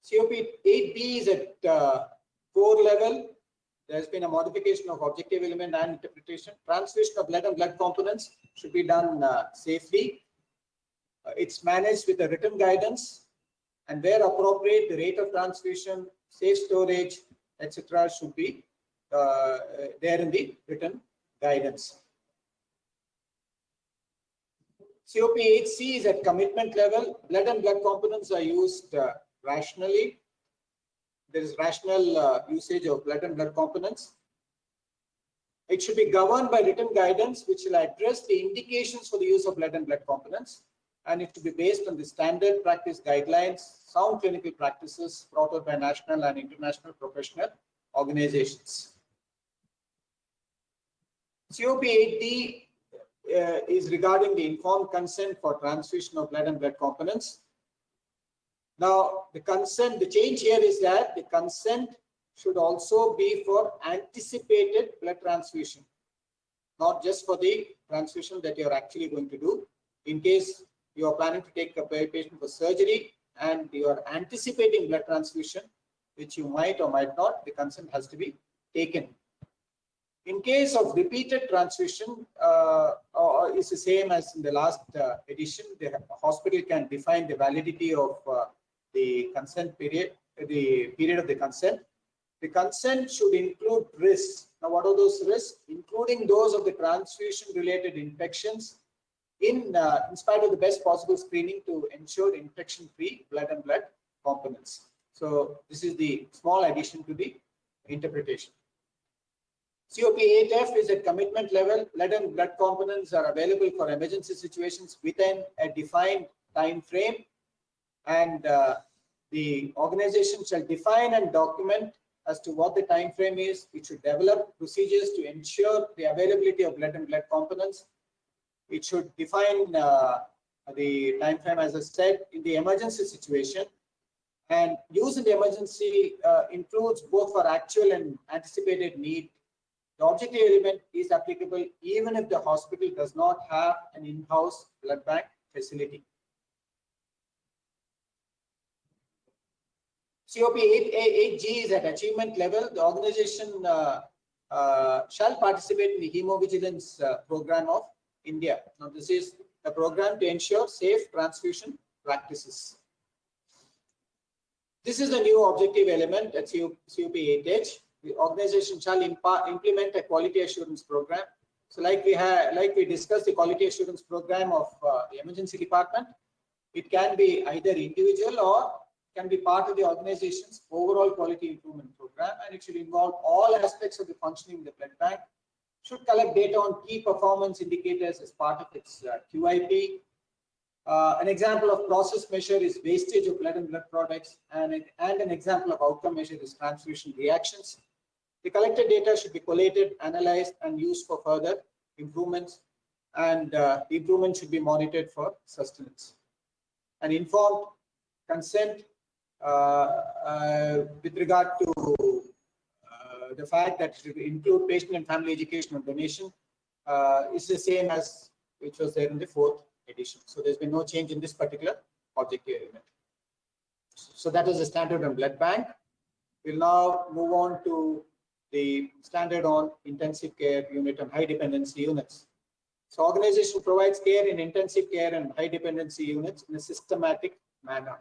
COP 8B is at core level. There's been a modification of objective element and interpretation. Transfusion of blood and blood components should be done safely. It's managed with a written guidance, and where appropriate, the rate of transfusion, safe storage, etc. should be there in the written guidance. COP 8C is at commitment level. Blood and blood components are used rationally. There is rational usage of blood and blood components. It should be governed by written guidance, which will address the indications for the use of blood and blood components, and it should be based on the standard practice guidelines, sound clinical practices brought out by national and international professional organizations. COP 8D is regarding the informed consent for transfusion of blood and blood components. Now, the change here is that the consent should also be for anticipated blood transfusion, not just for the transfusion that you're actually going to do. In case you are planning to take a patient for surgery and you are anticipating blood transfusion, which you might or might not, the consent has to be taken. In case of repeated transfusion, it's the same as in the last edition. The hospital can define the validity of the consent period, the period of the consent. The consent should include risks. Now, what are those risks? Including those of the transfusion-related infections, in spite of the best possible screening to ensure infection-free blood and blood components. So, this is the small addition to the interpretation. COP8F is at commitment level. Blood and blood components are available for emergency situations within a defined time frame, and the organization shall define and document as to what the time frame is. It should develop procedures to ensure the availability of blood and blood components. It should define the time frame, as I said, in the emergency situation. And use in the emergency includes both for actual and anticipated need. The objective element is applicable even if the hospital does not have an in-house blood bank facility. COP8G is at achievement level. The organization shall participate in the Hemovigilance program of India. Now, this is a program to ensure safe transfusion practices. This is a new objective element at COP8H. The organization shall implement a quality assurance program. So, like we discussed the quality assurance program of the emergency department, it can be either individual or can be part of the organization's overall quality improvement program, and it should involve all aspects of the functioning of the blood bank. Should collect data on key performance indicators as part of its QIP. An example of process measure is wastage of blood and blood products, and an example of outcome measure is transfusion reactions. The collected data should be collated, analyzed, and used for further improvements, and the improvement should be monitored for sustenance. An informed consent with regard to the fact that it should include patient and family education and donation is the same as which was there in the 4th edition. So there's been no change in this particular objective element. So that is the standard on blood bank. We'll now move on to the standard on intensive care unit and high dependency units. So organization provides care in intensive care and high dependency units in a systematic manner.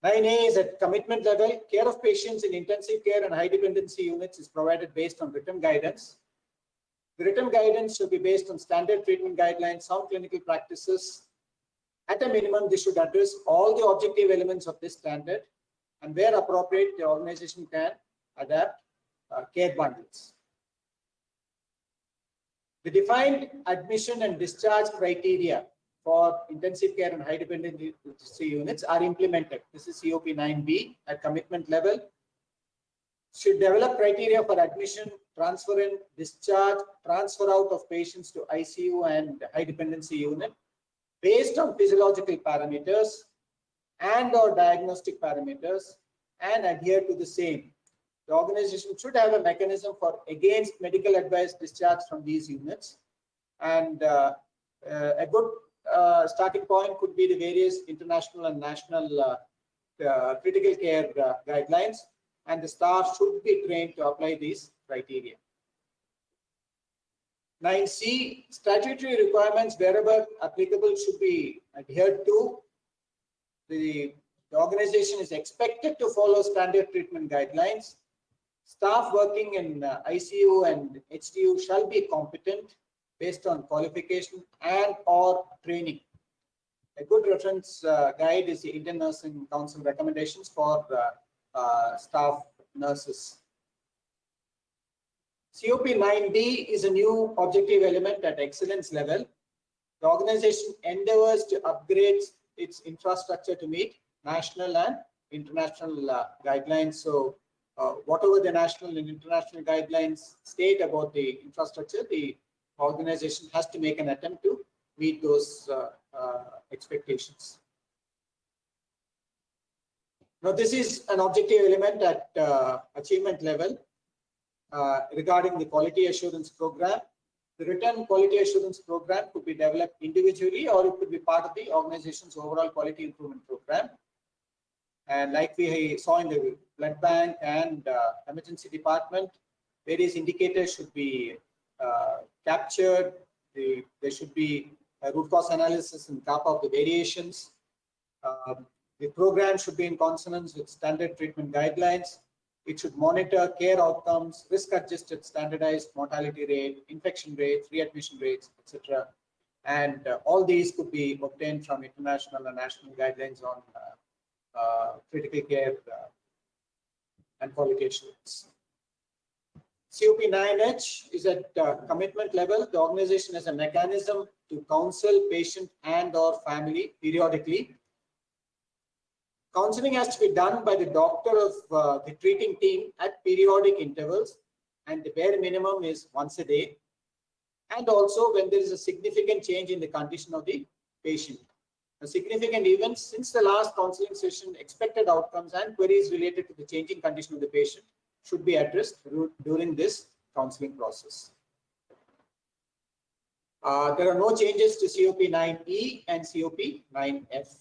9A is at commitment level. Care of patients in intensive care and high dependency units is provided based on written guidance. The written guidance should be based on standard treatment guidelines, sound clinical practices. At a minimum, this should address all the objective elements of this standard, and where appropriate, the organization can adapt care bundles. The defined admission and discharge criteria for intensive care and high dependency units are implemented. This is COP 9B at commitment level. Should develop criteria for admission, transfer in, discharge, transfer out of patients to ICU and high dependency unit based on physiological parameters and or diagnostic parameters, and adhere to the same. The organization should have a mechanism for against medical advice discharge from these units, and a good starting point could be the various international and national critical care guidelines, and the staff should be trained to apply these criteria. 9C, statutory requirements wherever applicable should be adhered to. The organization is expected to follow standard treatment guidelines. Staff working in ICU and HDU shall be competent based on qualification and or training. A good reference guide is the Indian Nursing Council recommendations for staff nurses. COP 9D is a new objective element at excellence level. The organization endeavors to upgrade its infrastructure to meet national and international guidelines. So whatever the national and international guidelines state about the infrastructure, the organization has to make an attempt to meet those expectations. Now, this is an objective element at achievement level regarding the quality assurance program. The written quality assurance program could be developed individually, or it could be part of the organization's overall quality improvement program. And like we saw in the blood bank and emergency department, various indicators should be captured. There should be a root cause analysis and cap of the variations. The program should be in consonance with standard treatment guidelines. It should monitor care outcomes, risk-adjusted standardized mortality rate, infection rates, readmission rates, etc. And all these could be obtained from international and national guidelines on critical care and quality assurance. COP9H is at commitment level. The organization has a mechanism to counsel patient and/or family periodically. Counseling has to be done by the doctor of the treating team at periodic intervals, and the bare minimum is once a day. And also when there is a significant change in the condition of the patient. A significant event since the last counseling session, expected outcomes and queries related to the changing condition of the patient should be addressed during this counseling process. There are no changes to COP9E and COP9F.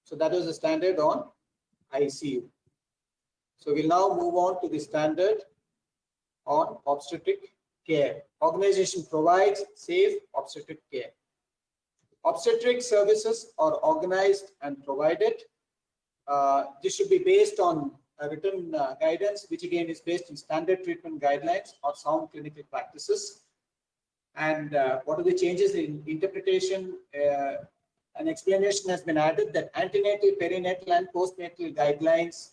So that was the standard on ICU. So we'll now move on to the standard on obstetric care. Organization provides safe obstetric care. Obstetric services are organized and provided. This should be based on a written guidance, which again is based on standard treatment guidelines or sound clinical practices. And what are the changes in interpretation? An explanation has been added that antenatal, perinatal, and postnatal guidelines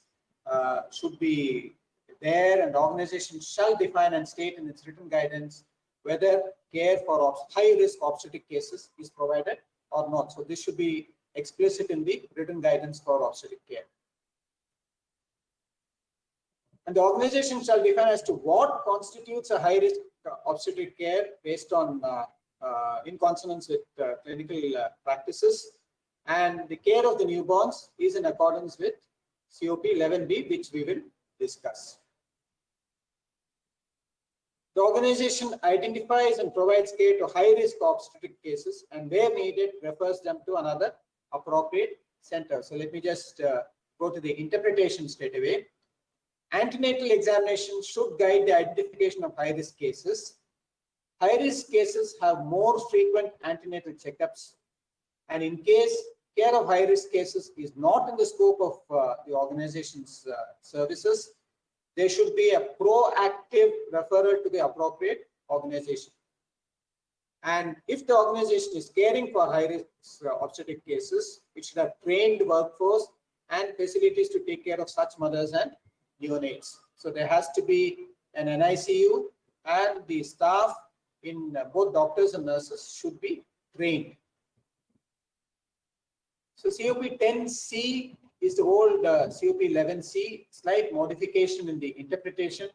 should be there, and the organization shall define and state in its written guidance whether care for high-risk obstetric cases is provided or not. So this should be explicit in the written guidance for obstetric care. And the organization shall define as to what constitutes a high-risk obstetric care based on in consonance with clinical practices, and the care of the newborns is in accordance with COP 11B, which we will discuss. The organization identifies and provides care to high-risk obstetric cases, and where needed refers them to another appropriate center. So let me just go to the interpretation straight away. Antenatal examination should guide the identification of high-risk cases. High-risk cases have more frequent antenatal checkups, and in case care of high-risk cases is not in the scope of the organization's services, there should be a proactive referral to the appropriate organization. And if the organization is caring for high-risk obstetric cases, it should have trained workforce and facilities to take care of such mothers and neonates. So there has to be an NICU, and the staff in both doctors and nurses should be trained. So COP10C is the old COP11C, slight modification in the interpretation.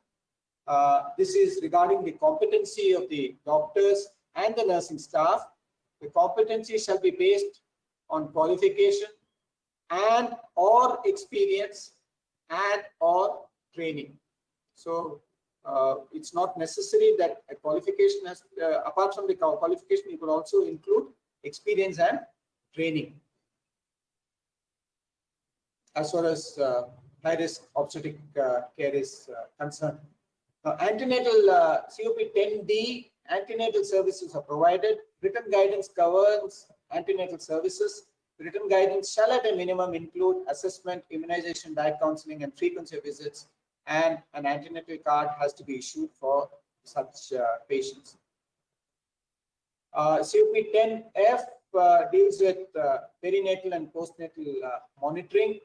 This is regarding the competency of the doctors and the nursing staff. The competency shall be based on qualification and or experience and or training. So it's not necessary that a qualification has, apart from the qualification, you could also include experience and training as far as high-risk obstetric care is concerned. Now, antenatal COP10D, antenatal services are provided. Written guidance covers antenatal services. Written guidance shall at a minimum include assessment, immunization, diet counseling, and frequency of visits, and an antenatal card has to be issued for such patients. COP10F deals with perinatal and postnatal monitoring.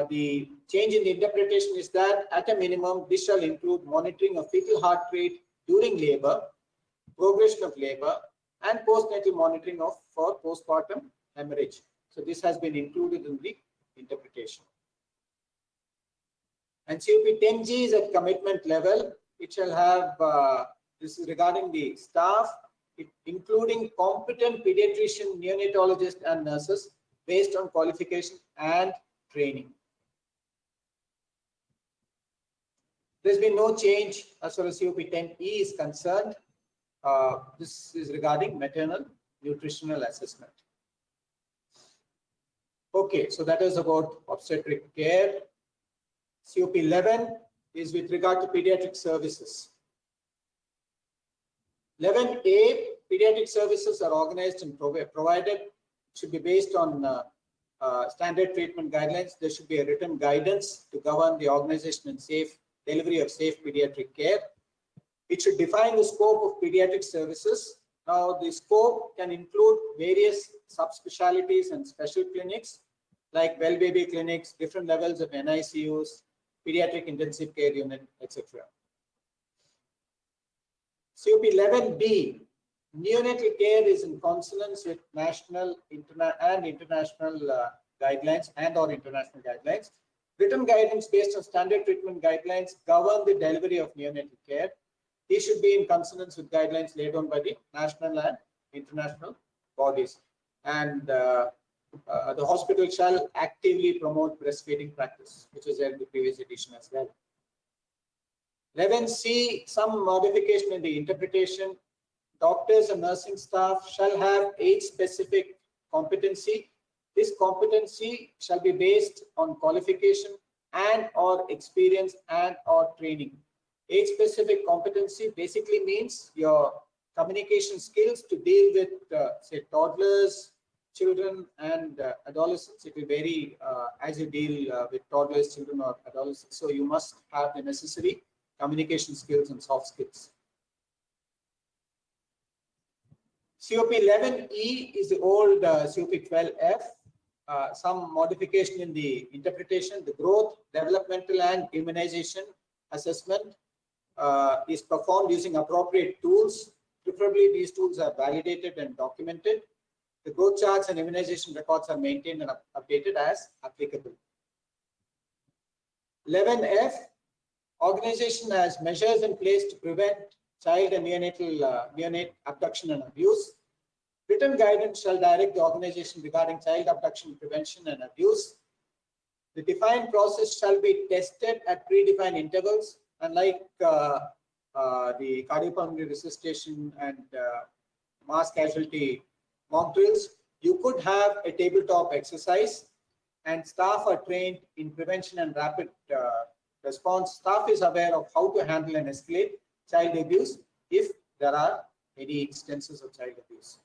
The change in the interpretation is that at a minimum, this shall include monitoring of fetal heart rate during labor, progression of labor, and postnatal monitoring for postpartum hemorrhage. So this has been included in the interpretation. And COP10G is at commitment level. It shall have, this is regarding the staff, including competent pediatrician, neonatologist, and nurses based on qualification and training. There's been no change as far as COP10E is concerned. This is regarding maternal nutritional assessment. For Okay, so that is about obstetric care. COP 11 is with regard to pediatric services. 11A, pediatric services are organized and provided, should be based on standard treatment guidelines. There should be a written guidance to govern the organization and safe delivery of safe pediatric care. It should define the scope of pediatric services. Now, the scope can include various subspecialties and special clinics like well baby clinics, different levels of NICUs, pediatric intensive care unit, etc. COP 11B, neonatal care is in consonance with national and international guidelines or international guidelines. Written guidance based on standard treatment guidelines govern the delivery of neonatal care. These should be in consonance with guidelines laid down by the national and international bodies. And the hospital shall actively promote breastfeeding practice, which is there in the previous edition as well. 11C, some modification in the interpretation. Doctors and nursing staff shall have age-specific competency. This competency shall be based on qualification and or experience and or training. Age-specific competency basically means your communication skills to deal with, say, toddlers, children, and adolescents. It will vary as you deal with toddlers, children, or adolescents. So you must have the necessary communication skills and soft skills. COP 11E is the old COP 12F. Some modification in the interpretation, the growth, developmental, and immunization assessment is performed using appropriate tools. Preferably, these tools are validated and documented. The growth charts and immunization records are maintained and updated as applicable. 11F, organization has measures in place to prevent child and neonate abduction and abuse. Written guidance shall direct the organization regarding child abduction prevention and abuse. The defined process shall be tested at predefined intervals, unlike the cardiopulmonary resuscitation and mass casualty mock drills. You could have a tabletop exercise, and staff are trained in prevention and rapid response. Staff is aware of how to handle and escalate child abuse if there are any instances of child abuse.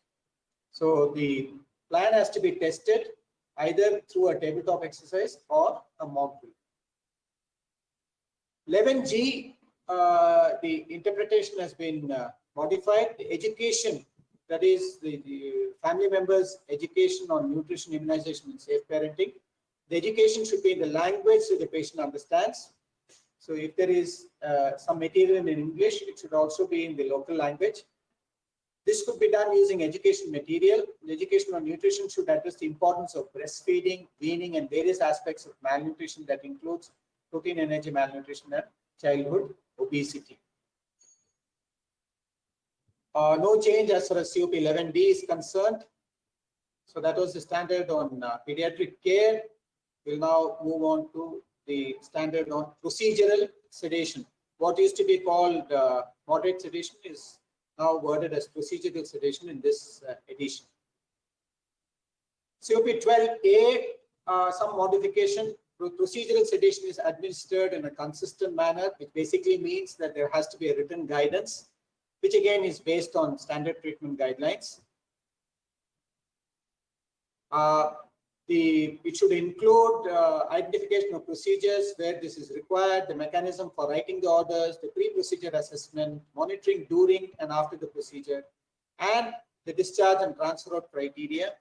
So the plan has to be tested either through a tabletop exercise or a mock drill. 11G, the interpretation has been modified. The education, that is the family members' education on nutrition, immunization, and safe parenting. The education should be in the language so the patient understands. So if there is some material in English, it should also be in the local language. This could be done using education material. The education on nutrition should address the importance of breastfeeding, weaning, and various aspects of malnutrition that includes protein, energy malnutrition, and childhood obesity. No change as far as COP 11D is concerned. So that was the standard on pediatric care. We'll now move on to the standard on procedural sedation. What used to be called moderate sedation is now worded as procedural sedation in this edition. COP 12A, some modification. Procedural sedation is administered in a consistent manner, which basically means that there has to be a written guidance, which again is based on standard treatment guidelines. It should include identification of procedures where this is required, the mechanism for writing the orders, the pre-procedure assessment, monitoring during and after the procedure, and the discharge and transfer out criteria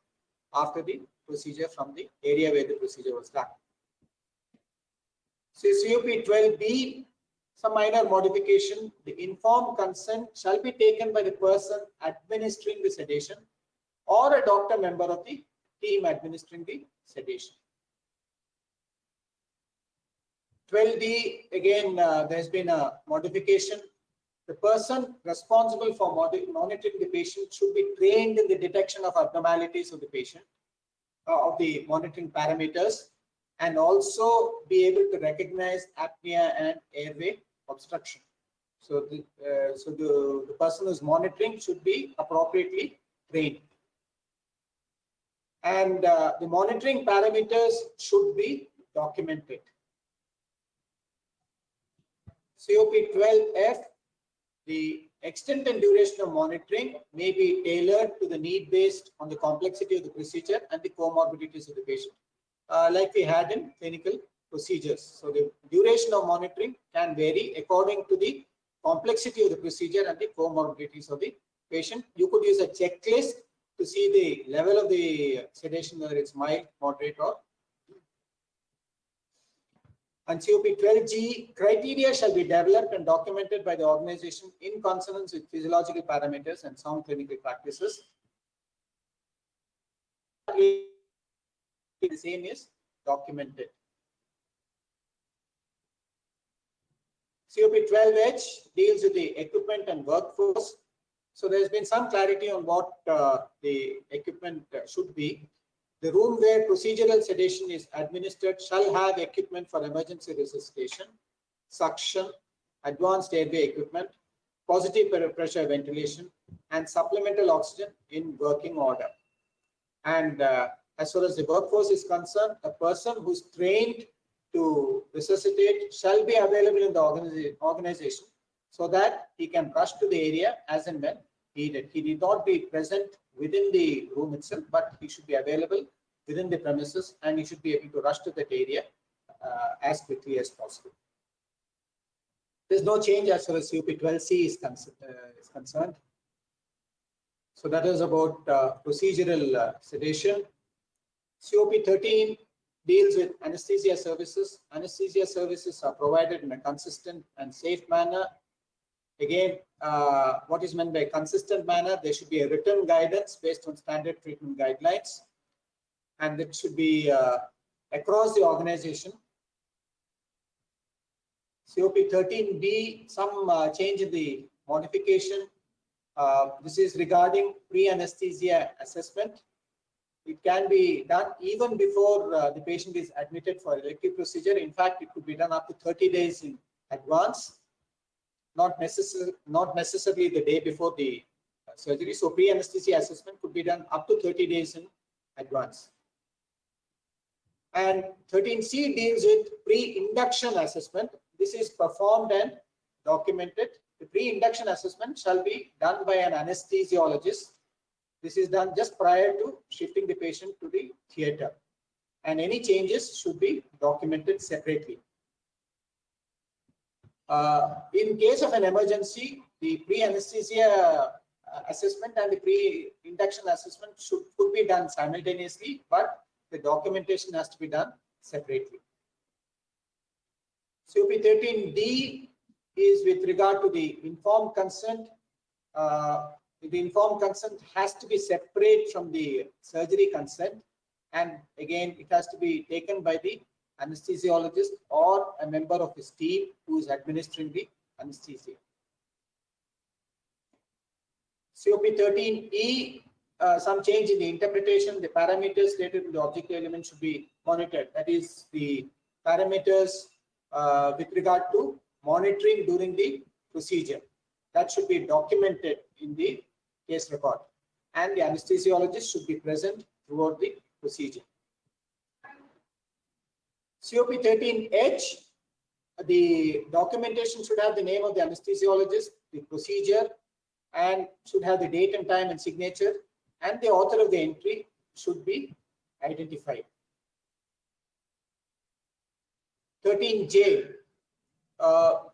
after the procedure from the area where the procedure was done. So COP 12B, some minor modification. The informed consent shall be taken by the person administering the sedation or a doctor member of the team administering the sedation. 12D, again, there has been a modification. The person responsible for monitoring the patient should be trained in the detection of abnormalities of the patient, of the monitoring parameters, and also be able to recognize apnea and airway obstruction. So the person who's monitoring should be appropriately trained. And the monitoring parameters should be documented. COP12F, the extent and duration of monitoring may be tailored to the need based on the complexity of the procedure and the comorbidities of the patient, like we had in clinical procedures. So the duration of monitoring can vary according to the complexity of the procedure and the comorbidities of the patient. You could use a checklist to see the level of the sedation, whether it's mild, moderate, or. And COP12G criteria shall be developed and documented by the organization in consonance with physiological parameters and sound clinical practices. The same is documented. COP12H deals with the equipment and workforce. So there's been some clarity on what the equipment should be. The room where procedural sedation is administered shall have equipment for emergency resuscitation, suction, advanced airway equipment, positive pressure ventilation, and supplemental oxygen in working order. And as far as the workforce is concerned, a person who's trained to resuscitate shall be available in the organization so that he can rush to the area as and when needed. He need not be present within the room itself, but he should be available within the premises and he should be able to rush to that area as quickly as possible. There's no change as far as COP12C is concerned. So that is about procedural sedation. COP13 deals with anesthesia services. Anesthesia services are provided in a consistent and safe manner. Again, what is meant by consistent manner? There should be a written guidance based on standard treatment guidelines, and it should be across the organization. COP13B, some change in the modification. This is regarding pre-anesthesia assessment. It can be done even before the patient is admitted for elective procedure. In fact, it could be done up to 30 days in advance. Not necessarily the day before the surgery. So pre-anesthesia assessment could be done up to 30 days in advance. And 13C deals with pre-induction assessment. This is performed and documented. The pre-induction assessment shall be done by an anesthesiologist. This is done just prior to shifting the patient to the theater. And any changes should be documented separately. In case of an emergency, the pre-anesthesia assessment and the pre-induction assessment could be done simultaneously, but the documentation has to be done separately. COP13D is with regard to the informed consent. The informed consent has to be separate from the surgery consent, and again, it has to be taken by the anesthesiologist or a member of his team who is administering the anesthesia. COP13E, some change in the interpretation. The parameters stated in the objective element should be monitored. That is the parameters with regard to monitoring during the procedure. That should be documented in the case record. And the anesthesiologist should be present throughout the procedure. COP13H, the documentation should have the name of the anesthesiologist, the procedure, and should have the date and time and signature, and the author of the entry should be identified. 13J,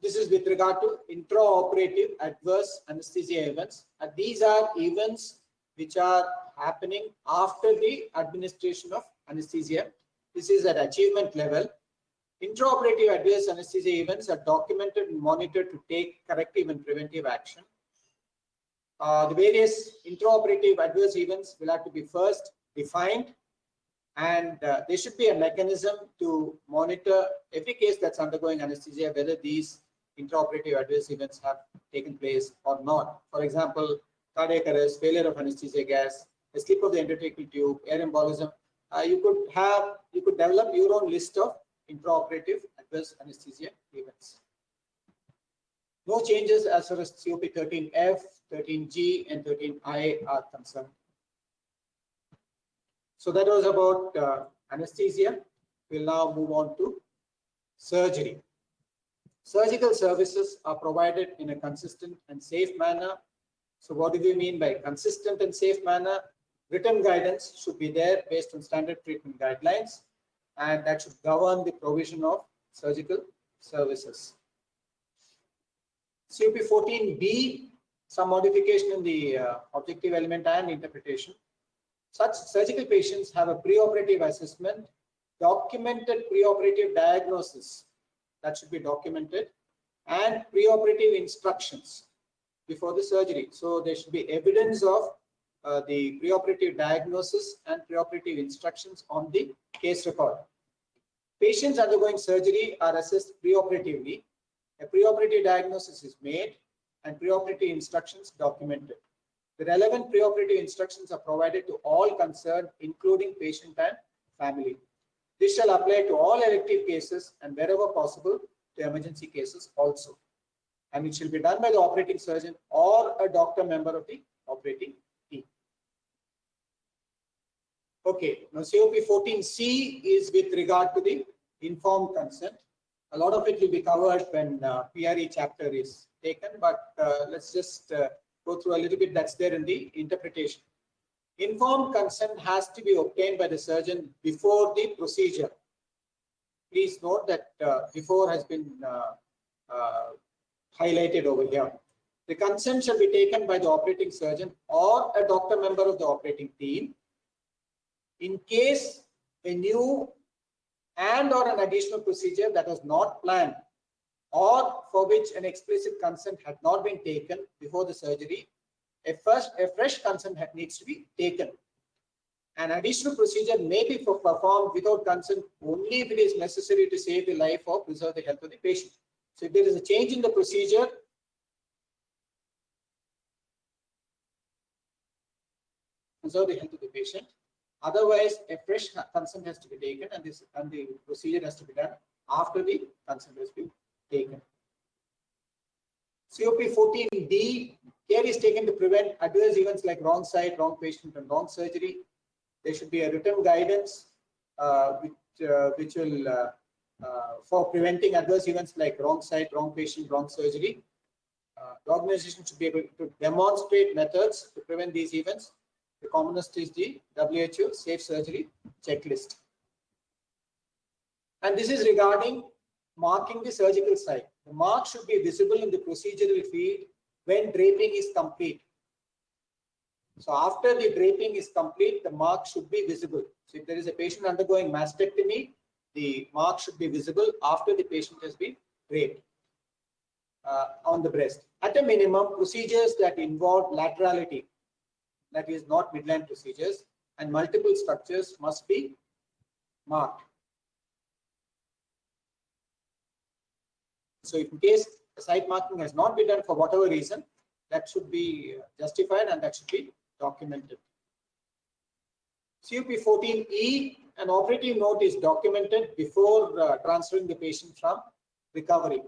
this is with regard to intraoperative adverse anesthesia events. And these are events which are happening after the administration of anesthesia. This is at achievement level. Intraoperative adverse anesthesia events are documented and monitored to take corrective and preventive action. The various intraoperative adverse events will have to be first defined, and there should be a mechanism to monitor every case that's undergoing anesthesia, whether these intraoperative adverse events have taken place or not. For example, cardiac arrest, failure of anesthesia gas, a slip of the endotracheal tube, air embolism. You could develop your own list of intraoperative adverse anesthesia events. No changes as far as COP13F, 13G, and 13I are concerned. So that was about anesthesia. We'll now move on to surgery. Surgical services are provided in a consistent and safe manner. So what do we mean by consistent and safe manner? Written guidance should be there based on standard treatment guidelines, and that should govern the provision of surgical services. COP 14B, some modification in the objective element and interpretation. Such surgical patients have a preoperative assessment, documented preoperative diagnosis, that should be documented, and preoperative instructions before the surgery. So there should be evidence of the preoperative diagnosis and preoperative instructions on the case record. Patients undergoing surgery are assessed preoperatively. A preoperative diagnosis is made and preoperative instructions documented. The relevant preoperative instructions are provided to all concerned, including patient and family. This shall apply to all elective cases and wherever possible to emergency cases also. And it shall be done by the operating surgeon or a doctor member of the operating team. Okay, now COP 14C is with regard to the informed consent. A lot of it will be covered when PRE chapter is taken, but let's just go through a little bit that's there in the interpretation. Informed consent has to be obtained by the surgeon before the procedure. Please note that before has been highlighted over here. The consent shall be taken by the operating surgeon or a doctor member of the operating team in case a new and or an additional procedure that was not planned or for which an explicit consent had not been taken before the surgery, a fresh consent needs to be taken. An additional procedure may be performed without consent only if it is necessary to save the life or preserve the health of the patient. So if there is a change in the procedure, preserve the health of the patient. Otherwise, a fresh consent has to be taken, and the procedure has to be done after the consent has been taken. COP 14D, care is taken to prevent adverse events like wrong site, wrong patient, and wrong surgery. There should be a written guidance which will for preventing adverse events like wrong site, wrong patient, wrong surgery. The organization should be able to demonstrate methods to prevent these events. The commonest is the WHO Safe Surgery Checklist. And this is regarding marking the surgical site. The mark should be visible in the procedural field when draping is complete. So after the draping is complete, the mark should be visible. So if there is a patient undergoing mastectomy, the mark should be visible after the patient has been draped on the breast. At a minimum, procedures that involve laterality, that is not midline procedures, and multiple structures must be marked. So if in case the site marking has not been done for whatever reason, that should be justified and that should be documented. COP 14E, an operative note is documented before transferring the patient from recovery.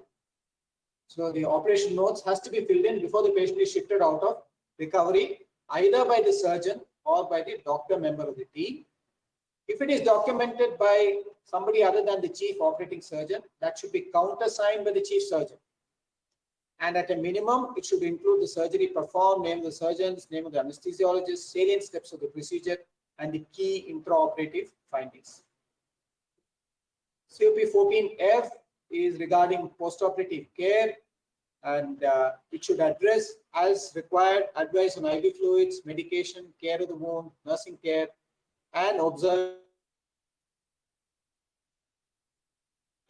So the operation notes has to be filled in before the patient is shifted out of recovery, either by the surgeon or by the doctor member of the team. If it is documented by somebody other than the chief operating surgeon, that should be countersigned by the chief surgeon. And at a minimum, it should include the surgery performed, name of the surgeons, name of the anesthesiologist, salient steps of the procedure, and the key intraoperative findings. COP 14F is regarding postoperative care, and it should address, as required, advice on IV fluids, medication, care of the wound, nursing care, and observe.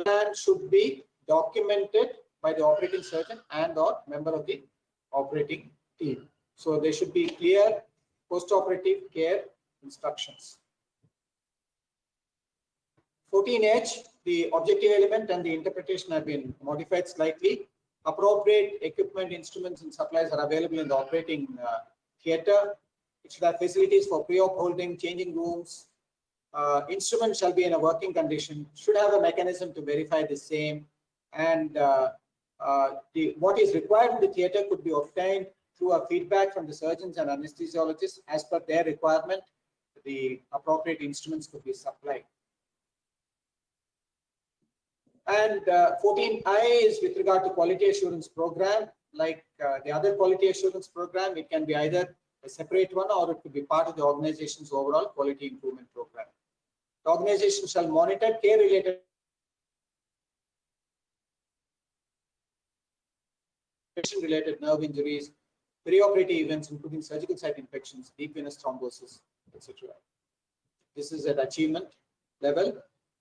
Plan should be documented by the operating surgeon and or member of the operating team. So there should be clear postoperative care instructions. 14H, the objective element and the interpretation have been modified slightly. Appropriate equipment, instruments, and supplies are available in the operating theatre. It should have facilities for pre-op holding, changing rooms. Instruments shall be in a working condition, should have a mechanism to verify the same, and what is required in the theatre could be obtained through a feedback from the surgeons and anesthesiologists as per their requirement. the appropriate instruments could be supplied. And 14I is with regard to quality assurance program. Like the other quality assurance program, it can be either a separate one or it could be part of the organization's overall quality improvement program. The organization shall monitor care-related nerve injuries, perioperative events, including surgical site infections, deep venous thrombosis, etc. This is at achievement level.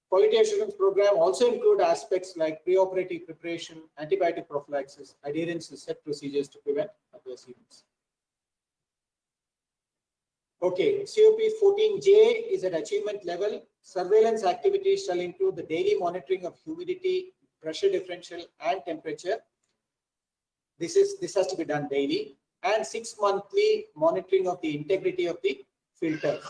Quality assurance program also include aspects like preoperative preparation, antibiotic prophylaxis, adherence to set procedures to prevent adverse events. Okay, COP 14J is at achievement level. Surveillance activities shall include the daily monitoring of humidity, pressure differential, and temperature. This has to be done daily, and 6-monthly monitoring of the integrity of the filters.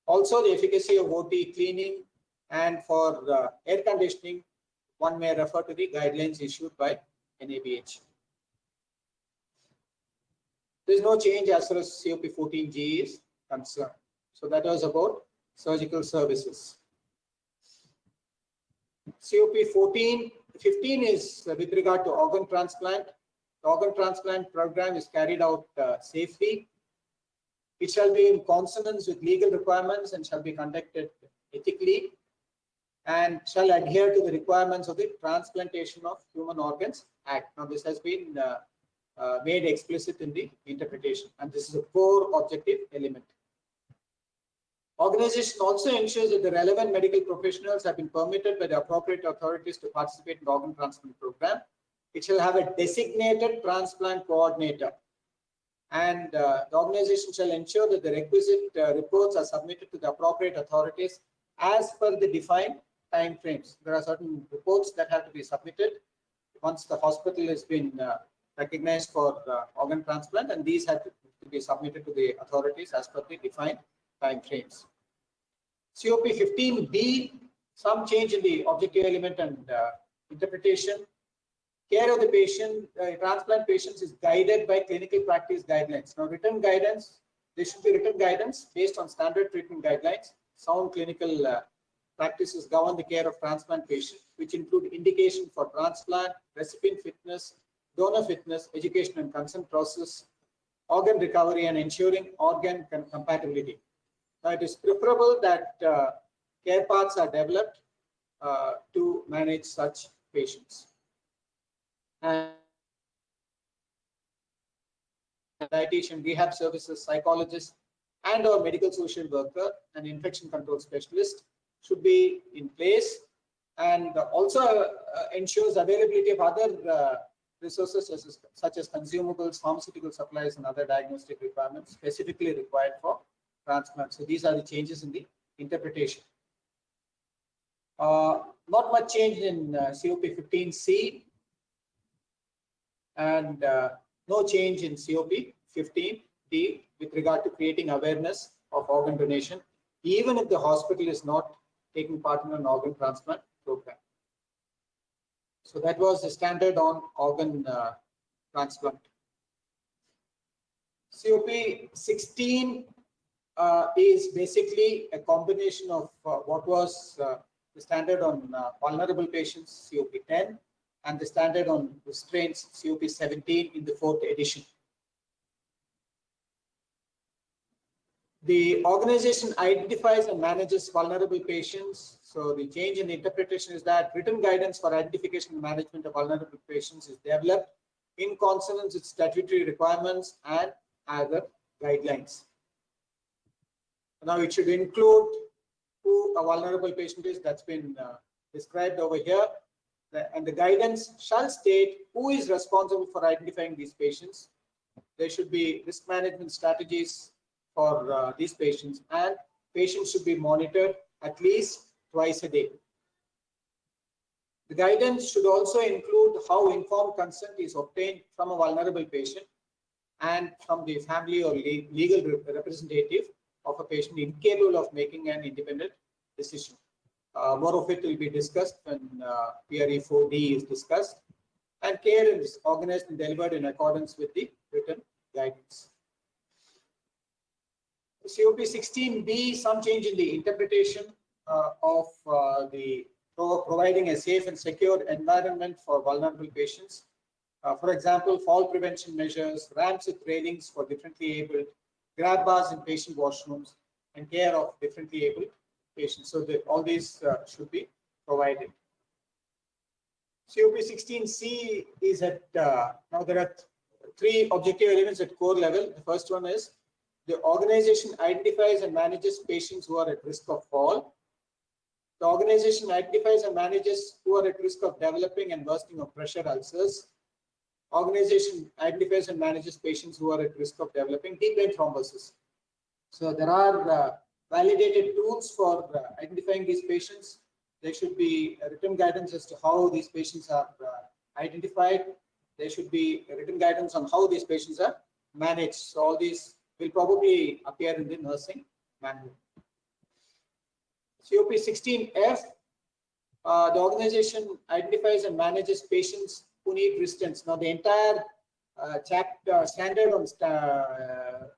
Also, the efficacy of OT cleaning, and for air conditioning, one may refer to the guidelines issued by NABH. There is no change as far as COP 14G is concerned. So that was about surgical services. COP 15 is with regard to organ transplant. The organ transplant program is carried out safely. It shall be in consonance with legal requirements and shall be conducted ethically, and shall adhere to the requirements of the Transplantation of Human Organs Act. Now, this has been made explicit in the interpretation, and this is a core objective element. Organization also ensures that the relevant medical professionals have been permitted by the appropriate authorities to participate in the organ transplant program. It shall have a designated transplant coordinator, and the organization shall ensure that the requisite reports are submitted to the appropriate authorities as per the defined time frames. There are certain reports that have to be submitted once the hospital has been recognized for organ transplant, and these have to be submitted to the authorities as per the defined time frames. COP 15B, some change in the objective element and interpretation. Care of the patient, transplant patients, is guided by clinical practice guidelines. Now, written guidance, there should be written guidance based on standard treatment guidelines. Sound clinical practices govern the care of transplant patients, which include indication for transplant, recipient fitness, donor fitness, education and consent process, organ recovery, and ensuring organ compatibility. Now, it is preferable that care paths are developed to manage such patients. And dietitian, rehab services, psychologist, and or medical social worker and infection control specialist should be in place, and also ensures availability of other resources such as consumables, pharmaceutical supplies, and other diagnostic requirements specifically required for transplant. So these are the changes in the interpretation. Not much change in COP 15C, and no change in COP 15D with regard to creating awareness of organ donation, even if the hospital is not taking part in an organ transplant program. So that was the standard on organ transplant. COP 16 is basically a combination of what was the standard on vulnerable patients, COP 10, and the standard on restraints, COP 17, in the 4th edition. The organization identifies and manages vulnerable patients. So the change in the interpretation is that written guidance for identification and management of vulnerable patients is developed in consonance with statutory requirements and other guidelines. Now, it should include who a vulnerable patient is. That's been described over here. And the guidance shall state who is responsible for identifying these patients. There should be risk management strategies for these patients, and patients should be monitored at least twice a day. The guidance should also include how informed consent is obtained from a vulnerable patient and from the family or legal representative of a patient incapable of making an independent decision. More of it will be discussed when PRE 4D is discussed, and care is organized and delivered in accordance with the written guidance. COP 16B, some change in the interpretation of the providing a safe and secure environment for vulnerable patients. For example, fall prevention measures, ramps with railings for differently abled, grab bars in patient washrooms, and care of differently abled patients. So all these should be provided. COP 16C is at, now there are three objective elements at core level. The first one is the organization identifies and manages patients who are at risk of fall. The organization identifies and manages who are at risk of developing and worsening of pressure ulcers. Organization identifies and manages patients who are at risk of developing deep vein thrombosis. So there are validated tools for identifying these patients. There should be written guidance as to how these patients are identified. There should be written guidance on how these patients are managed. So all these will probably appear in the nursing manual. COP 16F, the organization identifies and manages patients who need restraints. Now the entire chapter standard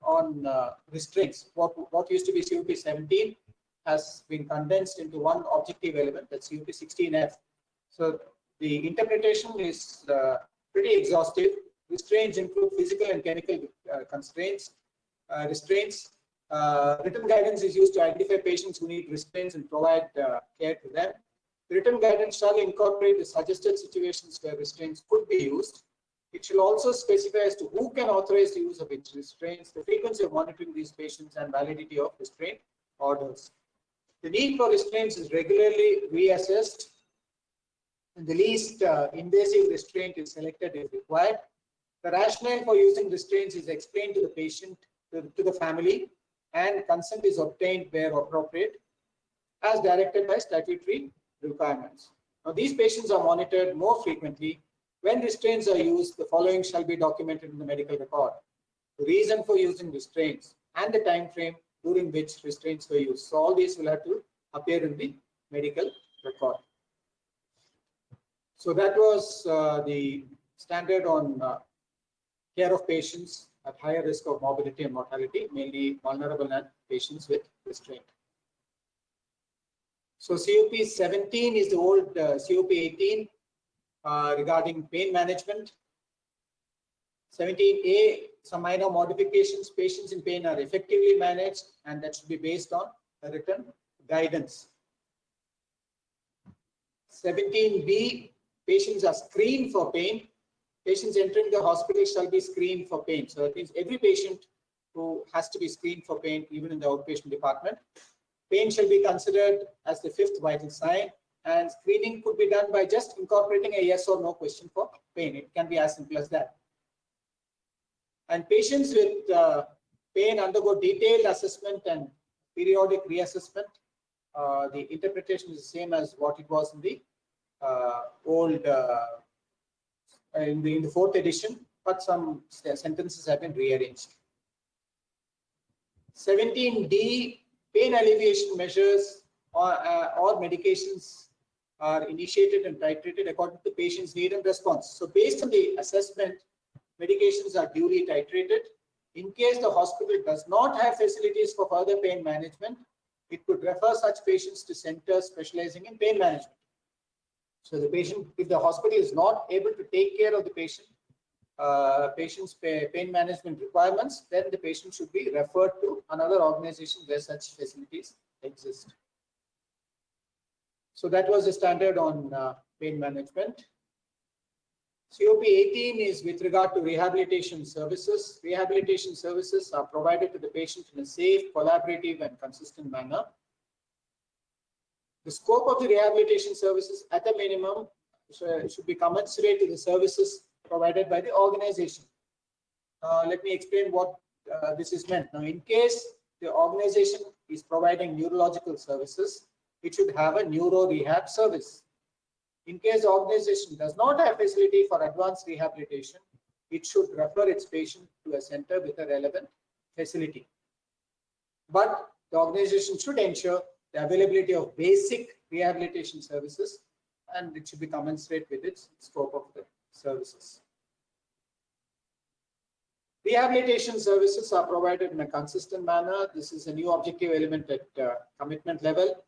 on restraints, what used to be COP 17 has been condensed into one objective element, that's COP 16F. So the interpretation is pretty exhaustive. Restraints include physical and chemical constraints, restraints. Written guidance is used to identify patients who need restraints and provide care to them. The written guidance shall incorporate the suggested situations where restraints could be used. It shall also specify as to who can authorize the use of its restraints, the frequency of monitoring these patients, and validity of restraint orders. The need for restraints is regularly reassessed, and the least invasive restraint is selected if required. The rationale for using restraints is explained to the patient, to the family, and consent is obtained where appropriate, as directed by statutory requirements. Now, these patients are monitored more frequently. When restraints are used, the following shall be documented in the medical record: the reason for using restraints and the time frame during which restraints were used. So all these will have to appear in the medical record. So that was the standard on care of patients at higher risk of morbidity and mortality, mainly vulnerable and patients with restraint. So COP 17 is the old COP 18 regarding pain management. 17A, some minor modifications. Patients in pain are effectively managed, and that should be based on a written guidance. 17B, patients are screened for pain. Patients entering the hospital shall be screened for pain. So that means every patient who has to be screened for pain, even in the outpatient department. Pain shall be considered as the fifth vital sign, and screening could be done by just incorporating a yes or no question for pain. It can be as simple as that. And patients with pain undergo detailed assessment and periodic reassessment. The interpretation is the same as what it was in the old in the fourth edition, but some sentences have been rearranged. 17D, pain alleviation measures or medications are initiated and titrated according to the patient's need and response. So based on the assessment, medications are duly titrated. In case the hospital does not have facilities for further pain management, it could refer such patients to centers specializing in pain management. So the patient, if the hospital is not able to take care of the patient's pain management requirements, then the patient should be referred to another organization where such facilities exist. So that was the standard on pain management. COP 18 is with regard to rehabilitation services. Rehabilitation services are provided to the patient in a safe, collaborative, and consistent manner. The scope of the rehabilitation services at a minimum should be commensurate to the services provided by the organization. Let me explain what this is meant. Now, in case the organization is providing neurological services, it should have a neuro rehab service. In case the organization does not have facility for advanced rehabilitation, it should refer its patient to a center with a relevant facility. But the organization should ensure the availability of basic rehabilitation services, and it should be commensurate with its scope of the services. Rehabilitation services are provided in a consistent manner. This is a new objective element at commitment level.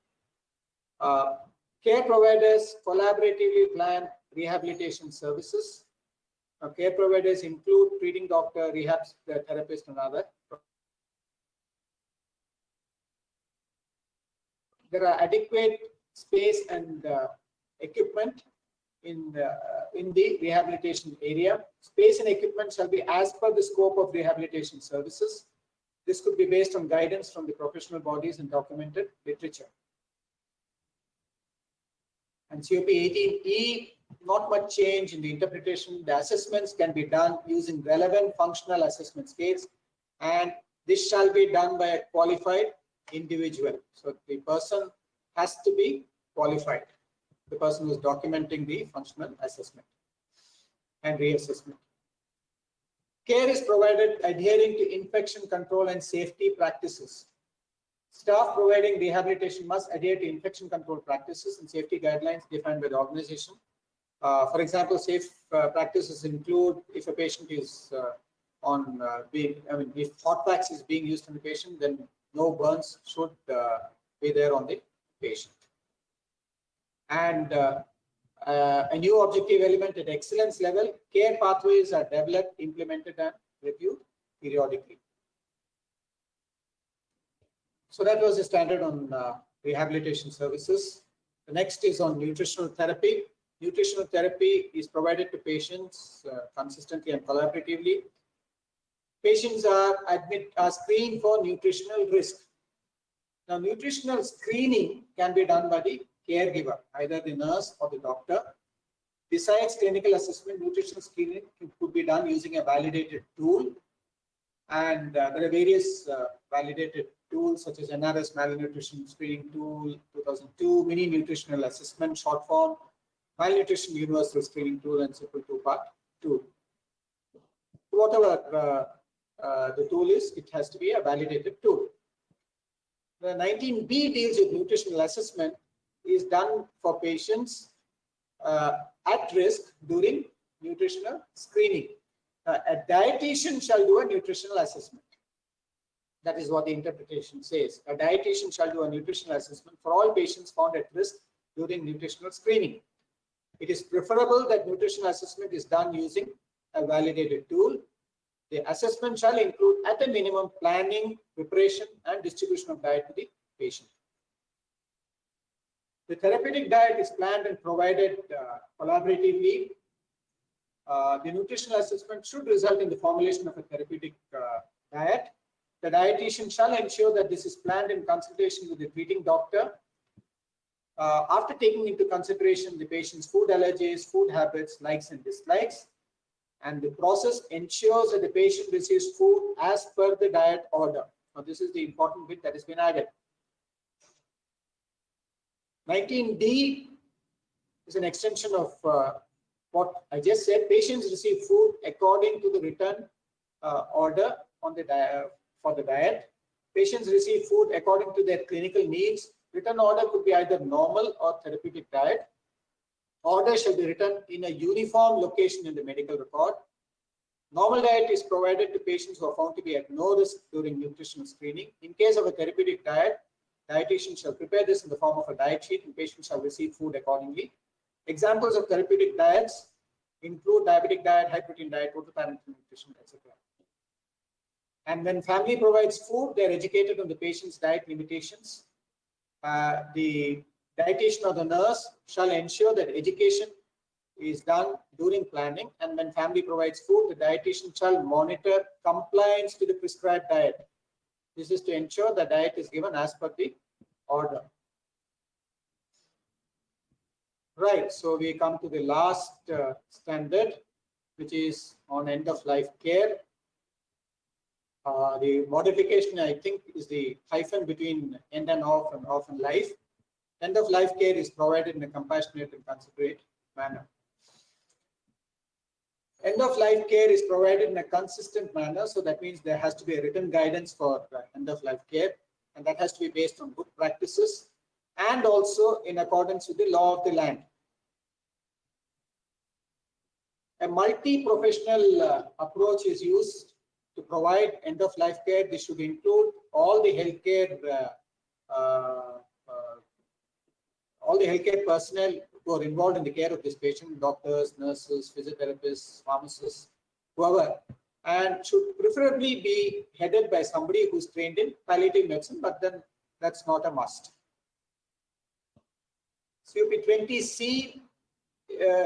Care providers collaboratively plan rehabilitation services. Care providers include treating doctor, rehab therapist, and other. There are adequate space and equipment in the rehabilitation area. Space and equipment shall be as per the scope of rehabilitation services. This could be based on guidance from the professional bodies and documented literature. And COP 18E, not much change in the interpretation. The assessments can be done using relevant functional assessment scales, and this shall be done by a qualified individual. So the person has to be qualified, the person who is documenting the functional assessment and reassessment. Care is provided adhering to infection control and safety practices. Staff providing rehabilitation must adhere to infection control practices and safety guidelines defined by the organization. For example, safe practices include if a patient is if hot packs is being used on the patient, then no burns should be there on the patient. And a new objective element at excellence level, care pathways are developed, implemented, and reviewed periodically. So that was the standard on rehabilitation services. The next is on nutritional therapy. Nutritional therapy is provided to patients consistently and collaboratively. Patients are screened for nutritional risk. Now, nutritional screening can be done by the caregiver, either the nurse or the doctor. Besides clinical assessment, nutritional screening could be done using a validated tool. And there are various validated tools such as NRS Malnutrition Screening Tool 2002, Mini Nutritional Assessment Short Form, Malnutrition Universal Screening Tool, and Simple Two-Part Tool. Whatever the tool is, it has to be a validated tool. The 19B deals with nutritional assessment, is done for patients at risk during nutritional screening. A dietitian shall do a nutritional assessment. That is what the interpretation says. A dietitian shall do a nutritional assessment for all patients found at risk during nutritional screening. It is preferable that nutritional assessment is done using a validated tool. The assessment shall include, at a minimum, planning, preparation, and distribution of diet to the patient. The therapeutic diet is planned and provided collaboratively. The nutritional assessment should result in the formulation of a therapeutic diet. The dietitian shall ensure that this is planned in consultation with the treating doctor. After taking into consideration the patient's food allergies, food habits, likes and dislikes, and the process ensures that the patient receives food as per the diet order. Now, this is the important bit that has been added. 19D is an extension of what I just said. Patients receive food according to the written order on the for the diet. Patients receive food according to their clinical needs. Written order could be either normal or therapeutic diet. Order shall be written in a uniform location in the medical record. Normal diet is provided to patients who are found to be at no risk during nutritional screening. In case of a therapeutic diet, dietitian shall prepare this in the form of a diet sheet and patients shall receive food accordingly. Examples of therapeutic diets include diabetic diet, high protein diet, total parental nutrition, etc. And when family provides food, they are educated on the patient's diet limitations. The dietitian or the nurse shall ensure that education is done during planning, and when family provides food, the dietitian shall monitor compliance to the prescribed diet. This is to ensure the diet is given as per the order. Right, so we come to the last standard, which is on end-of-life care. The modification, I think, is the hyphen between end and off and life. End-of-life care is provided in a compassionate and considerate manner. End-of-life care is provided in a consistent manner, so that means there has to be a written guidance for end-of-life care, and that has to be based on good practices and also in accordance with the law of the land. A multi-professional approach is used to provide end-of-life care. This should include all the healthcare personnel who are involved in the care of this patient, doctors, nurses, physiotherapists, pharmacists, whoever, and should preferably be headed by somebody who's trained in palliative medicine, but then that's not a must. COP20C,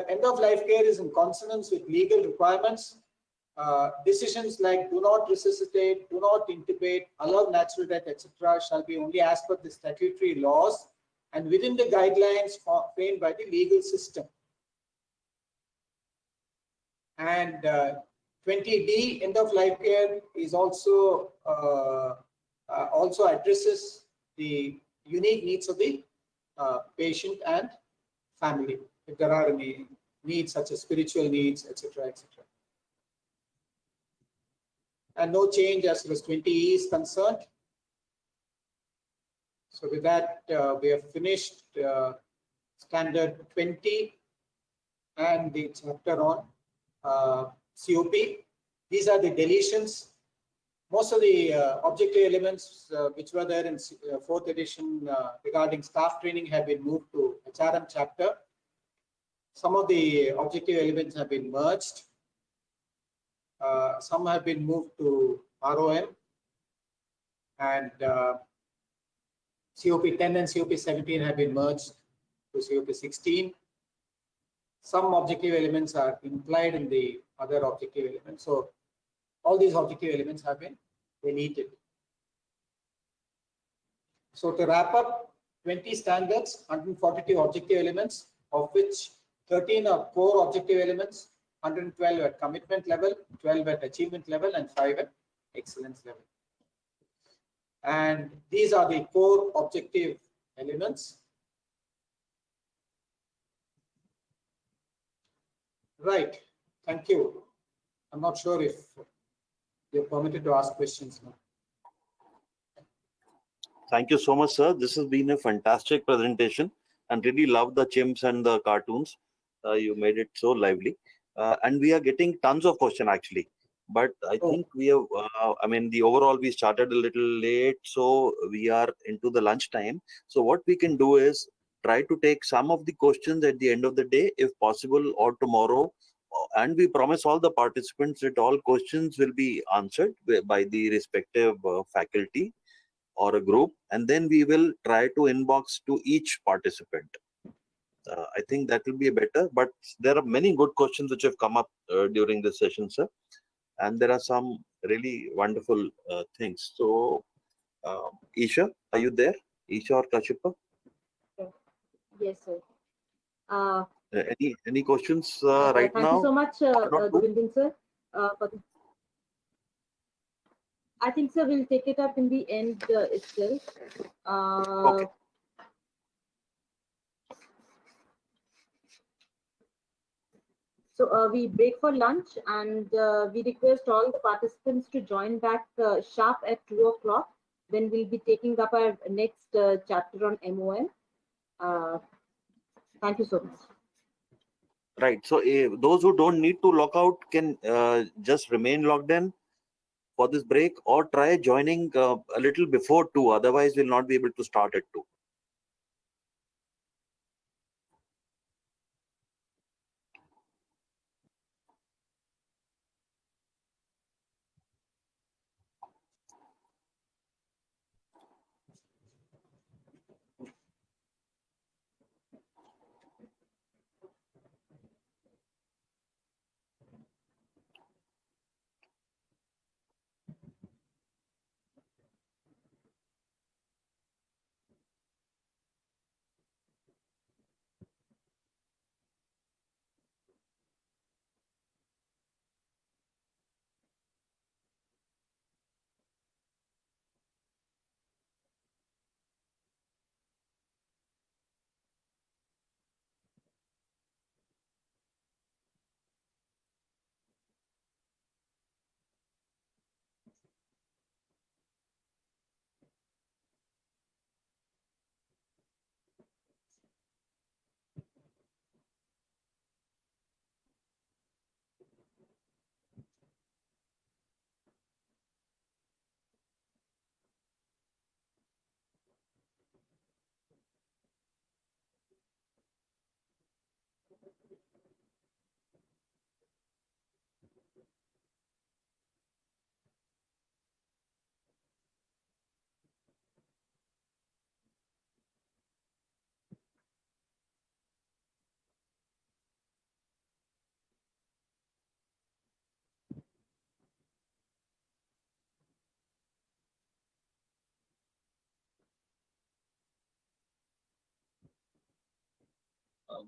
end-of-life care is in consonance with legal requirements. Decisions like do not resuscitate, do not intubate, allow natural death, etc., shall be only as per the statutory laws and within the guidelines framed by the legal system. And 20D, end-of-life care, is also addresses the unique needs of the patient and family, if there are any needs such as spiritual needs, etc., etc. And no change as far as 20E is concerned. So with that, we have finished standard 20 and the chapter on COP. These are the deletions. Most of the objective elements which were there in fourth edition regarding staff training have been moved to HRM chapter. Some of the objective elements have been merged. Some have been moved to ROM, and COP10 and COP17 have been merged to COP16. Some objective elements are implied in the other objective elements. So all these objective elements have been deleted. So to wrap up, 20 standards, 142 objective elements, of which 13 are core objective elements, 112 at commitment level, 12 at achievement level, and 5 at excellence level. And these are the core objective elements. Right. Thank you. I'm not sure if you're permitted to ask questions now. Thank you so much, sir. This has been a fantastic presentation and really love the chimps and the cartoons. You made it so lively. And we are getting tons of questions actually. But I think we have, the overall we started a little late, so we are into the lunch time. So what we can do is try to take some of the questions at the end of the day, if possible, or tomorrow. And we promise all the participants that all questions will be answered by the respective faculty or a group, and then we will try to inbox to each participant. I think that will be better, but there are many good questions which have come up during this session, sir. And there are some really wonderful things. So, Isha, are you there? Isha or Kashyapa? Yes, sir. Any questions right Thank now? you so much, Govindan, sir. I think, sir, we'll take it up in the end itself. Okay. So we break for lunch, and we request all the participants to join back sharp at 2 o'clock. Then we'll be taking up our next chapter on MOM. Thank you so much. Right. So those who don't need to log out can just remain logged in for this break, or try joining a little before 2. Otherwise, we'll not be able to start at 2.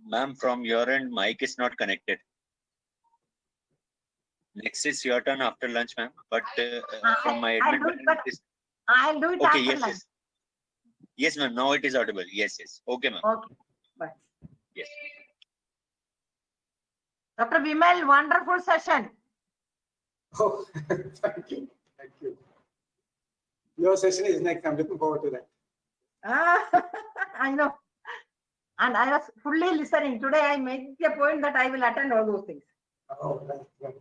Ma'am, from your end, mic is not connected. Next is your turn after lunch, ma'am. But from my I'll admin, do it, but it is I'll do it okay. after Yes, lunch. yes, yes, ma'am. Now it is audible. Yes, yes. Okay, ma'am. Okay, bye. Yes. Dr. Vimal, wonderful session. Oh, thank you. Thank you. Your session is next. I'm looking forward to that. I know. And I was fully listening. Today I made a point that I will attend all those things. Oh, right, right.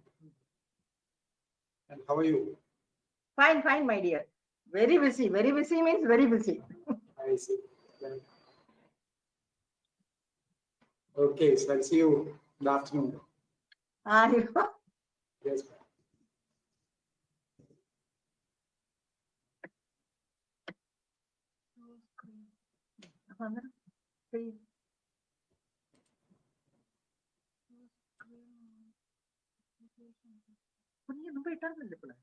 And how are you? Fine, fine, my dear. Very busy. Very busy means very busy. I see. Right. Okay, so I'll see you in the afternoon. I Yes. నువ్వు ఇట్టారు ఇప్పుడు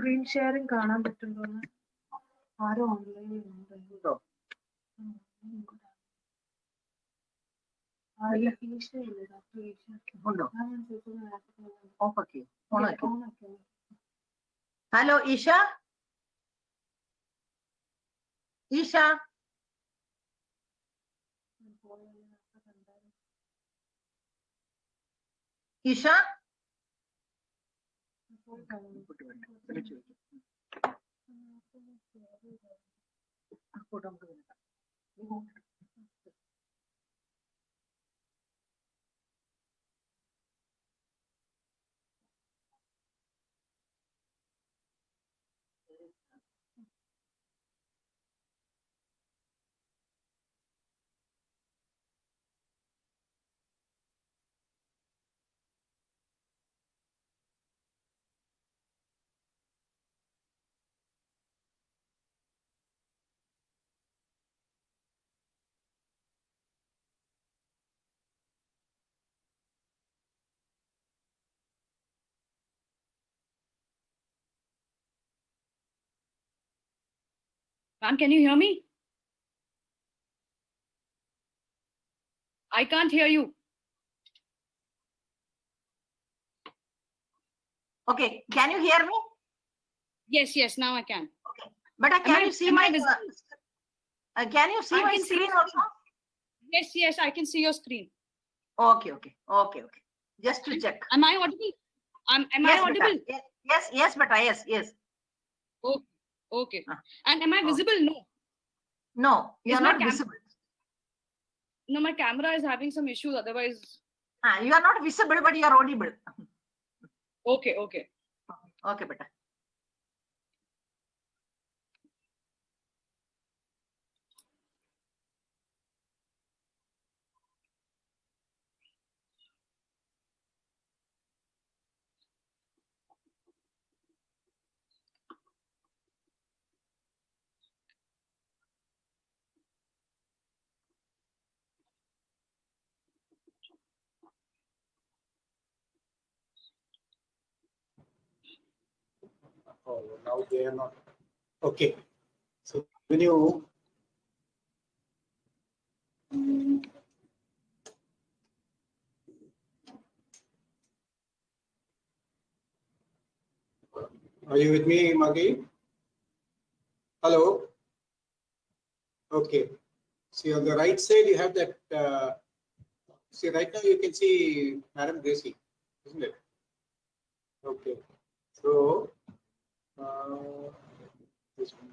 screen sharing കാണാൻ പറ്റുണ്ടോന്ന് ആരോ ഓൺലൈനിൽ ഉണ്ടോ? അല്ല ഈശയില്ലേ doctor ഈശ ഉണ്ടോ? ഞാൻ ചോദിച്ചത് okay. Hello Isha. Isha. Isha. Ma'am, can you hear me? I can't hear you. Okay, can you hear me? Yes, now I can. Okay, but can you see my can you see my screen also? Yes, I can see your screen. Okay. Just to check. Am I audible? Am Yes, I audible? beta. Yes, beta. Yes. Okay. And am I visible? No. No, you are not visible. No, my camera is having some issues. Otherwise. You are not visible, but you are audible. Okay. Okay, beta. Oh, now they are not. Okay. So when you are you with me, Maggie? Hello. Okay. See on the right side you have that. See right now you can see Madam Gracie, isn't it? Okay. So this one.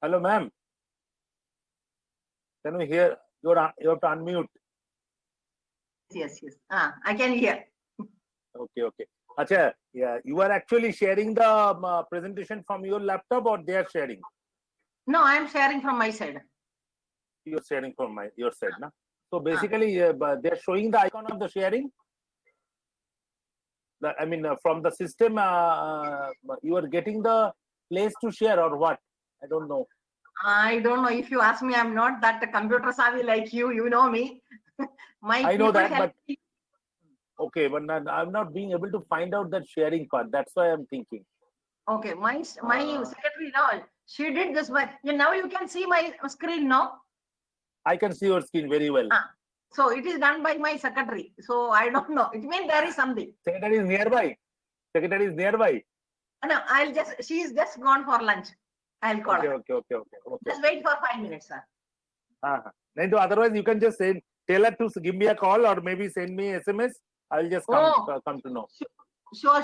Hello, ma'am. Can we hear? You have to unmute. Yes. I can hear. Okay. Acha, yeah, you are actually sharing the presentation from your laptop, or they are sharing? No, I am sharing from my side. You're sharing from your side, na? So basically, they're showing the icon of the sharing. I mean, from the system, you are getting the place to share, or what? I don't know. I don't know. If you ask me, I'm not that computer savvy like you. You know me. I know that, help but me. okay, but I'm not being able to find out that sharing part. That's why I'm thinking. Okay, my secretary now, she did this, but now you can see my screen now. I can see your screen very well. So it is done by my secretary. So I don't know. It means there is something. Secretary is nearby. Secretary is nearby. No, she is just gone for lunch. I'll call her. Okay. Just wait for 5 minutes, sir. Otherwise, you can just tell her to give me a call, or maybe send me SMS. I'll just come to know. Sure.